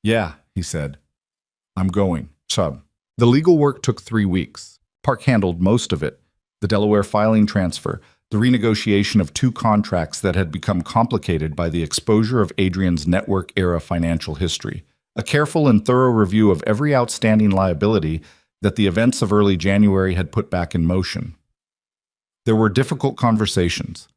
Yeah, he said. I'm going. Chub. The legal work took 3 weeks. Park handled most of it. The Delaware filing transfer, the renegotiation of 2 contracts that had become complicated by the exposure of Adrian's network-era financial history, a careful and thorough review of every outstanding liability that the events of early January had put back in motion. There were difficult conversations.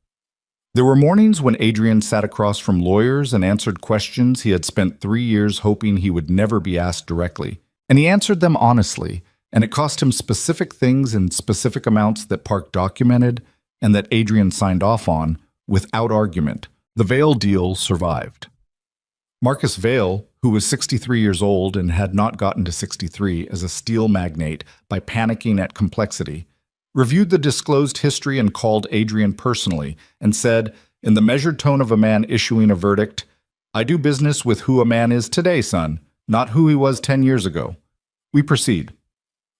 There were mornings when Adrian sat across from lawyers and answered questions he had spent 3 years hoping he would never be asked directly, and he answered them honestly, and it cost him specific things in specific amounts that Park documented and that Adrian signed off on without argument. The Vail deal survived. Marcus Vail, who was 63 years old and had not gotten to 63 as a steel magnate by panicking at complexity, reviewed the disclosed history and called Adrian personally and said, in the measured tone of a man issuing a verdict, I do business with who a man is today, son, not who he was 10 years ago. We proceed.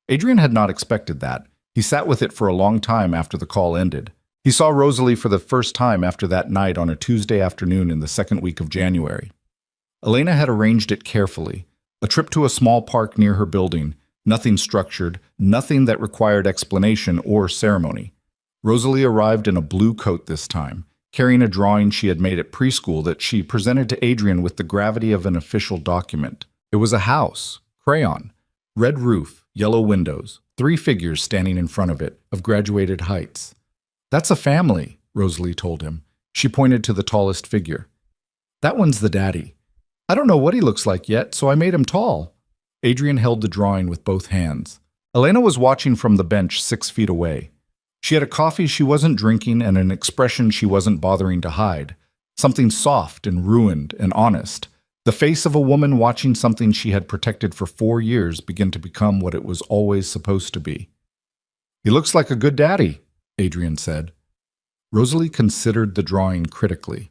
Adrian had not expected that. He sat with it for a long time after the call ended. He saw Rosalie for the first time after that night on a Tuesday afternoon in the second week of January. Elena had arranged it carefully. A trip to a small park near her building, nothing structured, nothing that required explanation or ceremony. Rosalie arrived in a blue coat this time, carrying a drawing she had made at preschool that she presented to Adrian with the gravity of an official document. It was a house, crayon, red roof, yellow windows, 3 figures standing in front of it, of graduated heights. That's a family, Rosalie told him. She pointed to the tallest figure. That one's the daddy. I don't know what he looks like yet, so I made him tall. Adrian held the drawing with both hands. Elena was watching from the bench 6 feet away. She had a coffee she wasn't drinking and an expression she wasn't bothering to hide. Something soft and ruined and honest. The face of a woman watching something she had protected for 4 years begin to become what it was always supposed to be. He looks like a good daddy, Adrian said. Rosalie considered the drawing critically.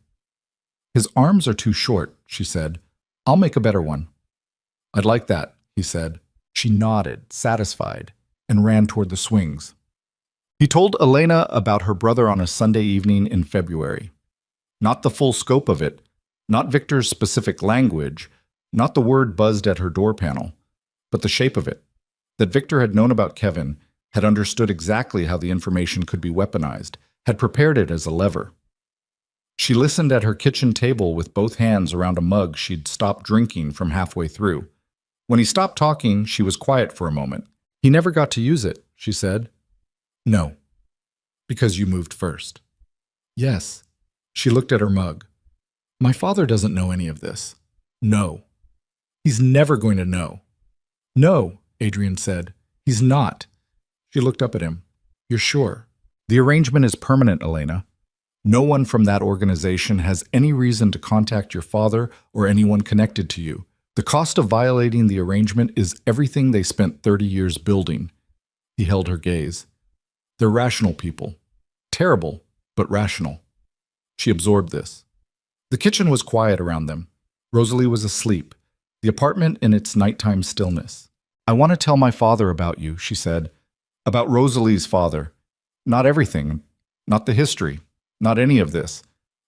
His arms are too short, she said. I'll make a better one. I'd like that, he said. She nodded, satisfied, and ran toward the swings. He told Elena about her brother on a Sunday evening in February. Not the full scope of it, not Victor's specific language, not the word buzzed at her door panel, but the shape of it. That Victor had known about Kevin, had understood exactly how the information could be weaponized, had prepared it as a lever. She listened at her kitchen table with both hands around a mug she'd stopped drinking from halfway through. When he stopped talking, she was quiet for a moment. "He never got to use it," she said. "No, because you moved first." "Yes." She looked at her mug. "My father doesn't know any of this." "No. He's never going to know." "No," Adrian said. "He's not." She looked up at him. "You're sure?" "The arrangement is permanent, Elena. No one from that organization has any reason to contact your father or anyone connected to you. The cost of violating the arrangement is everything they spent 30 years building." He held her gaze. "They're rational people. Terrible, but rational." She absorbed this. The kitchen was quiet around them. Rosalie was asleep, the apartment in its nighttime stillness. "I want to tell my father about you," she said. "About Rosalie's father. Not everything, not the history, not any of this.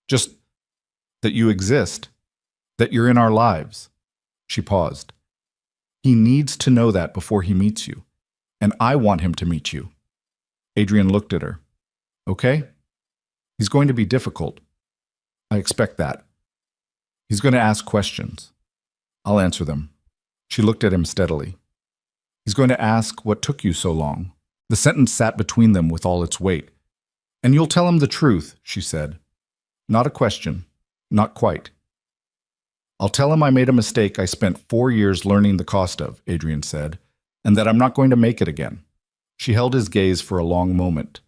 Just that you exist, that you're in our lives." She paused. "He needs to know that before he meets you, and I want him to meet you." Adrian looked at her. "Okay? He's going to be difficult. I expect that. He's going to ask questions. I'll answer them." She looked at him steadily. "He's going to ask what took you so long." The sentence sat between them with all its weight. "And you'll tell him the truth," she said. "Not a question. Not quite." "I'll tell him I made a mistake I spent 4 years learning the cost of," Adrian said, "and that I'm not going to make it again." She held his gaze for a long moment.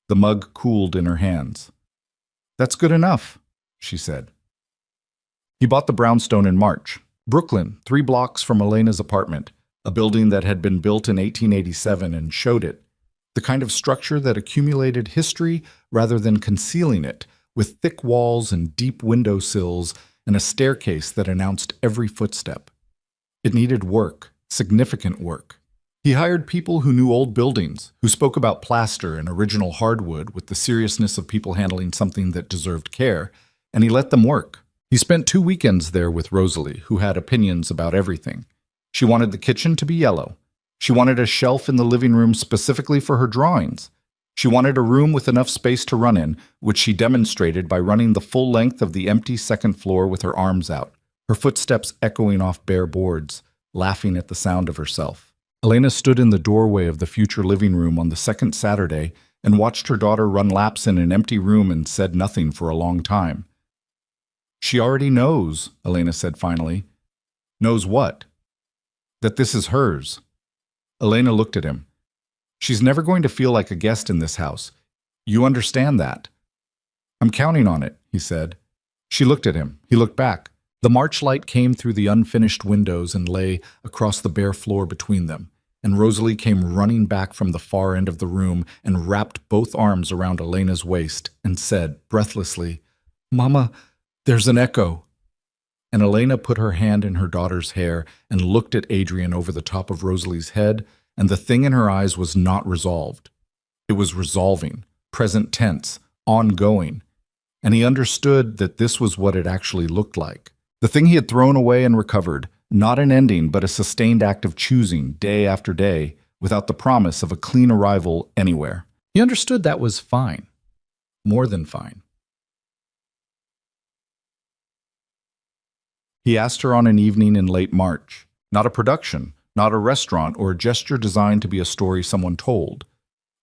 The mug cooled in her hands. "That's good enough," she said. He bought the brownstone in March. Brooklyn, 3 blocks from Elena's apartment, a building that had been built in 1887 and showed it. The kind of structure that accumulated history rather than concealing it, with thick walls and deep window sills and a staircase that announced every footstep. It needed work, significant work. He hired people who knew old buildings, who spoke about plaster and original hardwood with the seriousness of people handling something that deserved care, and he let them work. He spent 2 weekends there with Rosalie, who had opinions about everything. She wanted the kitchen to be yellow. She wanted a shelf in the living room specifically for her drawings. She wanted a room with enough space to run in, which she demonstrated by running the full length of the empty second floor with her arms out, her footsteps echoing off bare boards, laughing at the sound of herself. Elena stood in the doorway of the future living room on the second Saturday and watched her daughter run laps in an empty room and said nothing for a long time. "She already knows," Elena said finally. "Knows what?" "That this is hers." Elena looked at him. "She's never going to feel like a guest in this house. You understand that?" "I'm counting on it," he said. She looked at him. He looked back. The March light came through the unfinished windows and lay across the bare floor between them, and Rosalie came running back from the far end of the room and wrapped both arms around Elena's waist and said, breathlessly, "Mama, there's an echo." And Elena put her hand in her daughter's hair and looked at Adrian over the top of Rosalie's head, and the thing in her eyes was not resolved. It was resolving, present tense, ongoing. And he understood that this was what it actually looked like. The thing he had thrown away and recovered, not an ending but a sustained act of choosing day after day without the promise of a clean arrival anywhere. He understood that was fine. More than fine. He asked her on an evening in late March. Not a production, not a restaurant or a gesture designed to be a story someone told.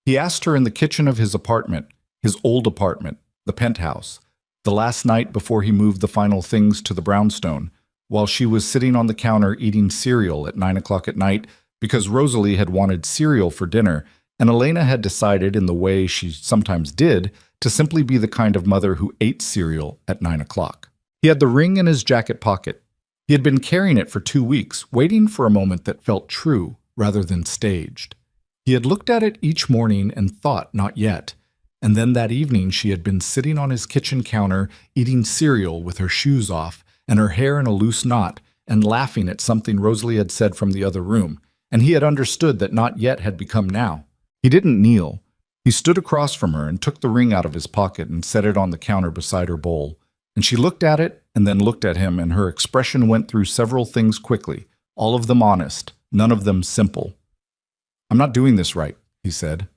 He asked her in the kitchen of his apartment, his old apartment, the penthouse, the last night before he moved the final things to the brownstone, while she was sitting on the counter eating cereal at 9 o'clock at night because Rosalie had wanted cereal for dinner, and Elena had decided, in the way she sometimes did, to simply be the kind of mother who ate cereal at 9 o'clock. He had the ring in his jacket pocket. He had been carrying it for 2 weeks, waiting for a moment that felt true rather than staged. He had looked at it each morning and thought, not yet. And then that evening she had been sitting on his kitchen counter, eating cereal with her shoes off and her hair in a loose knot, and laughing at something Rosalie had said from the other room, and he had understood that not yet had become now. He didn't kneel. He stood across from her and took the ring out of his pocket and set it on the counter beside her bowl. And she looked at it and then looked at him, and her expression went through several things quickly, all of them honest, none of them simple. "I'm not doing this right," he he said.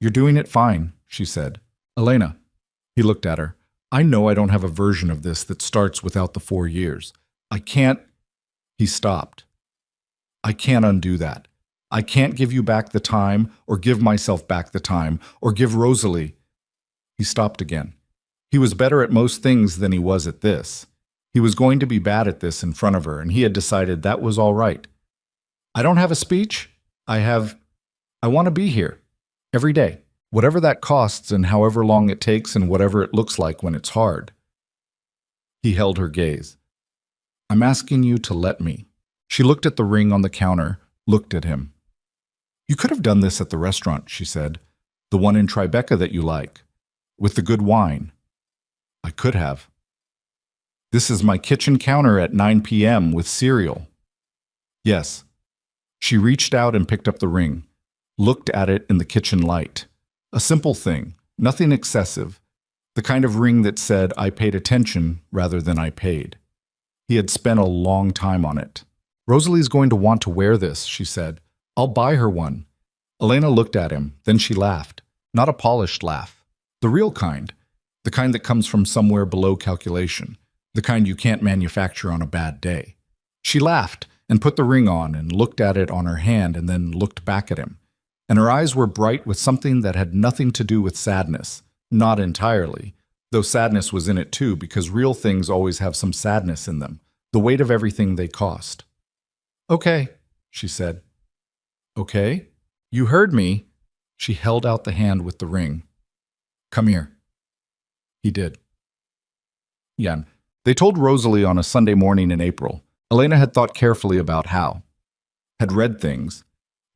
You're doing it fine, she said. Elena. He looked at her. I know I don't have a version of this that starts without the 4 years. I can't. He stopped. I can't undo that. I can't give you back the time, or give myself back the time, or give Rosalie. He stopped again. He was better at most things than he was at this. He was going to be bad at this in front of her, and he had decided that was all right. I don't have a speech. I want to be here. Every day. Whatever that costs and however long it takes and whatever it looks like when it's hard. He held her gaze. I'm asking you to let me. She looked at the ring on the counter, looked at him. You could have done this at the restaurant, she said. The one in Tribeca that you like. With the good wine. I could have. This is my kitchen counter at 9 p.m. with cereal. Yes. She reached out and picked up the ring, looked at it in the kitchen light. A simple thing, nothing excessive. The kind of ring that said, I paid attention rather than I paid. He had spent a long time on it. Rosalie's going to want to wear this, she said. I'll buy her one. Elena looked at him, then she laughed. Not a polished laugh. The real kind. The kind that comes from somewhere below calculation. The kind you can't manufacture on a bad day. She laughed and put the ring on and looked at it on her hand and then looked back at him. And her eyes were bright with something that had nothing to do with sadness. Not entirely, though sadness was in it too, because real things always have some sadness in them, the weight of everything they cost. Okay, she said. Okay? You heard me. She held out the hand with the ring. Come here. He did. Jan. They told Rosalie on a Sunday morning in April. Elena had thought carefully about how. Had read things.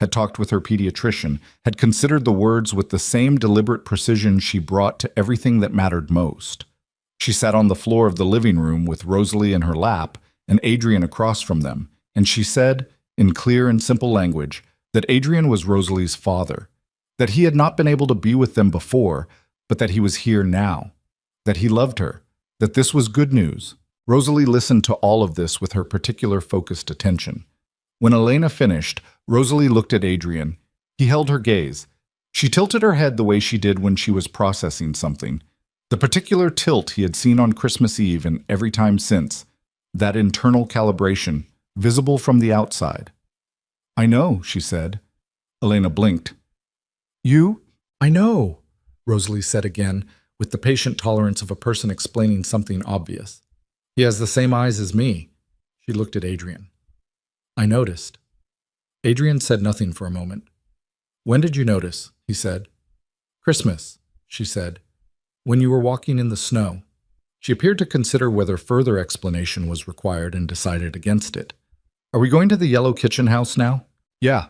Had talked with her pediatrician, had considered the words with the same deliberate precision she brought to everything that mattered most. She sat on the floor of the living room with Rosalie in her lap and Adrian across from them, and she said, in clear and simple language, that Adrian was Rosalie's father, that he had not been able to be with them before, but that he was here now, that he loved her, that this was good news. Rosalie listened to all of this with her particular focused attention. When Elena finished, Rosalie looked at Adrian. He held her gaze. She tilted her head the way she did when she was processing something. The particular tilt he had seen on Christmas Eve and every time since. That internal calibration, visible from the outside. I know, she said. Elena blinked. You? I know, Rosalie said again, with the patient tolerance of a person explaining something obvious. He has the same eyes as me. She looked at Adrian. I noticed. Adrian said nothing for a moment. When did you notice? He said. Christmas, she said. When you were walking in the snow. She appeared to consider whether further explanation was required and decided against it. Are we going to the yellow kitchen house now? Yeah,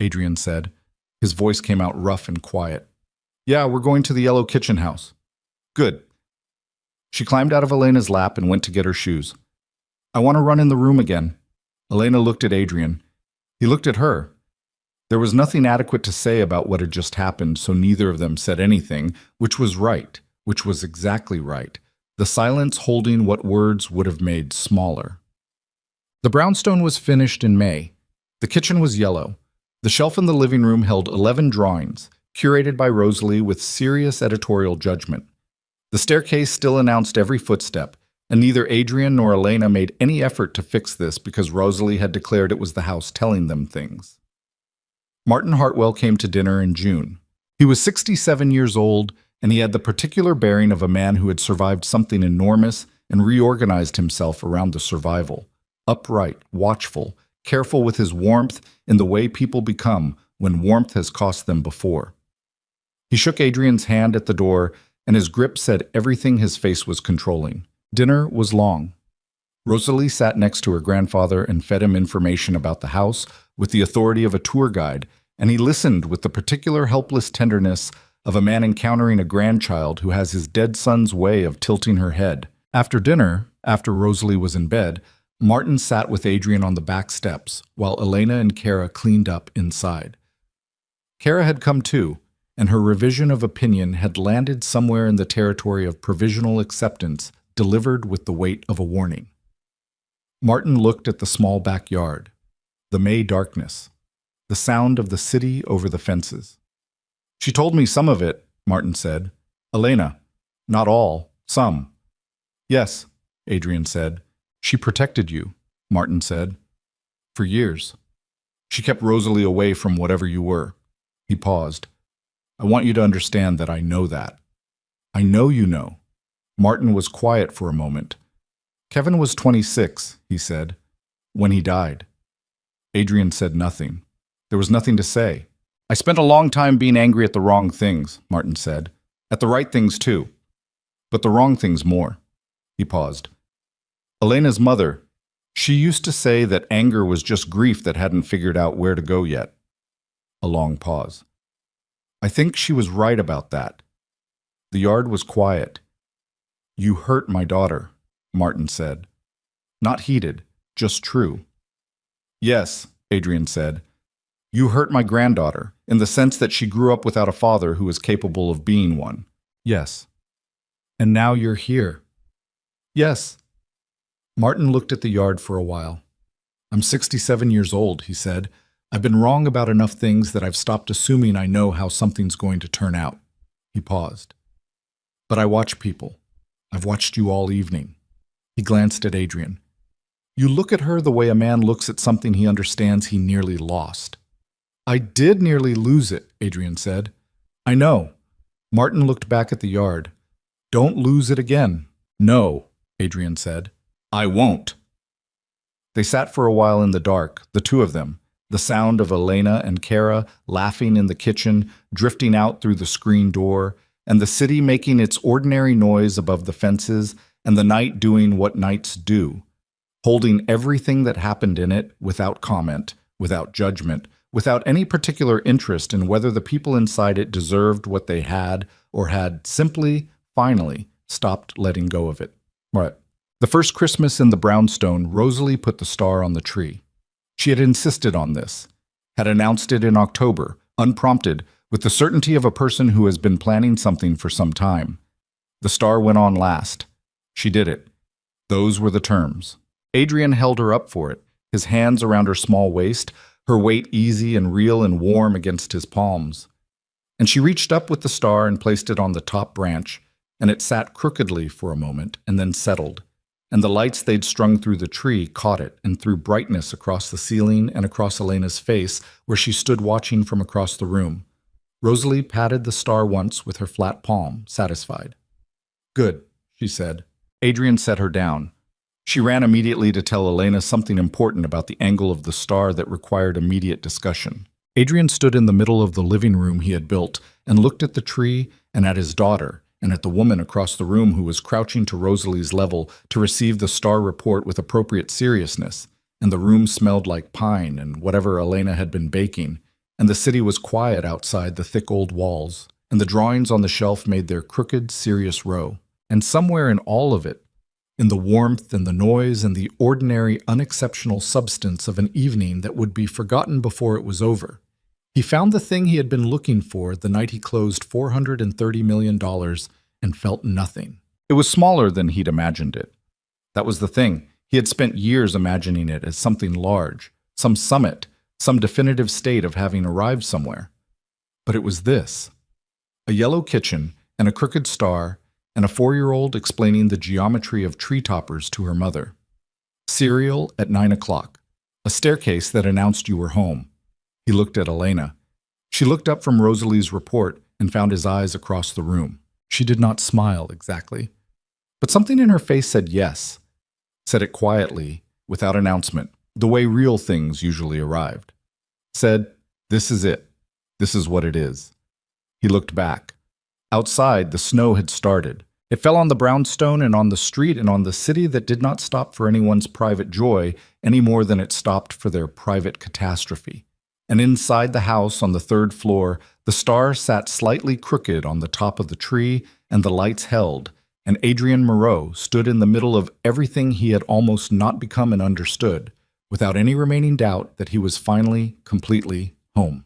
Adrian said. His voice came out rough and quiet. Yeah, we're going to the yellow kitchen house. Good. She climbed out of Elena's lap and went to get her shoes. I want to run in the room again. Elena looked at Adrian. He looked at her. There was nothing adequate to say about what had just happened, so neither of them said anything, which was right, which was exactly right, the silence holding what words would have made smaller. The brownstone was finished in May. The kitchen was yellow. The shelf in the living room held 11 drawings, curated by Rosalie with serious editorial judgment. The staircase still announced every footstep, and neither Adrian nor Elena made any effort to fix this because Rosalie had declared it was the house telling them things. Martin Hartwell came to dinner in June. He was 67 years old, and he had the particular bearing of a man who had survived something enormous and reorganized himself around the survival. Upright, watchful, careful with his warmth in the way people become when warmth has cost them before. He shook Adrian's hand at the door, and his grip said everything his face was controlling. Dinner was long. Rosalie sat next to her grandfather and fed him information about the house with the authority of a tour guide, and he listened with the particular helpless tenderness of a man encountering a grandchild who has his dead son's way of tilting her head. After dinner, after Rosalie was in bed, Martin sat with Adrian on the back steps, while Elena and Kara cleaned up inside. Kara had come too, and her revision of opinion had landed somewhere in the territory of provisional acceptance, delivered with the weight of a warning. Martin looked at the small backyard, the May darkness, the sound of the city over the fences. She told me some of it, Martin said. Elena, not all, some. Yes, Adrian said. She protected you, Martin said. For years. She kept Rosalie away from whatever you were. He paused. I want you to understand that I know that. I know you know. Martin was quiet for a moment. Kevin was 26, he said, when he died. Adrian said nothing. There was nothing to say. I spent a long time being angry at the wrong things, Martin said. At the right things, too. But the wrong things more. He paused. Elena's mother, she used to say that anger was just grief that hadn't figured out where to go yet. A long pause. I think she was right about that. The yard was quiet. You hurt my daughter, Martin said. Not heated, just true. Yes, Adrian said. You hurt my granddaughter, in the sense that she grew up without a father who was capable of being one. Yes. And now you're here. Yes. Martin looked at the yard for a while. I'm 67 years old, he said. I've been wrong about enough things that I've stopped assuming I know how something's going to turn out. He paused. But I watch people. I've watched you all evening. He glanced at Adrian. You look at her the way a man looks at something he understands he nearly lost. I did nearly lose it, Adrian said. I know. Martin looked back at the yard. Don't lose it again. No, Adrian said. I won't. They sat for a while in the dark, the two of them, the sound of Elena and Kara laughing in the kitchen, drifting out through the screen door, and the city making its ordinary noise above the fences, and the night doing what nights do, holding everything that happened in it without comment, without judgment, without any particular interest in whether the people inside it deserved what they had or had simply, finally, stopped letting go of it. Right. The first Christmas in the brownstone, Rosalie put the star on the tree. She had insisted on this, had announced it in October, unprompted, with the certainty of a person who has been planning something for some time. The star went on last. She did it. Those were the terms. Adrian held her up for it, his hands around her small waist, her weight easy and real and warm against his palms. And she reached up with the star and placed it on the top branch, and it sat crookedly for a moment and then settled. And the lights they'd strung through the tree caught it and threw brightness across the ceiling and across Elena's face, where she stood watching from across the room. Rosalie patted the star once with her flat palm, satisfied. Good, she said. Adrian set her down. She ran immediately to tell Elena something important about the angle of the star that required immediate discussion. Adrian stood in the middle of the living room he had built and looked at the tree and at his daughter, and at the woman across the room who was crouching to Rosalie's level to receive the star report with appropriate seriousness, and the room smelled like pine and whatever Elena had been baking, and the city was quiet outside the thick old walls, and the drawings on the shelf made their crooked, serious row. And somewhere in all of it, in the warmth and the noise and the ordinary, unexceptional substance of an evening that would be forgotten before it was over, he found the thing he had been looking for the night he closed $430 million and felt nothing. It was smaller than he'd imagined it. That was the thing. He had spent years imagining it as something large, some summit, some definitive state of having arrived somewhere. But it was this: a yellow kitchen and a crooked star and a 4-year-old explaining the geometry of tree toppers to her mother. Cereal at 9 o'clock. A staircase that announced you were home. He looked at Elena. She looked up from Rosalie's report and found his eyes across the room. She did not smile exactly, but something in her face said yes, said it quietly, without announcement, the way real things usually arrived. Said, "This is it. This is what it is." He looked back. Outside, the snow had started. It fell on the brownstone and on the street and on the city that did not stop for anyone's private joy any more than it stopped for their private catastrophe. And inside the house on the 3rd floor, the star sat slightly crooked on the top of the tree, and the lights held, and Adrian Moreau stood in the middle of everything he had almost not become and understood, without any remaining doubt that he was finally, completely home.